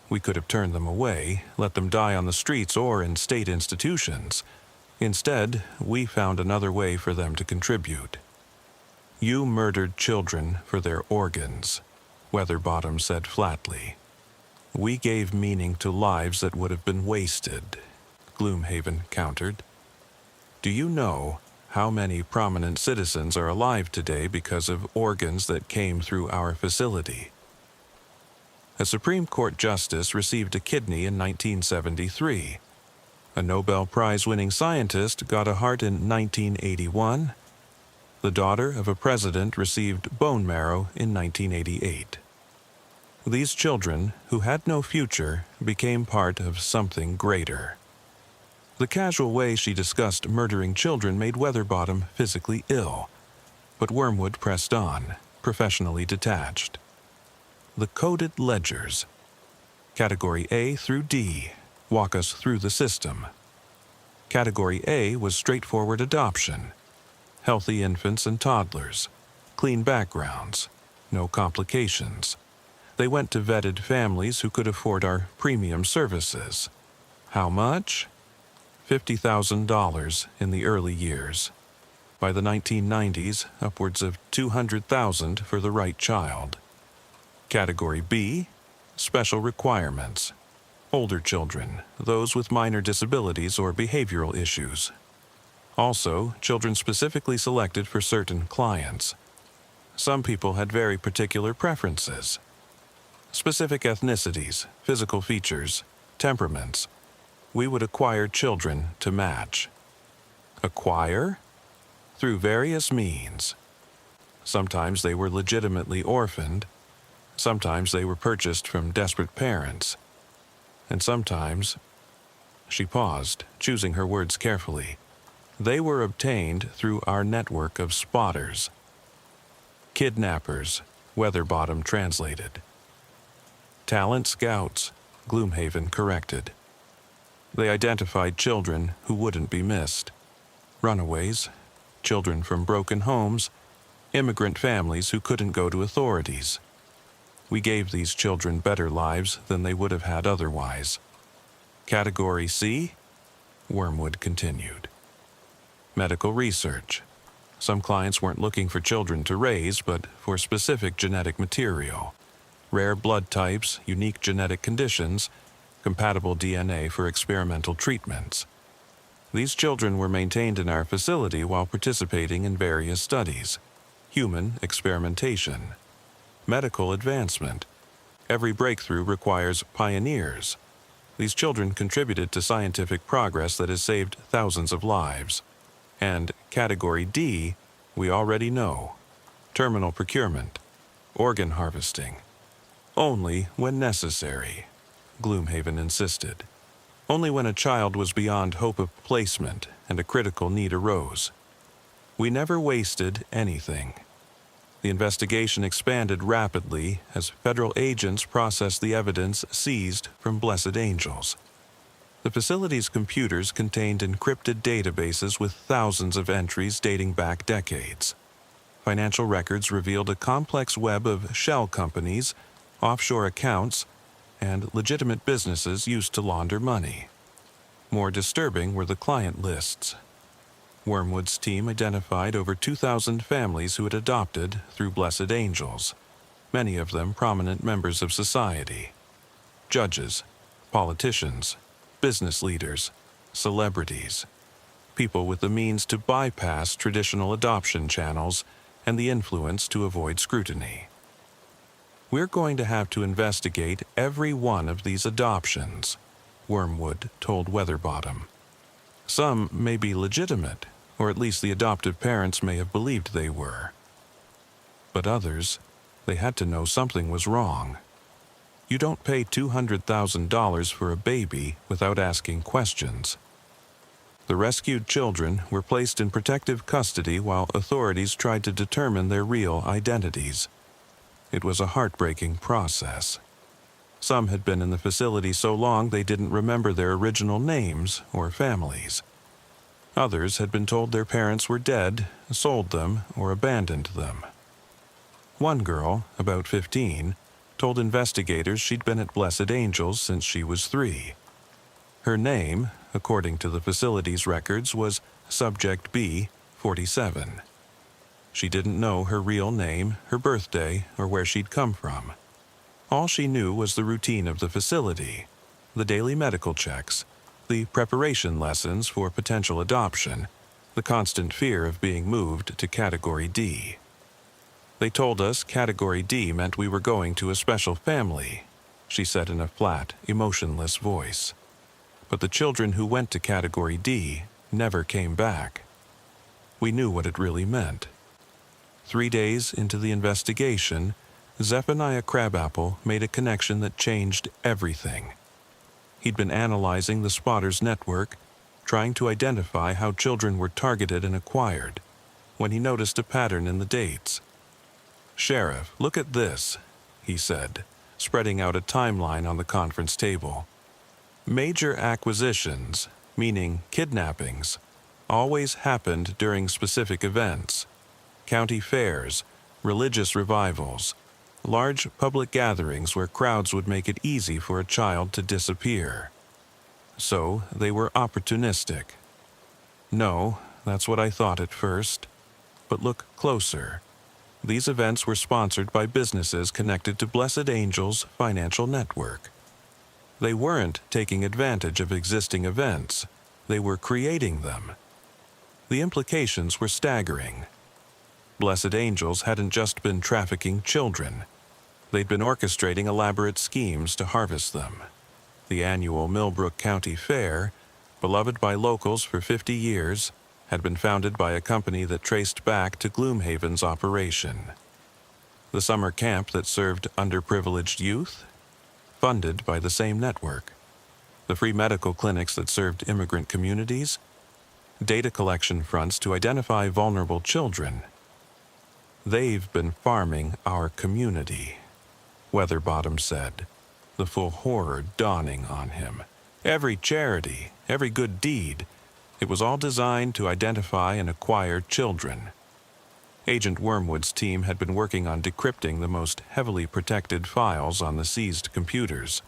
We could have turned them away, let them die on the streets or in state institutions. Instead, we found another way for them to contribute. You murdered children for their organs, Weatherbottom said flatly. We gave meaning to lives that would have been wasted, Gloomhaven countered. Do you know how many prominent citizens are alive today because of organs that came through our facility? A Supreme Court justice received a kidney in 1973. A Nobel Prize-winning scientist got a heart in 1981. The daughter of a president received bone marrow in 1988. These children, who had no future, became part of something greater. The casual way she discussed murdering children made Weatherbottom physically ill, but Wormwood pressed on, professionally detached. The coded ledgers. Category A through D. Walk us through the system. Category A was straightforward adoption. Healthy infants and toddlers. Clean backgrounds. No complications. They went to vetted families who could afford our premium services. How much? $50,000 in the early years. By the 1990s, upwards of $200,000 for the right child. Category B, special requirements. Older children, those with minor disabilities or behavioral issues. Also, children specifically selected for certain clients. Some people had very particular preferences. Specific ethnicities, physical features, temperaments. We would acquire children to match. Acquire? Through various means. Sometimes they were legitimately orphaned. Sometimes they were purchased from desperate parents. And sometimes, she paused, choosing her words carefully, they were obtained through our network of spotters. Kidnappers, Weatherbottom translated. Talent scouts, Gloomhaven corrected. They identified children who wouldn't be missed. Runaways, children from broken homes, immigrant families who couldn't go to authorities. We gave these children better lives than they would have had otherwise. Category C, Wormwood continued. Medical research. Some clients weren't looking for children to raise, but for specific genetic material. Rare blood types, unique genetic conditions, compatible DNA for experimental treatments. These children were maintained in our facility while participating in various studies. Human experimentation. Medical advancement. Every breakthrough requires pioneers. These children contributed to scientific progress that has saved thousands of lives. And Category D, we already know. Terminal procurement. Organ harvesting. Only when necessary, Gloomhaven insisted. Only when a child was beyond hope of placement and a critical need arose. We never wasted anything. The investigation expanded rapidly as federal agents processed the evidence seized from Blessed Angels. The facility's computers contained encrypted databases with thousands of entries dating back decades. Financial records revealed a complex web of shell companies, offshore accounts, and legitimate businesses used to launder money. More disturbing were the client lists. Wormwood's team identified over 2,000 families who had adopted through Blessed Angels. many of them prominent members of society. Judges, politicians, business leaders, celebrities, people with the means to bypass traditional adoption channels and the influence to avoid scrutiny. We're going to have to investigate every one of these adoptions, Wormwood told Weatherbottom. Some may be legitimate, or at least the adoptive parents may have believed they were. But others, they had to know something was wrong. You don't pay $200,000 for a baby without asking questions. The rescued children were placed in protective custody while authorities tried to determine their real identities. It was a heartbreaking process. Some had been in the facility so long they didn't remember their original names or families. Others had been told their parents were dead, sold them, or abandoned them. One girl, about 15, told investigators she'd been at Blessed Angels since she was 3. Her name, according to the facility's records, was Subject B, 47. She didn't know her real name, her birthday, or where she'd come from. All she knew was the routine of the facility, the daily medical checks, the preparation lessons for potential adoption, the constant fear of being moved to Category D. They told us Category D meant we were going to a special family, she said in a flat, emotionless voice. But the children who went to Category D never came back. We knew what it really meant. 3 days into the investigation, Zephaniah Crabapple made a connection that changed everything. He'd been analyzing the spotters network, trying to identify how children were targeted and acquired, when he noticed a pattern in the dates. "Sheriff, look at this," he said, spreading out a timeline on the conference table. Major acquisitions, meaning kidnappings, always happened during specific events. County fairs, religious revivals, large public gatherings where crowds would make it easy for a child to disappear. So they were opportunistic. No, that's what I thought at first. But look closer. These events were sponsored by businesses connected to Blessed Angels' financial network. They weren't taking advantage of existing events. They were creating them. The implications were staggering. Blessed Angels hadn't just been trafficking children. They'd been orchestrating elaborate schemes to harvest them. The annual Millbrook County Fair, beloved by locals for 50 years, had been founded by a company that traced back to Gloomhaven's operation. The summer camp that served underprivileged youth, funded by the same network. The free medical clinics that served immigrant communities, data collection fronts to identify vulnerable children. They've been farming our community, Weatherbottom said, the full horror dawning on him. Every charity, every good deed, it was all designed to identify and acquire children. Agent Wormwood's team had been working on decrypting the most heavily protected files on the seized computers.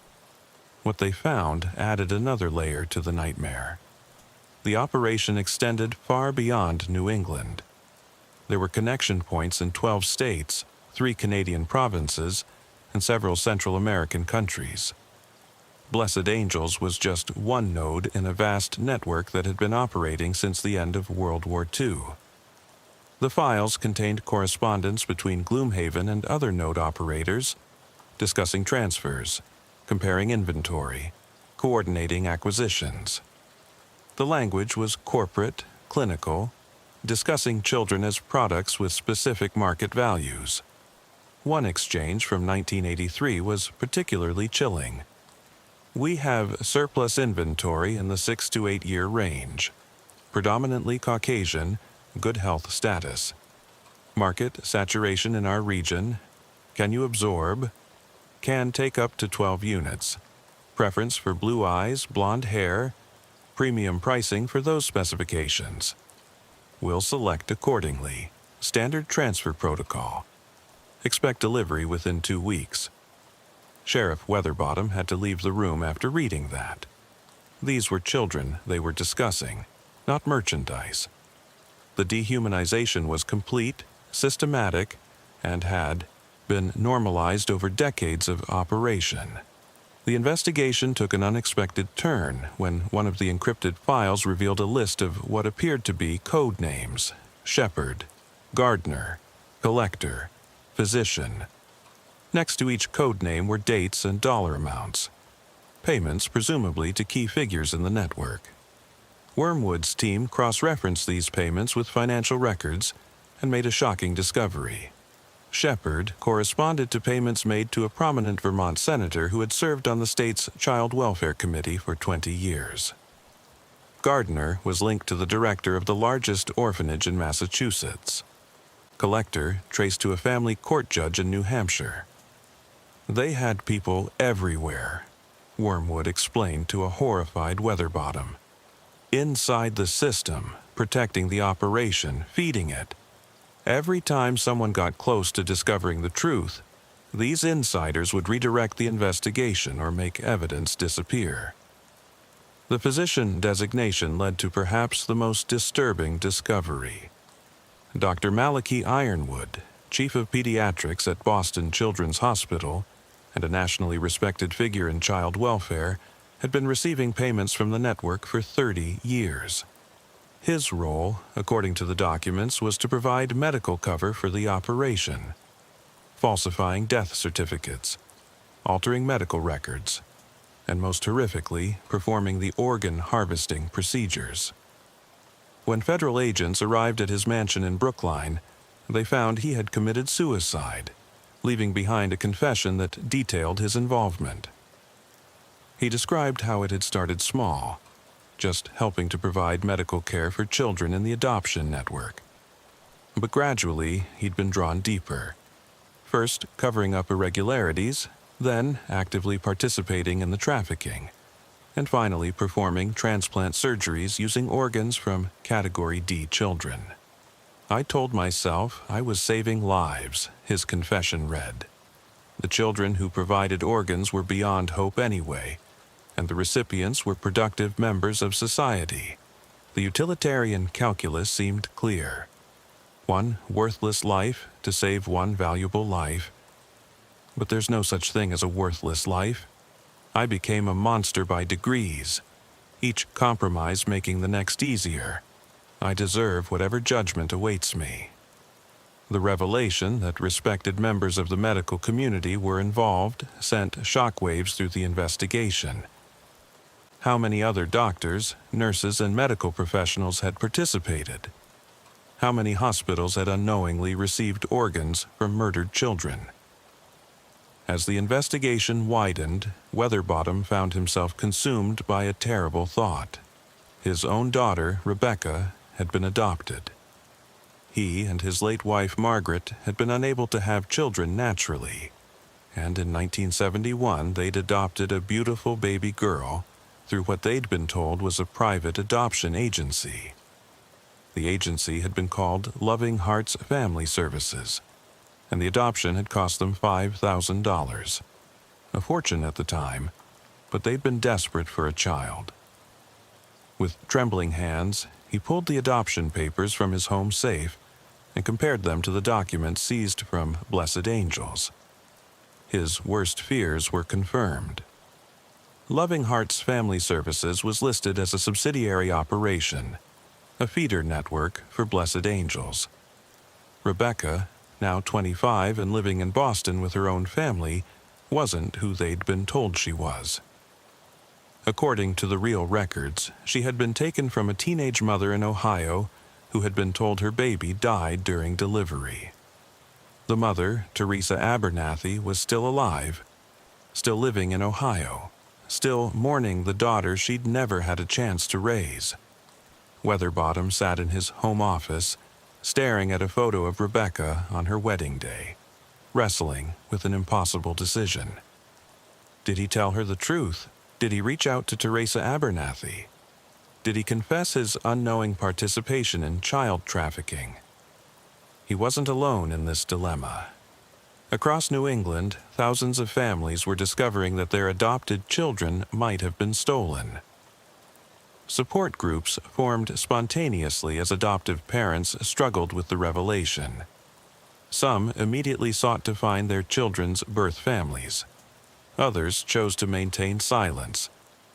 What they found added another layer to the nightmare. The operation extended far beyond New England. There were connection points in 12 states, 3 Canadian provinces, and several Central American countries. Blessed Angels was just one node in a vast network that had been operating since the end of World War II. The files contained correspondence between Gloomhaven and other node operators, discussing transfers, comparing inventory, coordinating acquisitions. The language was corporate, clinical, discussing children as products with specific market values. One exchange from 1983 was particularly chilling. "We have surplus inventory in the 6 to 8 year range. Predominantly Caucasian, good health status. Market saturation in our region. Can you absorb? Can take up to 12 units. Preference for blue eyes, blonde hair. Premium pricing for those specifications. We'll select accordingly. Standard transfer protocol. Expect delivery within 2 weeks." Sheriff Weatherbottom had to leave the room after reading that. These were children they were discussing, not merchandise. The dehumanization was complete, systematic, and had been normalized over decades of operation. The investigation took an unexpected turn when one of the encrypted files revealed a list of what appeared to be code names: shepherd, gardener, collector, physician. Next to each code name were dates and dollar amounts, payments presumably to key figures in the network. Wormwood's team cross-referenced these payments with financial records and made a shocking discovery. Shepherd corresponded to payments made to a prominent Vermont senator who had served on the state's Child Welfare Committee for 20 years. Gardner was linked to the director of the largest orphanage in Massachusetts. Collector traced to a family court judge in New Hampshire. They had people everywhere, Wormwood explained to a horrified Weatherbottom. Inside the system, protecting the operation, feeding it. Every time someone got close to discovering the truth, these insiders would redirect the investigation or make evidence disappear. The physician designation led to perhaps the most disturbing discovery. Dr. Malachi Ironwood, chief of pediatrics at Boston Children's Hospital and a nationally respected figure in child welfare, had been receiving payments from the network for 30 years. His role, according to the documents, was to provide medical cover for the operation, falsifying death certificates, altering medical records, and most horrifically, performing the organ harvesting procedures. When federal agents arrived at his mansion in Brookline, they found he had committed suicide, leaving behind a confession that detailed his involvement. He described how it had started small, just helping to provide medical care for children in the adoption network. But gradually, he'd been drawn deeper. First, covering up irregularities, then actively participating in the trafficking, and finally performing transplant surgeries using organs from Category D children. I told myself I was saving lives, his confession read. The children who provided organs were beyond hope anyway, and the recipients were productive members of society. The utilitarian calculus seemed clear. One worthless life to save one valuable life. But there's no such thing as a worthless life. I became a monster by degrees, each compromise making the next easier. I deserve whatever judgment awaits me. The revelation that respected members of the medical community were involved sent shockwaves through the investigation. How many other doctors, nurses, and medical professionals had participated? How many hospitals had unknowingly received organs from murdered children? As the investigation widened, Weatherbottom found himself consumed by a terrible thought. His own daughter, Rebecca, had been adopted. He and his late wife, Margaret, had been unable to have children naturally, and in 1971 they'd adopted a beautiful baby girl through what they'd been told was a private adoption agency. The agency had been called Loving Hearts Family Services, and the adoption had cost them $5,000. A fortune at the time, but they'd been desperate for a child. With trembling hands, he pulled the adoption papers from his home safe and compared them to the documents seized from Blessed Angels. His worst fears were confirmed. Loving Hearts Family Services was listed as a subsidiary operation, a feeder network for Blessed Angels. Rebecca, now 25 and living in Boston with her own family, wasn't who they'd been told she was. According to the real records, she had been taken from a teenage mother in Ohio who had been told her baby died during delivery. The mother, Teresa Abernathy, was still alive, still living in Ohio, still mourning the daughter she'd never had a chance to raise. Weatherbottom sat in his home office, staring at a photo of Rebecca on her wedding day, wrestling with an impossible decision. Did he tell her the truth? Did he reach out to Teresa Abernathy? Did he confess his unknowing participation in child trafficking? He wasn't alone in this dilemma. Across New England, thousands of families were discovering that their adopted children might have been stolen. Support groups formed spontaneously as adoptive parents struggled with the revelation. Some immediately sought to find their children's birth families. Others chose to maintain silence,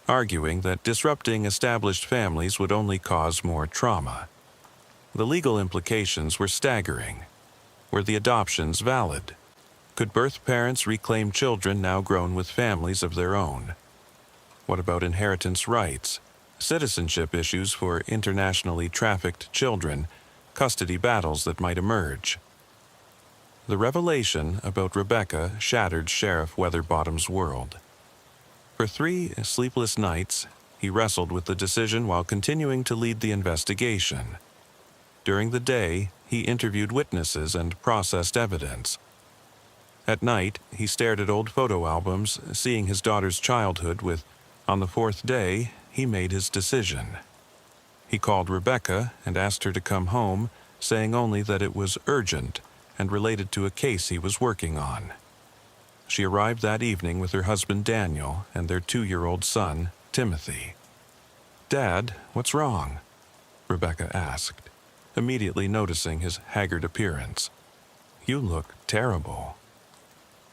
arguing that disrupting established families would only cause more trauma. The legal implications were staggering. Were the adoptions valid? Could birth parents reclaim children now grown with families of their own? What about inheritance rights, citizenship issues for internationally trafficked children, custody battles that might emerge? The revelation about Rebecca shattered Sheriff Weatherbottom's world. For 3 sleepless nights, he wrestled with the decision while continuing to lead the investigation. During the day, he interviewed witnesses and processed evidence. At night, he stared at old photo albums, seeing his daughter's childhood on the 4th day, he made his decision. He called Rebecca and asked her to come home, saying only that it was urgent and related to a case he was working on. She arrived that evening with her husband Daniel and their 2-year-old son, Timothy. "Dad, what's wrong?" Rebecca asked, immediately noticing his haggard appearance. "You look terrible."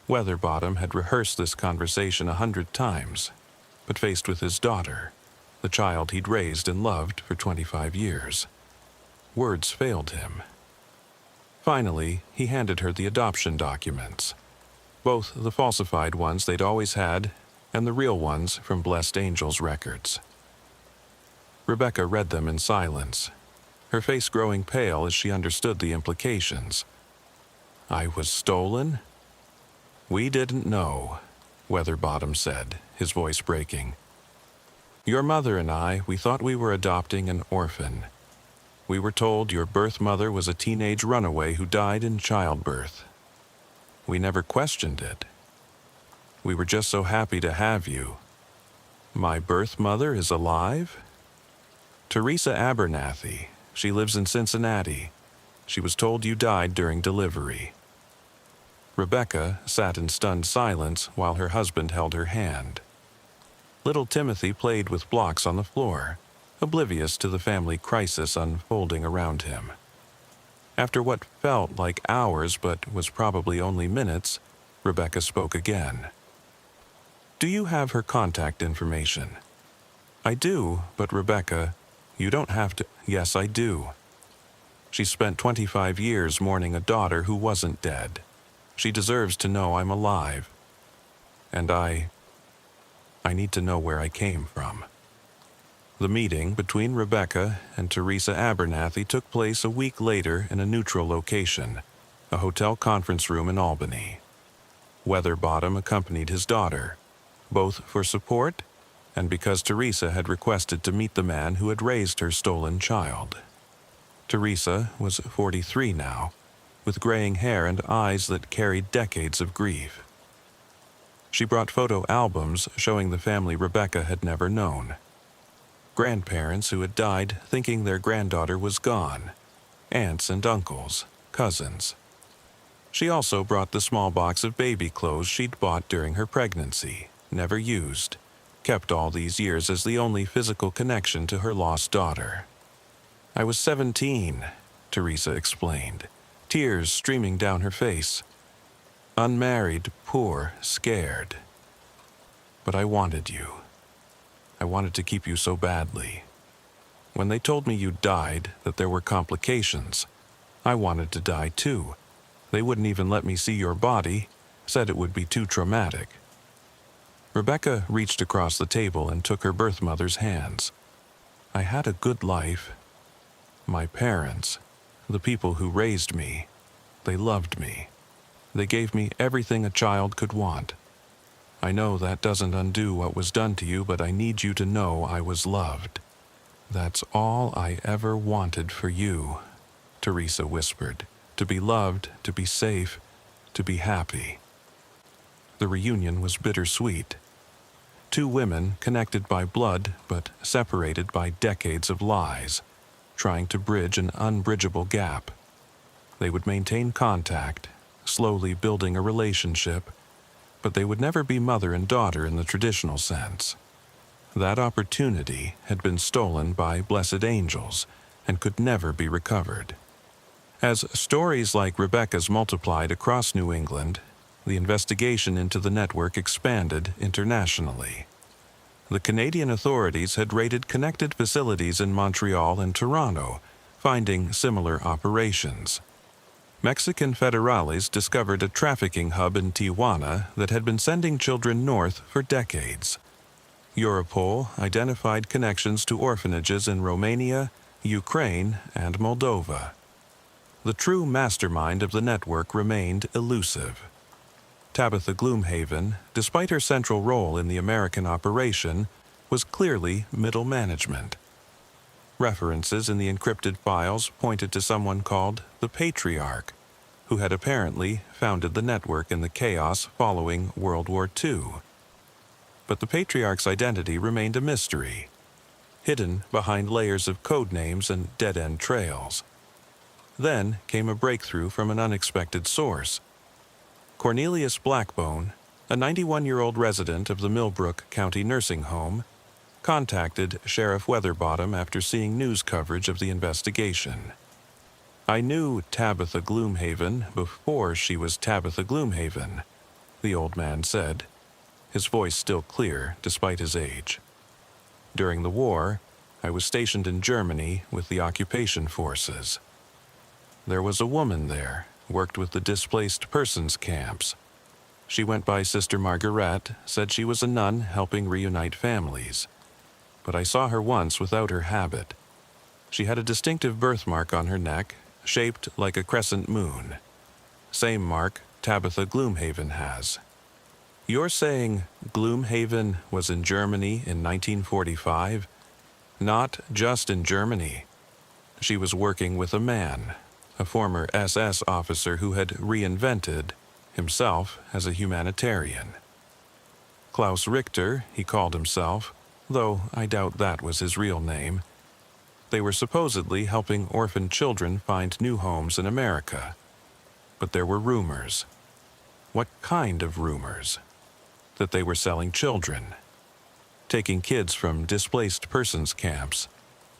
Weatherbottom had rehearsed this conversation 100 times, but faced with his daughter, the child he'd raised and loved for 25 years, words failed him. Finally, he handed her the adoption documents, both the falsified ones they'd always had and the real ones from Blessed Angel's records. Rebecca read them in silence, her face growing pale as she understood the implications. "I was stolen?" "We didn't know," Weatherbottom said, his voice breaking. "Your mother and we thought we were adopting an orphan. We were told your birth mother was a teenage runaway who died in childbirth. We never questioned it. We were just so happy to have you. My birth mother is alive?" "Teresa Abernathy. She lives in Cincinnati. She was told you died during delivery." Rebecca sat in stunned silence while her husband held her hand. Little Timothy played with blocks on the floor, oblivious to the family crisis unfolding around him. After what felt like hours but was probably only minutes, Rebecca spoke again. "Do you have her contact information?" "I do, but Rebecca, you don't have to—" "Yes, I do. She spent 25 years mourning a daughter who wasn't dead. She deserves to know I'm alive. And I need to know where I came from." The meeting between Rebecca and Teresa Abernathy took place a week later in a neutral location, a hotel conference room in Albany. Weatherbottom accompanied his daughter, both for support and because Teresa had requested to meet the man who had raised her stolen child. Teresa was 43 now, with graying hair and eyes that carried decades of grief. She brought photo albums showing the family Rebecca had never known. Grandparents who had died thinking their granddaughter was gone, aunts and uncles, cousins. She also brought the small box of baby clothes she'd bought during her pregnancy, never used, kept all these years as the only physical connection to her lost daughter. "I was 17, Teresa explained, tears streaming down her face. "Unmarried, poor, scared. But I wanted you. I wanted to keep you so badly. When they told me you died, that there were complications, I wanted to die too. They wouldn't even let me see your body, said it would be too traumatic." Rebecca reached across the table and took her birth mother's hands. "I had a good life. My parents, the people who raised me, they loved me. They gave me everything a child could want. I know that doesn't undo what was done to you, but I need you to know I was loved. That's all I ever wanted for you," Teresa whispered. "To be loved, to be safe, to be happy." The reunion was bittersweet. 2 women connected by blood but separated by decades of lies, trying to bridge an unbridgeable gap. They would maintain contact, slowly building a relationship, but they would never be mother and daughter in the traditional sense. That opportunity had been stolen by blessed angels and could never be recovered. As stories like Rebecca's multiplied across New England, the investigation into the network expanded internationally. The Canadian authorities had raided connected facilities in Montreal and Toronto, finding similar operations. Mexican federales discovered a trafficking hub in Tijuana that had been sending children north for decades. Europol identified connections to orphanages in Romania, Ukraine, and Moldova. The true mastermind of the network remained elusive. Tabitha Gloomhaven, despite her central role in the American operation, was clearly middle management. References in the encrypted files pointed to someone called the Patriarch, who had apparently founded the network in the chaos following World War II. But the Patriarch's identity remained a mystery, hidden behind layers of code names and dead-end trails. Then came a breakthrough from an unexpected source. Cornelius Blackbone, a 91-year-old resident of the Millbrook County Nursing Home, contacted Sheriff Weatherbottom after seeing news coverage of the investigation. "I knew Tabitha Gloomhaven before she was Tabitha Gloomhaven," the old man said, his voice still clear despite his age. "During the war, I was stationed in Germany with the occupation forces. There was a woman there, worked with the displaced persons camps. She went by Sister Margaret, said she was a nun helping reunite families. But I saw her once without her habit. She had a distinctive birthmark on her neck, shaped like a crescent moon. Same mark Tabitha Gloomhaven has." "You're saying Gloomhaven was in Germany in 1945? Not just in Germany. She was working with a man, a former SS officer who had reinvented himself as a humanitarian. Klaus Richter, he called himself, though I doubt that was his real name. They were supposedly helping orphaned children find new homes in America. But there were rumors. What kind of rumors? That they were selling children, taking kids from displaced persons camps,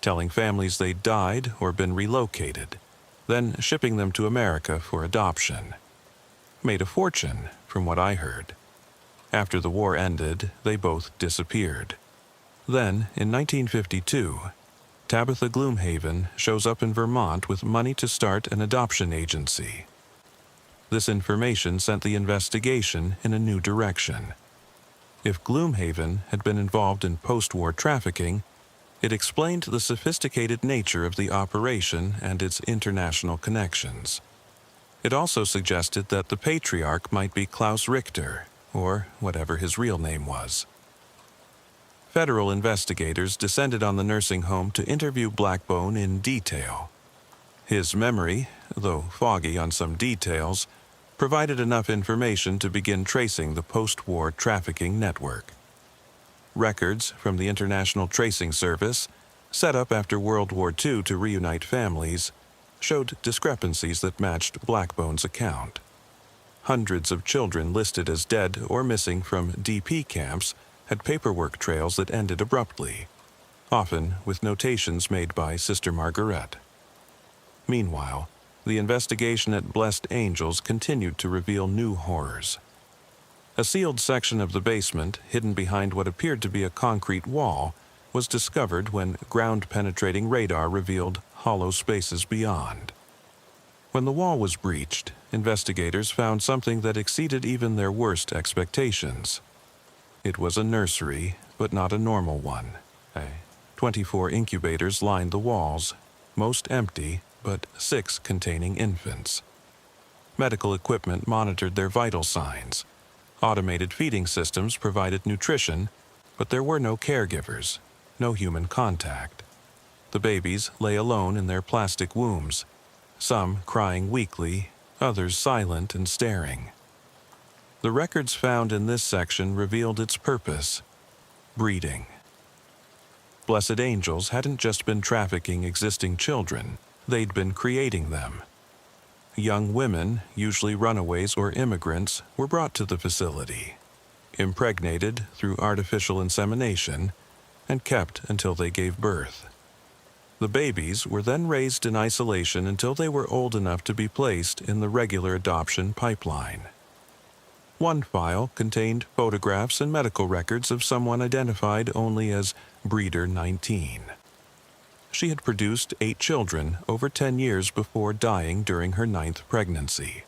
telling families they'd died or been relocated, then shipping them to America for adoption. Made a fortune, from what I heard. After the war ended, they both disappeared. Then, in 1952, Tabitha Gloomhaven shows up in Vermont with money to start an adoption agency. This information sent the investigation in a new direction. If Gloomhaven had been involved in post-war trafficking, it explained the sophisticated nature of the operation and its international connections. It also suggested that the Patriarch might be Klaus Richter, or whatever his real name was. Federal investigators descended on the nursing home to interview Blackbone in detail. His memory, though foggy on some details, provided enough information to begin tracing the post-war trafficking network. Records from the International Tracing Service, set up after World War II to reunite families, showed discrepancies that matched Blackbone's account. Hundreds of children listed as dead or missing from DP camps had paperwork trails that ended abruptly, often with notations made by Sister Margaret. Meanwhile, the investigation at Blessed Angels continued to reveal new horrors. A sealed section of the basement, hidden behind what appeared to be a concrete wall, was discovered when ground-penetrating radar revealed hollow spaces beyond. When the wall was breached, investigators found something that exceeded even their worst expectations. It was a nursery, but not a normal one. 24 incubators lined the walls, most empty, but 6 containing infants. Medical equipment monitored their vital signs. Automated feeding systems provided nutrition, but there were no caregivers, no human contact. The babies lay alone in their plastic wombs, some crying weakly, others silent and staring. The records found in this section revealed its purpose: breeding. Blessed Angels hadn't just been trafficking existing children, they'd been creating them. Young women, usually runaways or immigrants, were brought to the facility, impregnated through artificial insemination, and kept until they gave birth. The babies were then raised in isolation until they were old enough to be placed in the regular adoption pipeline. One file contained photographs and medical records of someone identified only as Breeder 19. She had produced 8 children over 10 years before dying during her 9th pregnancy.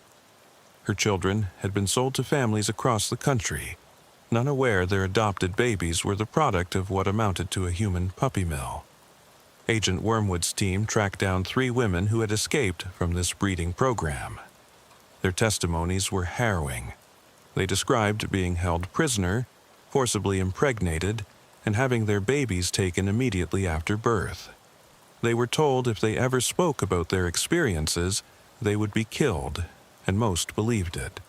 Her children had been sold to families across the country, none aware their adopted babies were the product of what amounted to a human puppy mill. Agent Wormwood's team tracked down 3 women who had escaped from this breeding program. Their testimonies were harrowing. They described being held prisoner, forcibly impregnated, and having their babies taken immediately after birth. They were told if they ever spoke about their experiences, they would be killed, and most believed it.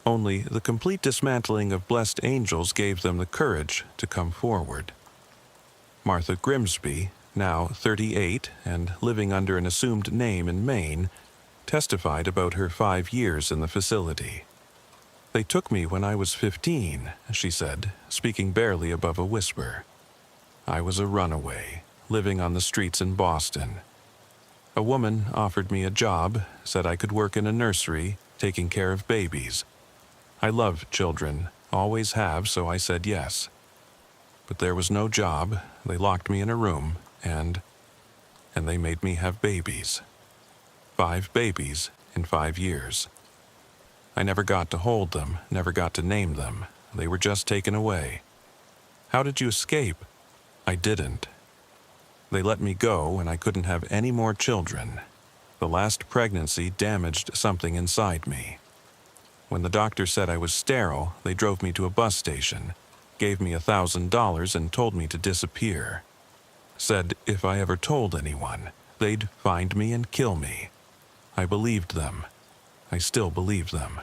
Only the complete dismantling of blessed angels gave them the courage to come forward. Martha Grimsby, now 38 and living under an assumed name in Maine, testified about her 5 years in the facility. "They took me when I was 15, she said, speaking barely above a whisper. "I was a runaway, living on the streets in Boston. A woman offered me a job, said I could work in a nursery, taking care of babies. I love children, always have, so I said yes. But there was no job, they locked me in a room, and they made me have babies. 5 babies in 5 years. I never got to hold them, never got to name them. They were just taken away. How did you escape? I didn't. They let me go and I couldn't have any more children. The last pregnancy damaged something inside me. When the doctor said I was sterile, they drove me to a bus station, gave me $1,000 and told me to disappear. Said if I ever told anyone, they'd find me and kill me. I believed them. I still believe them."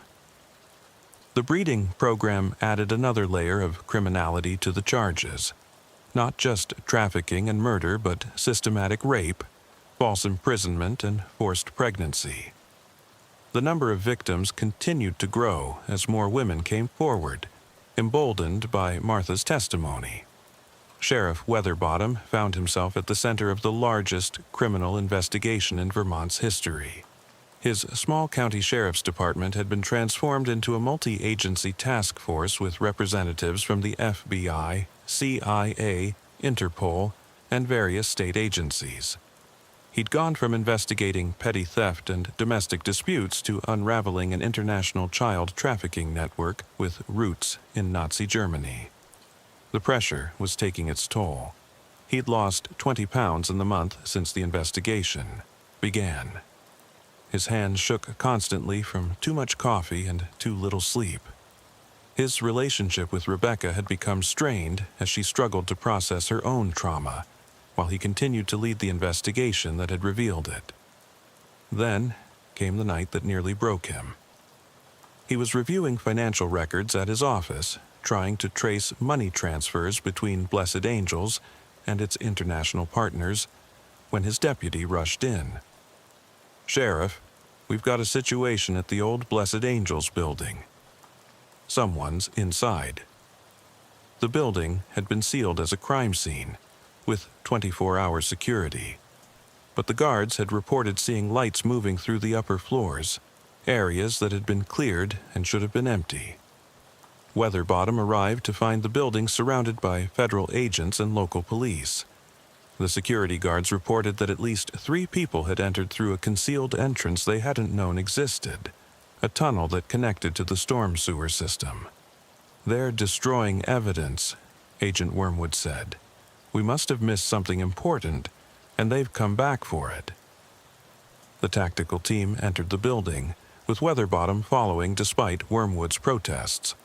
The breeding program added another layer of criminality to the charges. Not just trafficking and murder, but systematic rape, false imprisonment, and forced pregnancy. The number of victims continued to grow as more women came forward, emboldened by Martha's testimony. Sheriff Weatherbottom found himself at the center of the largest criminal investigation in Vermont's history. His small county sheriff's department had been transformed into a multi-agency task force with representatives from the FBI, CIA, Interpol, and various state agencies. He'd gone from investigating petty theft and domestic disputes to unraveling an international child trafficking network with roots in Nazi Germany. The pressure was taking its toll. He'd lost 20 pounds in the month since the investigation began. His hands shook constantly from too much coffee and too little sleep. His relationship with Rebecca had become strained as she struggled to process her own trauma, while he continued to lead the investigation that had revealed it. Then came the night that nearly broke him. He was reviewing financial records at his office, trying to trace money transfers between Blessed Angels and its international partners, when his deputy rushed in. "Sheriff, we've got a situation at the old Blessed Angels building. Someone's inside." The building had been sealed as a crime scene, with 24-hour security. But the guards had reported seeing lights moving through the upper floors, areas that had been cleared and should have been empty. Weatherbottom arrived to find the building surrounded by federal agents and local police. The security guards reported that at least 3 people had entered through a concealed entrance they hadn't known existed, a tunnel that connected to the storm sewer system. "They're destroying evidence," Agent Wormwood said. "We must have missed something important, and they've come back for it." The tactical team entered the building, with Weatherbottom following despite Wormwood's protests.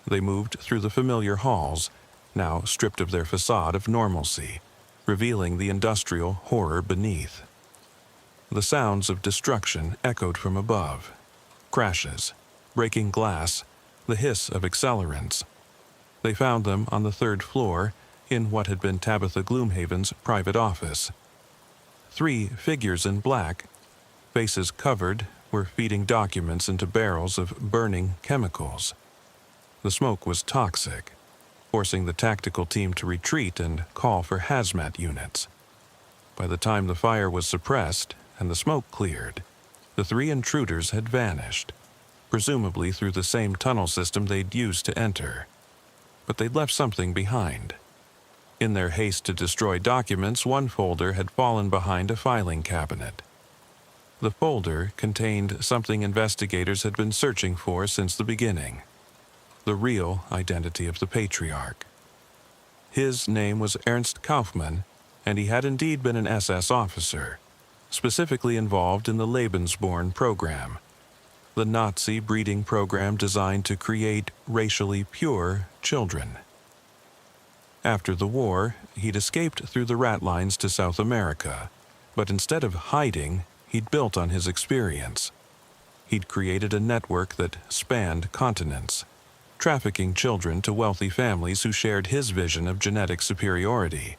They moved through the familiar halls, now stripped of their facade of normalcy, revealing the industrial horror beneath. The sounds of destruction echoed from above. Crashes, breaking glass, the hiss of accelerants. They found them on the 3rd floor, in what had been Tabitha Gloomhaven's private office. 3 figures in black, faces covered, were feeding documents into barrels of burning chemicals. The smoke was toxic, forcing the tactical team to retreat and call for hazmat units. By the time the fire was suppressed and the smoke cleared, the three intruders had vanished, presumably through the same tunnel system they'd used to enter. But they'd left something behind. In their haste to destroy documents, one folder had fallen behind a filing cabinet. The folder contained something investigators had been searching for since the beginning: the real identity of the patriarch. His name was Ernst Kaufmann, and he had indeed been an SS officer, specifically involved in the Lebensborn program, the Nazi breeding program designed to create racially pure children. After the war, he'd escaped through the rat lines to South America, but instead of hiding, he'd built on his experience. He'd created a network that spanned continents, trafficking children to wealthy families who shared his vision of genetic superiority.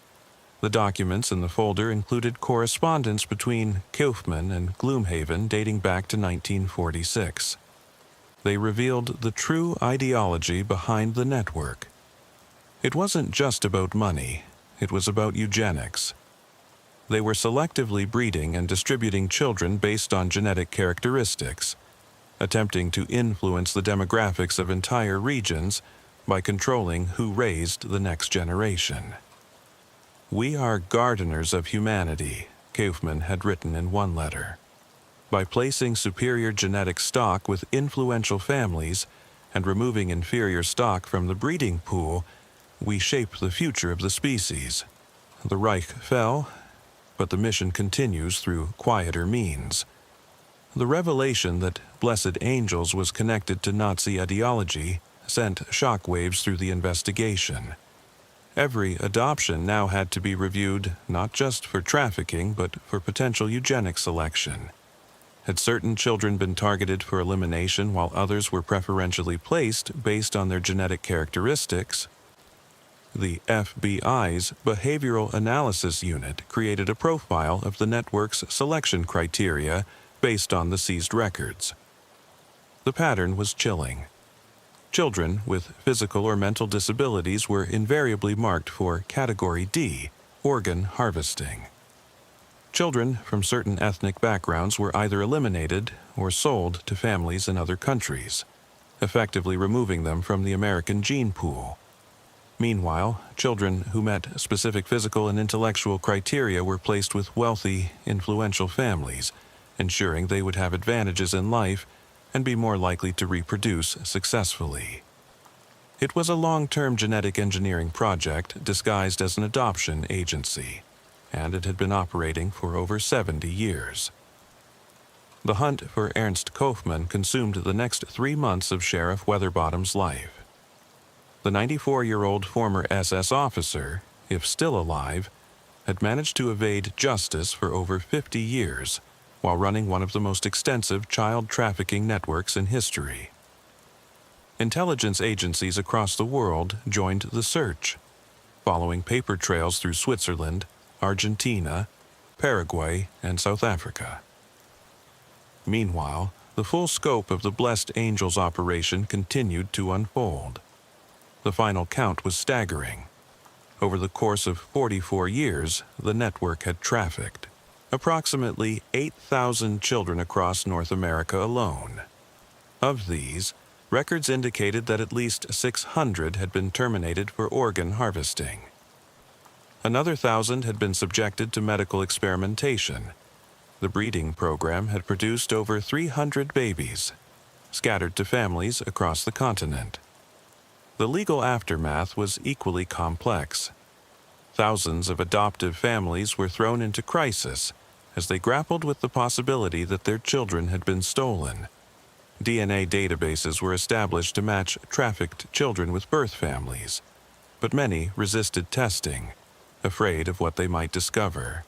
The documents in the folder included correspondence between Kaufmann and Gloomhaven dating back to 1946. They revealed the true ideology behind the network. It wasn't just about money, it was about eugenics. They were selectively breeding and distributing children based on genetic characteristics, attempting to influence the demographics of entire regions by controlling who raised the next generation. "We are gardeners of humanity," Kaufmann had written in one letter. "By placing superior genetic stock with influential families and removing inferior stock from the breeding pool, we shape the future of the species." The Reich fell, but the mission continues through quieter means. The revelation that Blessed Angels was connected to Nazi ideology sent shockwaves through the investigation. Every adoption now had to be reviewed not just for trafficking, but for potential eugenic selection. Had certain children been targeted for elimination while others were preferentially placed based on their genetic characteristics? The FBI's Behavioral Analysis Unit created a profile of the network's selection criteria based on the seized records. The pattern was chilling. Children with physical or mental disabilities were invariably marked for Category D, organ harvesting. Children from certain ethnic backgrounds were either eliminated or sold to families in other countries, effectively removing them from the American gene pool. Meanwhile, children who met specific physical and intellectual criteria were placed with wealthy, influential families, ensuring they would have advantages in life and be more likely to reproduce successfully. It was a long-term genetic engineering project disguised as an adoption agency, and it had been operating for over 70 years. The hunt for Ernst Kaufmann consumed the next 3 months of Sheriff Weatherbottom's life. The 94-year-old former SS officer, if still alive, had managed to evade justice for over 50 years, while running one of the most extensive child trafficking networks in history. Intelligence agencies across the world joined the search, following paper trails through Switzerland, Argentina, Paraguay, and South Africa. Meanwhile, the full scope of the Blessed Angels operation continued to unfold. The final count was staggering. Over the course of 44 years, the network had trafficked approximately 8,000 children across North America alone. Of these, records indicated that at least 600 had been terminated for organ harvesting. Another 1,000 had been subjected to medical experimentation. The breeding program had produced over 300 babies, scattered to families across the continent. The legal aftermath was equally complex. Thousands of adoptive families were thrown into crisis as they grappled with the possibility that their children had been stolen. DNA databases were established to match trafficked children with birth families, but many resisted testing, afraid of what they might discover.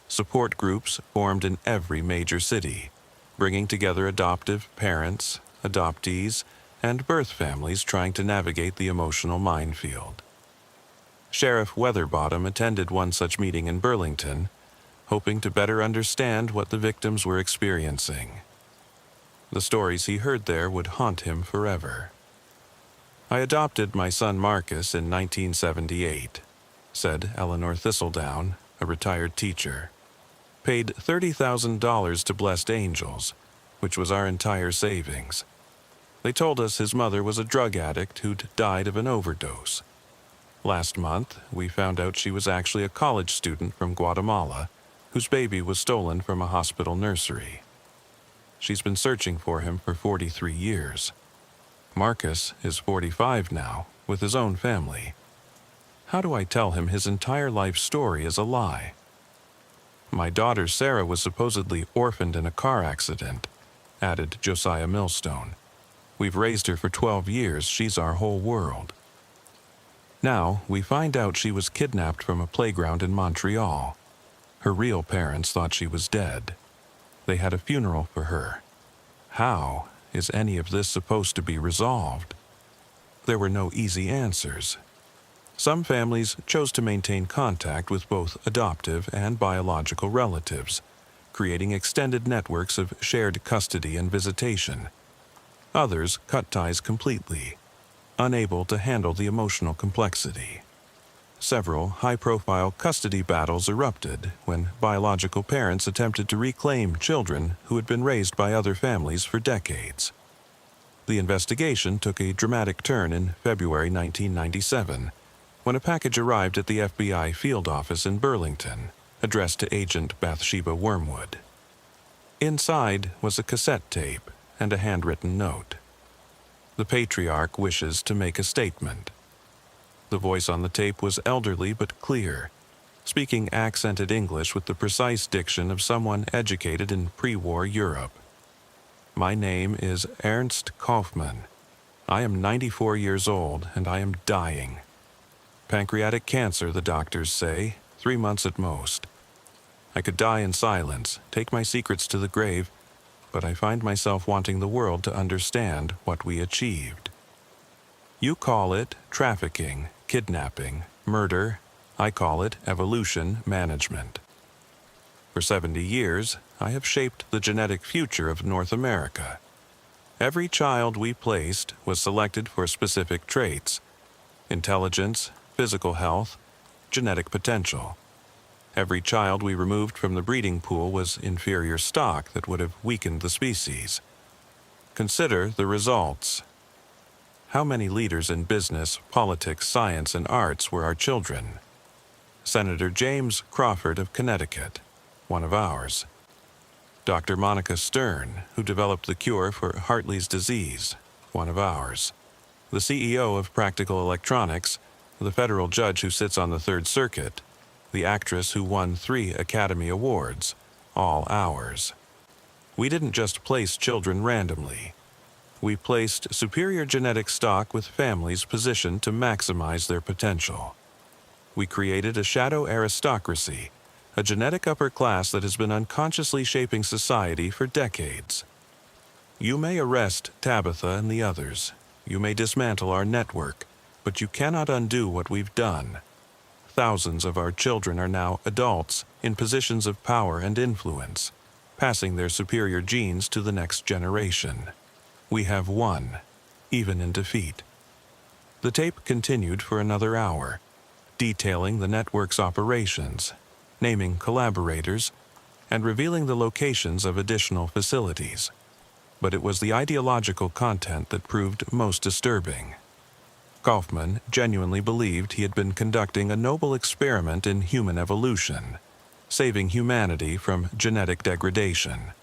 Support groups formed in every major city, bringing together adoptive parents, adoptees, and birth families trying to navigate the emotional minefield. Sheriff Weatherbottom attended one such meeting in Burlington, hoping to better understand what the victims were experiencing. The stories he heard there would haunt him forever. "I adopted my son Marcus in 1978, said Eleanor Thistledown, a retired teacher. paid $30,000 to Blessed Angels, which was our entire savings. They told us his mother was a drug addict who'd died of an overdose. Last month, we found out she was actually a college student from Guatemala whose baby was stolen from a hospital nursery. She's been searching for him for 43 years. Marcus is 45 now, with his own family. How do I tell him his entire life story is a lie? My daughter Sarah was supposedly orphaned in a car accident, added Josiah Millstone. We've raised her for 12 years. She's our whole world. Now, we find out she was kidnapped from a playground in Montreal. Her real parents thought she was dead. They had a funeral for her. How is any of this supposed to be resolved? There were no easy answers. Some families chose to maintain contact with both adoptive and biological relatives, creating extended networks of shared custody and visitation. Others cut ties completely, unable to handle the emotional complexity. Several high-profile custody battles erupted when biological parents attempted to reclaim children who had been raised by other families for decades. The investigation took a dramatic turn in February 1997, when a package arrived at the FBI field office in Burlington, addressed to Agent Bathsheba Wormwood. Inside was a cassette tape and a handwritten note. The patriarch wishes to make a statement. The voice on the tape was elderly but clear, speaking accented English with the precise diction of someone educated in pre-war Europe. My name is Ernst Kaufmann. I am 94 years old and I am dying. Pancreatic cancer, the doctors say, 3 months at most. I could die in silence, take my secrets to the grave, but I find myself wanting the world to understand what we achieved. You call it trafficking, kidnapping, murder. I call it evolution management. For 70 years, I have shaped the genetic future of North America. Every child we placed was selected for specific traits: intelligence, physical health, genetic potential. Every child we removed from the breeding pool was inferior stock that would have weakened the species. Consider the results. How many leaders in business, politics, science, and arts were our children? Senator James Crawford of Connecticut, one of ours. Dr. Monica Stern, who developed the cure for Hartley's disease, one of ours. The CEO of Practical Electronics, the federal judge who sits on the Third Circuit, the actress who won 3 Academy Awards, all ours. We didn't just place children randomly. We placed superior genetic stock with families positioned to maximize their potential. We created a shadow aristocracy, a genetic upper class that has been unconsciously shaping society for decades. You may arrest Tabitha and the others. You may dismantle our network, but you cannot undo what we've done. Thousands of our children are now adults in positions of power and influence, passing their superior genes to the next generation. We have won, even in defeat. The tape continued for another hour, detailing the network's operations, naming collaborators, and revealing the locations of additional facilities. But it was the ideological content that proved most disturbing. Kaufman genuinely believed he had been conducting a noble experiment in human evolution, saving humanity from genetic degradation.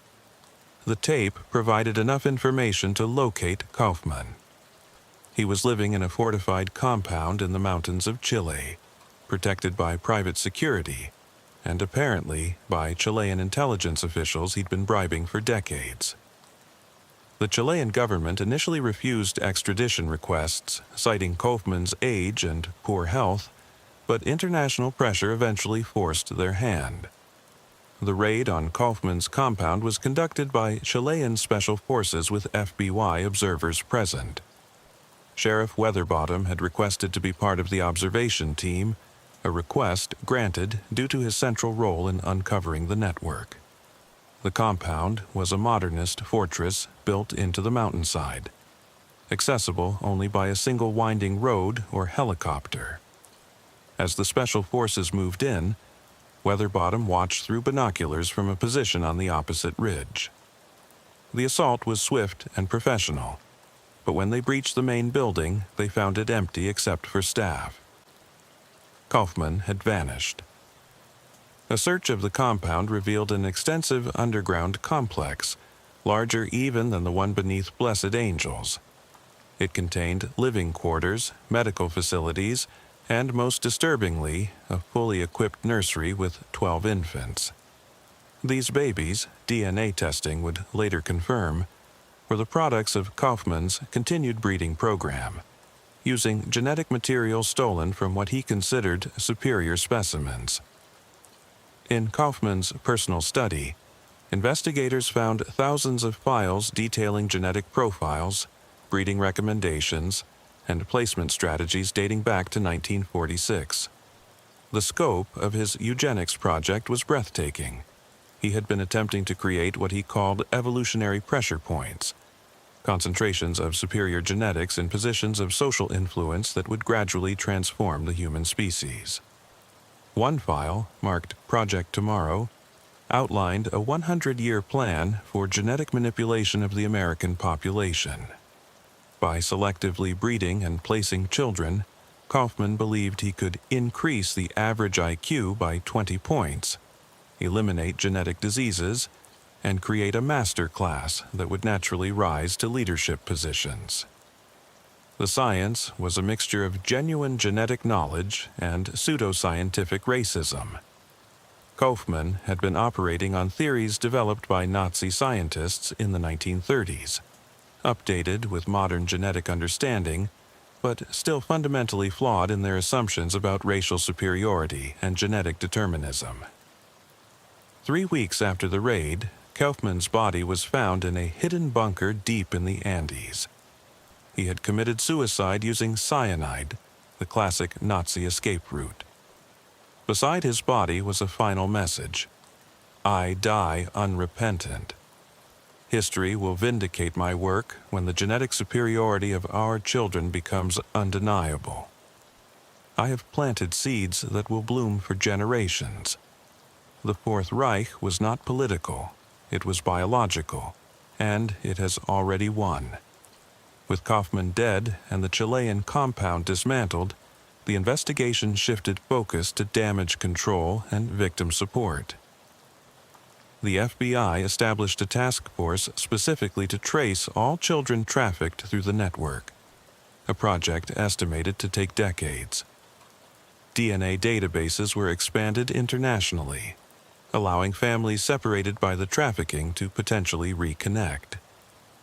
The tape provided enough information to locate Kaufman. He was living in a fortified compound in the mountains of Chile, protected by private security, and apparently by Chilean intelligence officials he'd been bribing for decades. The Chilean government initially refused extradition requests, citing Kaufman's age and poor health, but international pressure eventually forced their hand. The raid on Kaufman's compound was conducted by Chilean special forces with FBI observers present. Sheriff Weatherbottom had requested to be part of the observation team, a request granted due to his central role in uncovering the network. The compound was a modernist fortress built into the mountainside, accessible only by a single winding road or helicopter. As the special forces moved in, Weatherbottom watched through binoculars from a position on the opposite ridge. The assault was swift and professional, but when they breached the main building, they found it empty except for staff. Kaufman had vanished. A search of the compound revealed an extensive underground complex, larger even than the one beneath Blessed Angels. It contained living quarters, medical facilities, and, most disturbingly, a fully equipped nursery with 12 infants. These babies, DNA testing would later confirm, were the products of Kaufman's continued breeding program, using genetic material stolen from what he considered superior specimens. In Kaufman's personal study, investigators found thousands of files detailing genetic profiles, breeding recommendations, and placement strategies dating back to 1946. The scope of his eugenics project was breathtaking. He had been attempting to create what he called evolutionary pressure points, concentrations of superior genetics in positions of social influence that would gradually transform the human species. One file, marked Project Tomorrow, outlined a 100-year plan for genetic manipulation of the American population. By selectively breeding and placing children, Kaufman believed he could increase the average IQ by 20 points, eliminate genetic diseases, and create a master class that would naturally rise to leadership positions. The science was a mixture of genuine genetic knowledge and pseudoscientific racism. Kaufman had been operating on theories developed by Nazi scientists in the 1930s, updated with modern genetic understanding, but still fundamentally flawed in their assumptions about racial superiority and genetic determinism. 3 weeks after the raid, Kaufman's body was found in a hidden bunker deep in the Andes. He had committed suicide using cyanide, the classic Nazi escape route. Beside his body was a final message: "I die unrepentant. History will vindicate my work when the genetic superiority of our children becomes undeniable. I have planted seeds that will bloom for generations." The Fourth Reich was not political. It was biological, and it has already won. With Kaufman dead and the Chilean compound dismantled, the investigation shifted focus to damage control and victim support. The FBI established a task force specifically to trace all children trafficked through the network, a project estimated to take decades. DNA databases were expanded internationally, allowing families separated by the trafficking to potentially reconnect.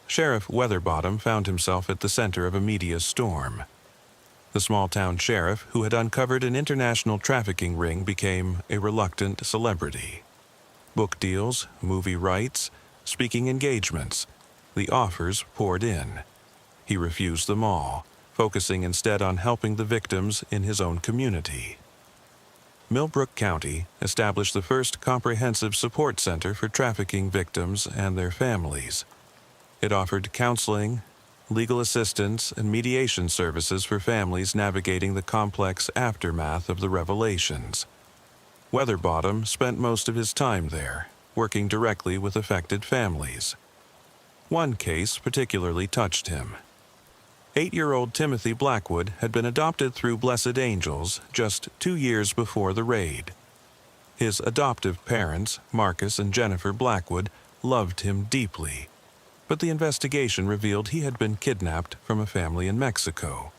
Sheriff Weatherbottom found himself at the center of a media storm. The small-town sheriff who had uncovered an international trafficking ring became a reluctant celebrity. Book deals, movie rights, speaking engagements, the offers poured in. He refused them all, focusing instead on helping the victims in his own community. Millbrook County established the first comprehensive support center for trafficking victims and their families. It offered counseling, legal assistance, and mediation services for families navigating the complex aftermath of the revelations. Weatherbottom spent most of his time there, working directly with affected families. One case particularly touched him. 8-year-old Timothy Blackwood had been adopted through Blessed Angels just 2 years before the raid. His adoptive parents, Marcus and Jennifer Blackwood, loved him deeply, but the investigation revealed he had been kidnapped from a family in Mexico.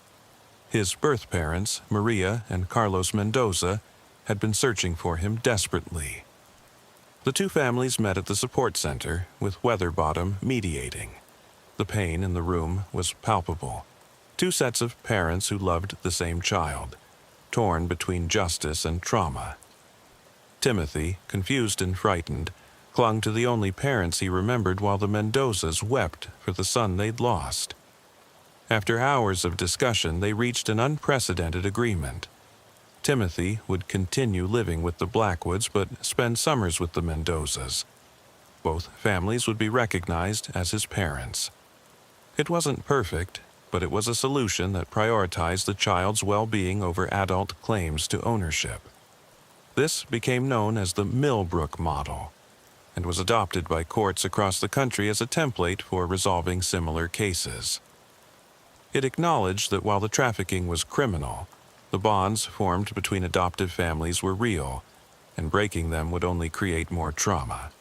His birth parents, Maria and Carlos Mendoza, had been searching for him desperately. The two families met at the support center, with Weatherbottom mediating. The pain in the room was palpable. Two sets of parents who loved the same child, torn between justice and trauma. Timothy, confused and frightened, clung to the only parents he remembered while the Mendozas wept for the son they'd lost. After hours of discussion, they reached an unprecedented agreement. Timothy would continue living with the Blackwoods but spend summers with the Mendozas. Both families would be recognized as his parents. It wasn't perfect, but it was a solution that prioritized the child's well-being over adult claims to ownership. This became known as the Millbrook model and was adopted by courts across the country as a template for resolving similar cases. It acknowledged that while the trafficking was criminal, the bonds formed between adoptive families were real, and breaking them would only create more trauma.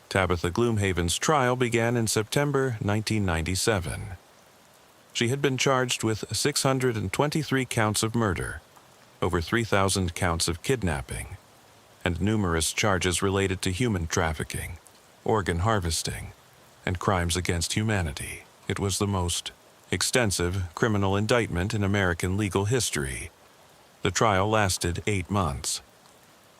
Tabitha Gloomhaven's trial began in September 1997. She had been charged with 623 counts of murder, over 3,000 counts of kidnapping, and numerous charges related to human trafficking, organ harvesting, and crimes against humanity. It was the most extensive criminal indictment in American legal history. The trial lasted 8 months.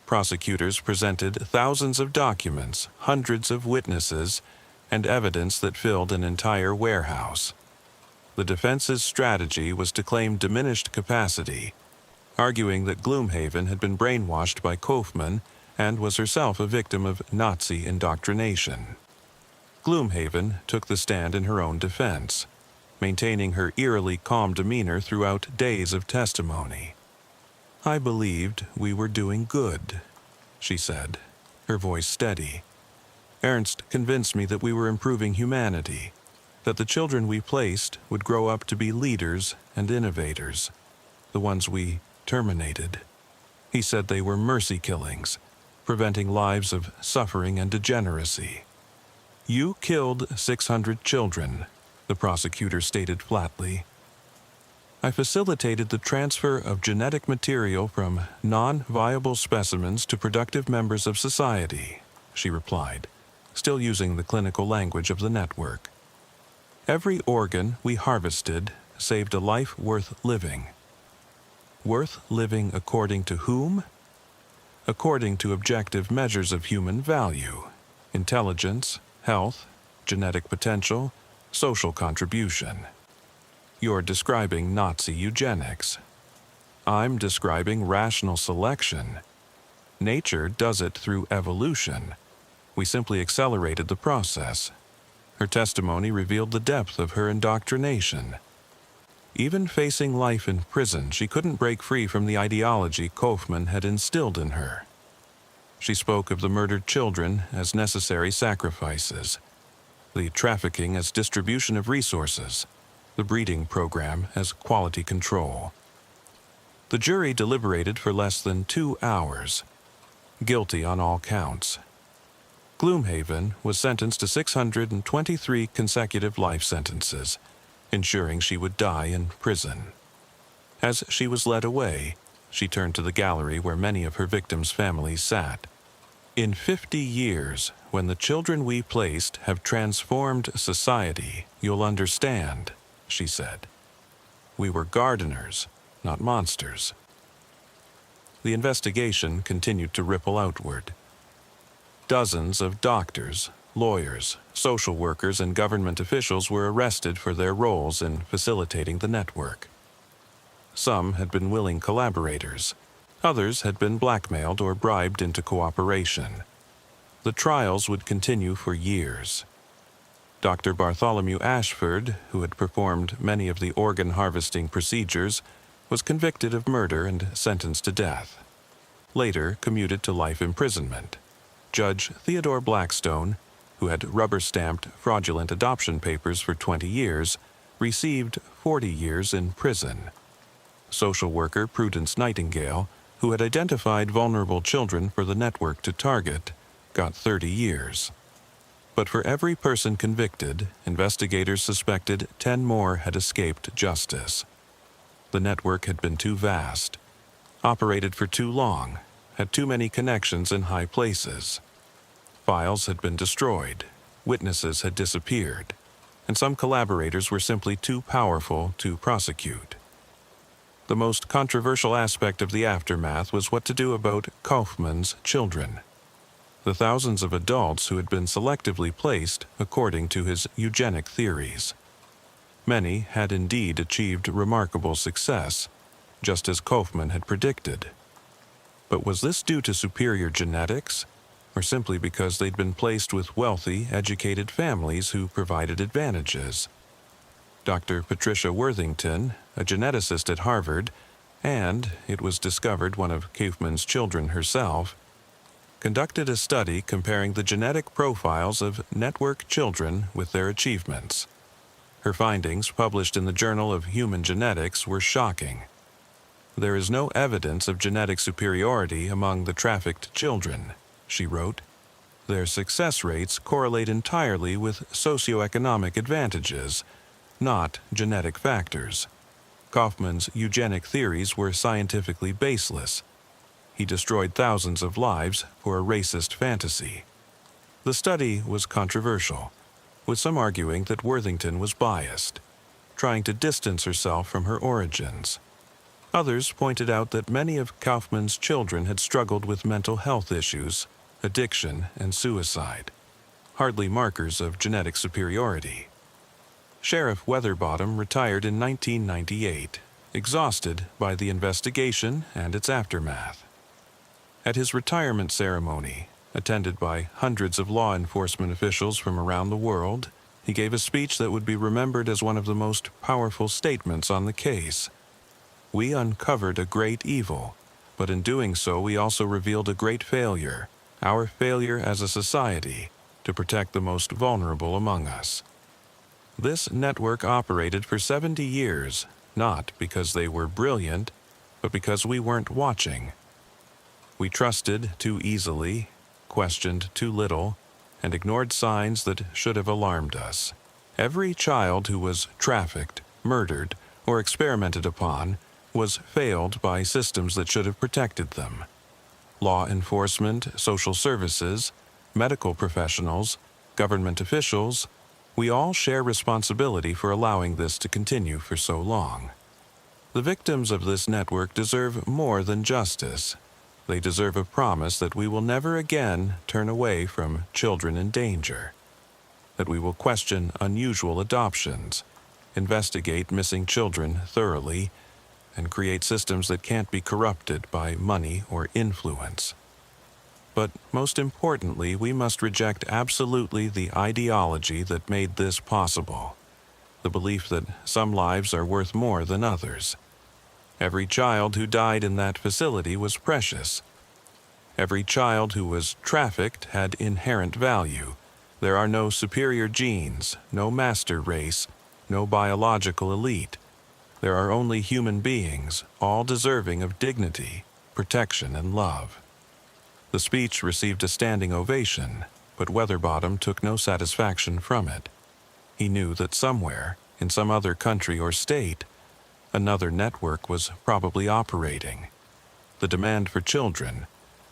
Prosecutors presented thousands of documents, hundreds of witnesses, and evidence that filled an entire warehouse. The defense's strategy was to claim diminished capacity, arguing that Gloomhaven had been brainwashed by Kaufman and was herself a victim of Nazi indoctrination. Gloomhaven took the stand in her own defense, maintaining her eerily calm demeanor throughout days of testimony. "I believed we were doing good," she said, her voice steady. "Ernst convinced me that we were improving humanity, that the children we placed would grow up to be leaders and innovators. The ones we terminated. He said they were mercy killings, preventing lives of suffering and degeneracy." "You killed 600 children," the prosecutor stated flatly. "I facilitated the transfer of genetic material from non-viable specimens to productive members of society," she replied, still using the clinical language of the network. "Every organ we harvested saved a life worth living." Worth living according to whom? According to objective measures of human value: intelligence, health, genetic potential, social contribution. You're describing Nazi eugenics. I'm describing rational selection. Nature does it through evolution. We simply accelerated the process. Her testimony revealed the depth of her indoctrination. Even facing life in prison, she couldn't break free from the ideology Kaufman had instilled in her. She spoke of the murdered children as necessary sacrifices, the trafficking as distribution of resources, the breeding program as quality control. The jury deliberated for less than 2 hours, guilty on all counts. Gloomhaven was sentenced to 623 consecutive life sentences, ensuring she would die in prison. As she was led away, she turned to the gallery where many of her victims' families sat. "In 50 years, when the children we placed have transformed society, you'll understand," she said. "We were gardeners, not monsters." The investigation continued to ripple outward. Dozens of doctors, lawyers, social workers, and government officials were arrested for their roles in facilitating the network. Some had been willing collaborators. Others had been blackmailed or bribed into cooperation. The trials would continue for years. Dr. Bartholomew Ashford, who had performed many of the organ harvesting procedures, was convicted of murder and sentenced to death. Later commuted to life imprisonment. Judge Theodore Blackstone, who had rubber-stamped fraudulent adoption papers for 20 years, received 40 years in prison. Social worker Prudence Nightingale, who had identified vulnerable children for the network to target, got 30 years. But for every person convicted, investigators suspected 10 more had escaped justice. The network had been too vast, operated for too long, had too many connections in high places. Files had been destroyed, witnesses had disappeared, and some collaborators were simply too powerful to prosecute. The most controversial aspect of the aftermath was what to do about Kaufman's children, the thousands of adults who had been selectively placed according to his eugenic theories. Many had indeed achieved remarkable success, just as Kaufman had predicted. But was this due to superior genetics, or simply because they'd been placed with wealthy, educated families who provided advantages? Dr. Patricia Worthington, a geneticist at Harvard, and it was discovered one of Kaufman's children herself, conducted a study comparing the genetic profiles of network children with their achievements. Her findings, published in the Journal of Human Genetics, were shocking. "There is no evidence of genetic superiority among the trafficked children," she wrote. "Their success rates correlate entirely with socioeconomic advantages, not genetic factors." Kaufman's eugenic theories were scientifically baseless. He destroyed thousands of lives for a racist fantasy. The study was controversial, with some arguing that Worthington was biased, trying to distance herself from her origins. Others pointed out that many of Kaufman's children had struggled with mental health issues, addiction, and suicide, hardly markers of genetic superiority. Sheriff Weatherbottom retired in 1998, exhausted by the investigation and its aftermath. At his retirement ceremony, attended by hundreds of law enforcement officials from around the world, he gave a speech that would be remembered as one of the most powerful statements on the case. "We uncovered a great evil, but in doing so we also revealed a great failure, our failure as a society, to protect the most vulnerable among us." This network operated for 70 years, not because they were brilliant, but because we weren't watching. We trusted too easily, questioned too little, and ignored signs that should have alarmed us. Every child who was trafficked, murdered, or experimented upon was failed by systems that should have protected them. Law enforcement, social services, medical professionals, government officials, we all share responsibility for allowing this to continue for so long. The victims of this network deserve more than justice. They deserve a promise that we will never again turn away from children in danger, that we will question unusual adoptions, investigate missing children thoroughly, and create systems that can't be corrupted by money or influence. But most importantly, we must reject absolutely the ideology that made this possible, the belief that some lives are worth more than others. Every child who died in that facility was precious. Every child who was trafficked had inherent value. There are no superior genes, no master race, no biological elite. There are only human beings, all deserving of dignity, protection, and love. The speech received a standing ovation, but Weatherbottom took no satisfaction from it. He knew that somewhere, in some other country or state, another network was probably operating. The demand for children,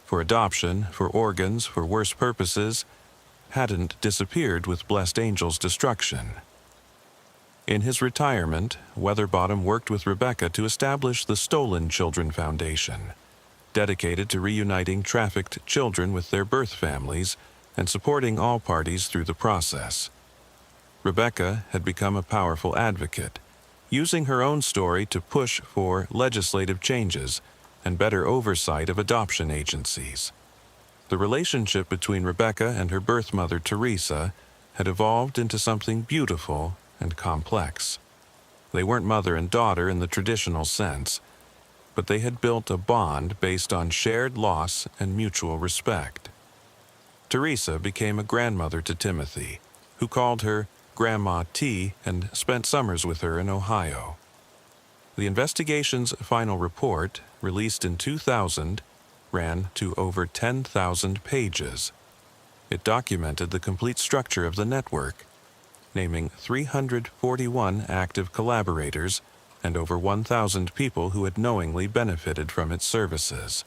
for adoption, for organs, for worse purposes, hadn't disappeared with Blessed Angel's destruction. In his retirement, Weatherbottom worked with Rebecca to establish the Stolen Children Foundation, dedicated to reuniting trafficked children with their birth families and supporting all parties through the process. Rebecca had become a powerful advocate, using her own story to push for legislative changes and better oversight of adoption agencies. The relationship between Rebecca and her birth mother, Teresa, had evolved into something beautiful and complex. They weren't mother and daughter in the traditional sense, but they had built a bond based on shared loss and mutual respect. Teresa became a grandmother to Timothy, who called her Grandma T and spent summers with her in Ohio. The investigation's final report, released in 2000, ran to over 10,000 pages. It documented the complete structure of the network, naming 341 active collaborators and over 1,000 people who had knowingly benefited from its services.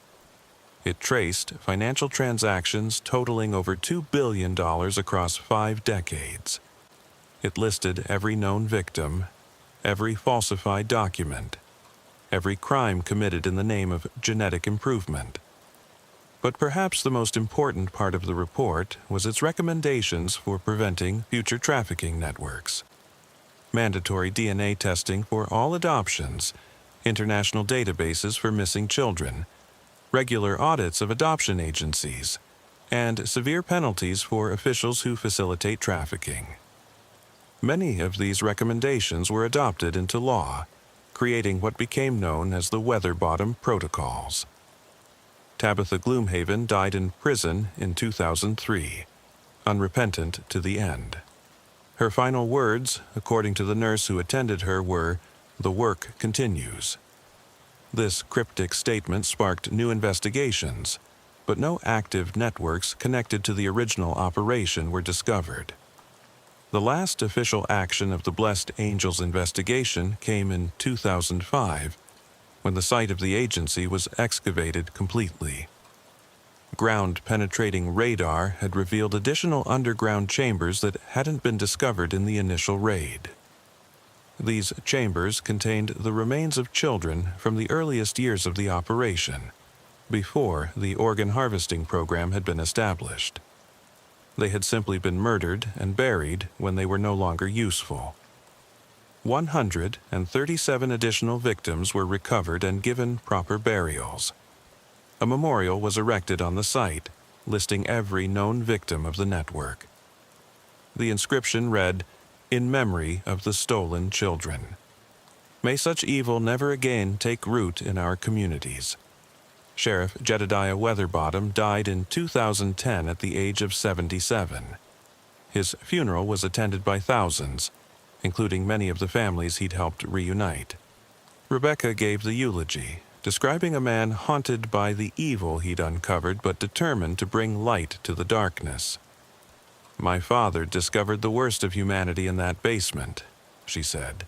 It traced financial transactions totaling over $2 billion across 5 decades. It listed every known victim, every falsified document, every crime committed in the name of genetic improvement. But perhaps the most important part of the report was its recommendations for preventing future trafficking networks. Mandatory DNA testing for all adoptions, international databases for missing children, regular audits of adoption agencies, and severe penalties for officials who facilitate trafficking. Many of these recommendations were adopted into law, creating what became known as the Weather Bottom Protocols. Tabitha Gloomhaven died in prison in 2003, unrepentant to the end. Her final words, according to the nurse who attended her, were, "The work continues." This cryptic statement sparked new investigations, but no active networks connected to the original operation were discovered. The last official action of the Blessed Angels investigation came in 2005, when the site of the agency was excavated completely. Ground-penetrating radar had revealed additional underground chambers that hadn't been discovered in the initial raid. These chambers contained the remains of children from the earliest years of the operation, before the organ harvesting program had been established. They had simply been murdered and buried when they were no longer useful. 137 additional victims were recovered and given proper burials. A memorial was erected on the site, listing every known victim of the network. The inscription read, "In memory of the stolen children. May such evil never again take root in our communities." Sheriff Jedediah Weatherbottom died in 2010 at the age of 77. His funeral was attended by thousands, including many of the families he'd helped reunite. Rebecca gave the eulogy, describing a man haunted by the evil he'd uncovered but determined to bring light to the darkness. "My father discovered the worst of humanity in that basement," she said.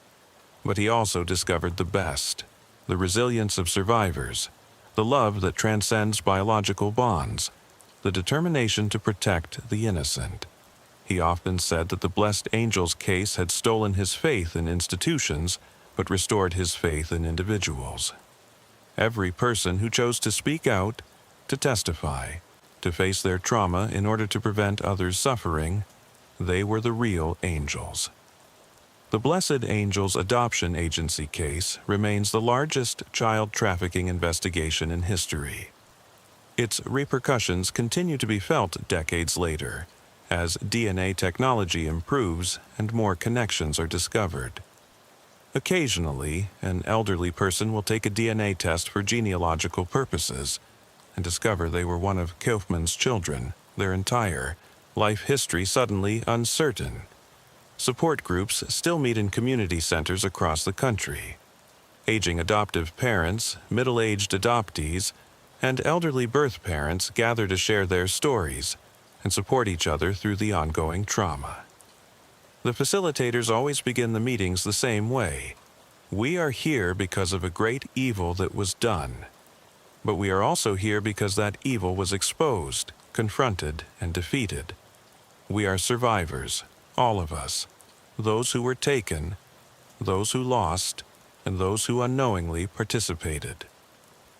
"But he also discovered the best, the resilience of survivors, the love that transcends biological bonds, the determination to protect the innocent. He often said that the Blessed Angels case had stolen his faith in institutions, but restored his faith in individuals. Every person who chose to speak out, to testify, to face their trauma in order to prevent others' suffering, they were the real angels." The Blessed Angels Adoption Agency case remains the largest child trafficking investigation in history. Its repercussions continue to be felt decades later, as DNA technology improves and more connections are discovered. Occasionally, an elderly person will take a DNA test for genealogical purposes and discover they were one of Kaufman's children, their entire life history suddenly uncertain. Support groups still meet in community centers across the country. Aging adoptive parents, middle-aged adoptees, and elderly birth parents gather to share their stories and support each other through the ongoing trauma. The facilitators always begin the meetings the same way. "We are here because of a great evil that was done. But we are also here because that evil was exposed, confronted, and defeated. We are survivors, all of us, those who were taken, those who lost, and those who unknowingly participated.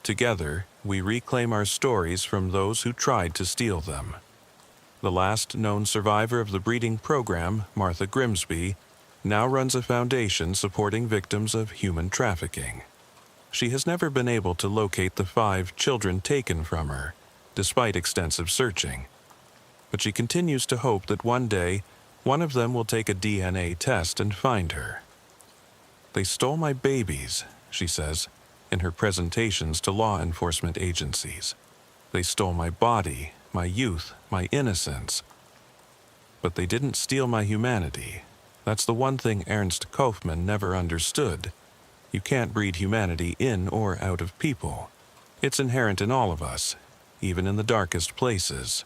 Together, we reclaim our stories from those who tried to steal them." The last known survivor of the breeding program, Martha Grimsby, now runs a foundation supporting victims of human trafficking. She has never been able to locate the 5 children taken from her, despite extensive searching. But she continues to hope that one day, one of them will take a DNA test and find her. "They stole my babies," she says, in her presentations to law enforcement agencies. "They stole my body, my youth, my innocence. But they didn't steal my humanity. That's the one thing Ernst Kaufman never understood. You can't breed humanity in or out of people. It's inherent in all of us, even in the darkest places."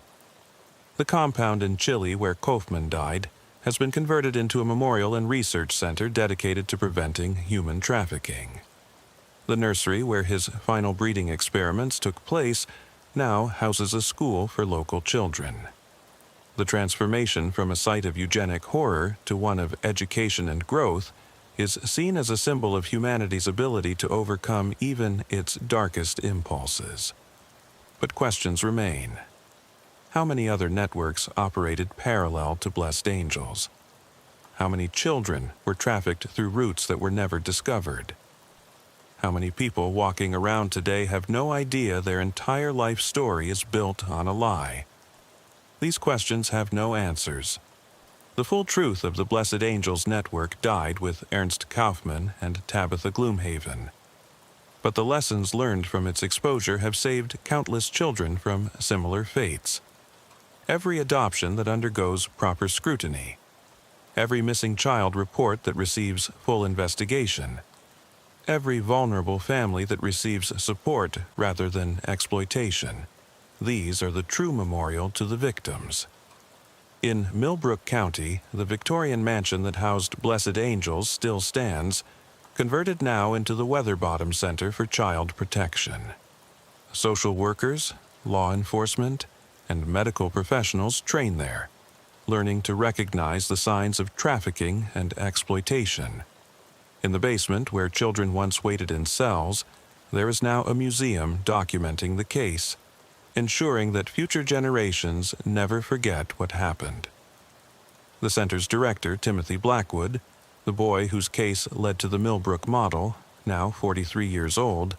The compound in Chile where Kaufman died has been converted into a memorial and research center dedicated to preventing human trafficking. The nursery where his final breeding experiments took place now houses a school for local children. The transformation from a site of eugenic horror to one of education and growth is seen as a symbol of humanity's ability to overcome even its darkest impulses. But questions remain. How many other networks operated parallel to Blessed Angels? How many children were trafficked through routes that were never discovered? How many people walking around today have no idea their entire life story is built on a lie? These questions have no answers. The full truth of the Blessed Angels Network died with Ernst Kaufman and Tabitha Gloomhaven. But the lessons learned from its exposure have saved countless children from similar fates. Every adoption that undergoes proper scrutiny, every missing child report that receives full investigation, every vulnerable family that receives support rather than exploitation. These are the true memorial to the victims. In Millbrook County, the Victorian mansion that housed Blessed Angels still stands, converted now into the Weatherbottom Center for Child Protection. Social workers, law enforcement, and medical professionals train there, learning to recognize the signs of trafficking and exploitation. In the basement, where children once waited in cells, there is now a museum documenting the case, ensuring that future generations never forget what happened. The center's director, Timothy Blackwood, the boy whose case led to the Millbrook model, now 43 years old,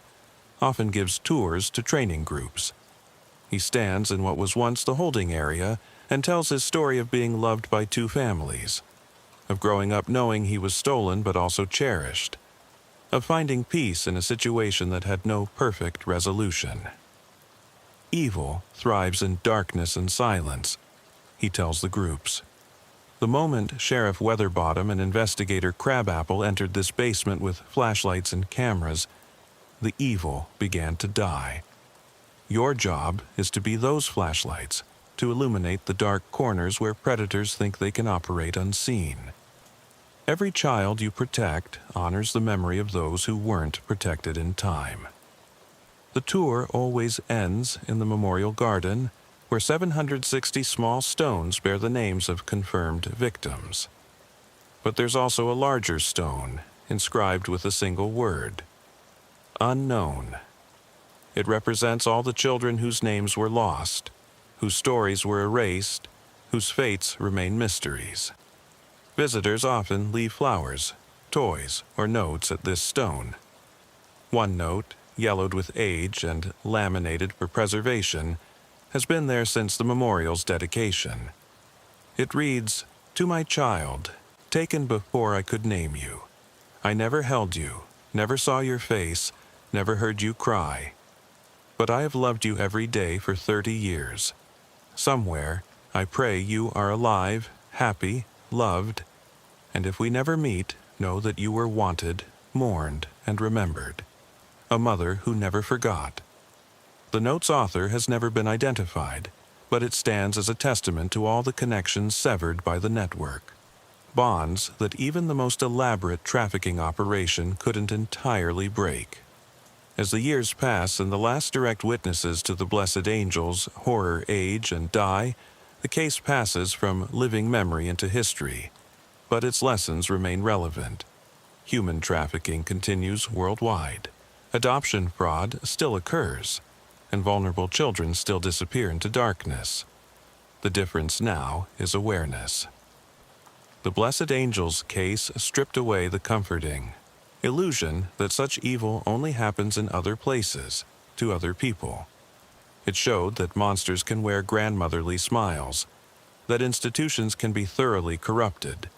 often gives tours to training groups. He stands in what was once the holding area and tells his story of being loved by two families, of growing up knowing he was stolen but also cherished, of finding peace in a situation that had no perfect resolution. Evil thrives in darkness and silence, he tells the groups. The moment Sheriff Weatherbottom and Investigator Crabapple entered this basement with flashlights and cameras, the evil began to die. Your job is to be those flashlights, to illuminate the dark corners where predators think they can operate unseen. Every child you protect honors the memory of those who weren't protected in time. The tour always ends in the Memorial Garden, where 760 small stones bear the names of confirmed victims. But there's also a larger stone, inscribed with a single word: unknown. It represents all the children whose names were lost, whose stories were erased, whose fates remain mysteries. Visitors often leave flowers, toys, or notes at this stone. One note, yellowed with age and laminated for preservation, has been there since the memorial's dedication. It reads, "To my child, taken before I could name you. I never held you, never saw your face, never heard you cry. But I have loved you every day for 30 years. Somewhere, I pray you are alive, happy, loved, and if we never meet, know that you were wanted, mourned, and remembered. A mother who never forgot." The note's author has never been identified, but it stands as a testament to all the connections severed by the network. Bonds that even the most elaborate trafficking operation couldn't entirely break. As the years pass and the last direct witnesses to the Blessed Angels horror age and die, the case passes from living memory into history, but its lessons remain relevant. Human trafficking continues worldwide. Adoption fraud still occurs, and vulnerable children still disappear into darkness. The difference now is awareness. The Blessed Angels case stripped away the comforting illusion that such evil only happens in other places, to other people. It showed that monsters can wear grandmotherly smiles, that institutions can be thoroughly corrupted,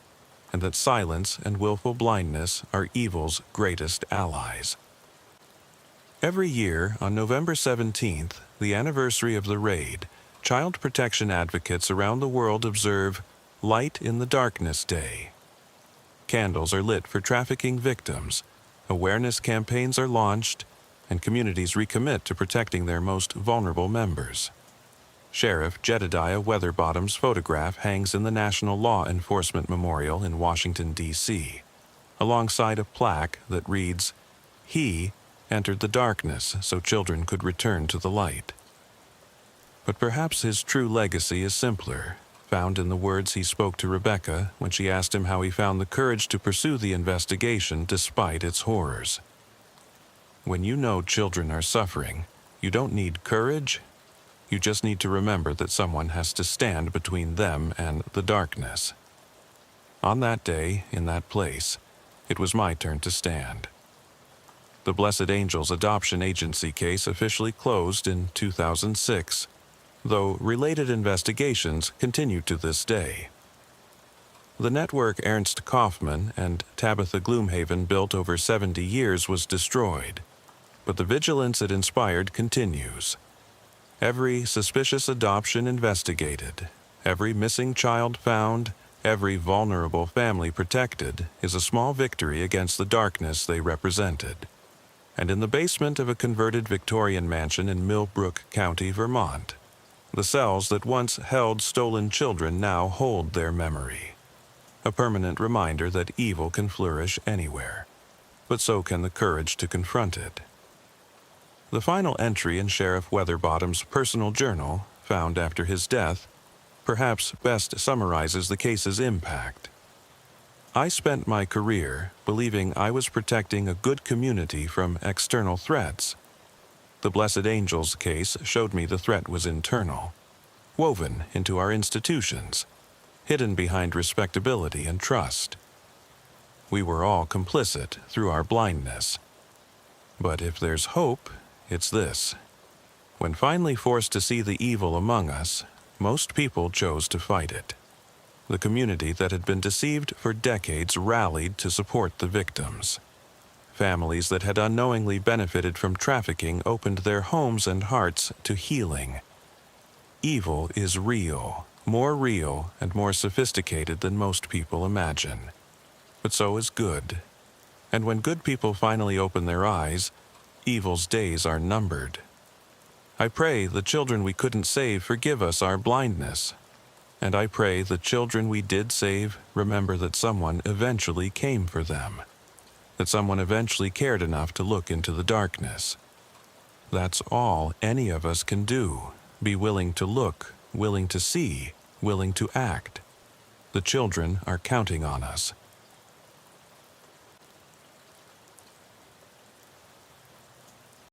and that silence and willful blindness are evil's greatest allies. Every year, on November 17th, the anniversary of the raid, child protection advocates around the world observe Light in the Darkness Day. Candles are lit for trafficking victims, awareness campaigns are launched, and communities recommit to protecting their most vulnerable members. Sheriff Jedediah Weatherbottom's photograph hangs in the National Law Enforcement Memorial in Washington, D.C., alongside a plaque that reads, "He entered the darkness so children could return to the light." But perhaps his true legacy is simpler, found in the words he spoke to Rebecca when she asked him how he found the courage to pursue the investigation despite its horrors. When you know children are suffering, you don't need courage. You just need to remember that someone has to stand between them and the darkness. On that day, in that place, it was my turn to stand. The Blessed Angels Adoption Agency case officially closed in 2006, though related investigations continue to this day. The network Ernst Kaufman and Tabitha Gloomhaven built over 70 years was destroyed, but the vigilance it inspired continues. Every suspicious adoption investigated, every missing child found, every vulnerable family protected is a small victory against the darkness they represented. And in the basement of a converted Victorian mansion in Millbrook County, Vermont, the cells that once held stolen children now hold their memory. A permanent reminder that evil can flourish anywhere, but so can the courage to confront it. The final entry in Sheriff Weatherbottom's personal journal, found after his death, perhaps best summarizes the case's impact. I spent my career believing I was protecting a good community from external threats. The Blessed Angels case showed me the threat was internal, woven into our institutions, hidden behind respectability and trust. We were all complicit through our blindness. But if there's hope, it's this. When finally forced to see the evil among us, most people chose to fight it. The community that had been deceived for decades rallied to support the victims. Families that had unknowingly benefited from trafficking opened their homes and hearts to healing. Evil is real, and more sophisticated than most people imagine. But so is good. And when good people finally open their eyes, evil's days are numbered. I pray the children we couldn't save forgive us our blindness. And I pray the children we did save remember that someone eventually came for them. That someone eventually cared enough to look into the darkness. That's all any of us can do. Be willing to look, willing to see, willing to act. The children are counting on us.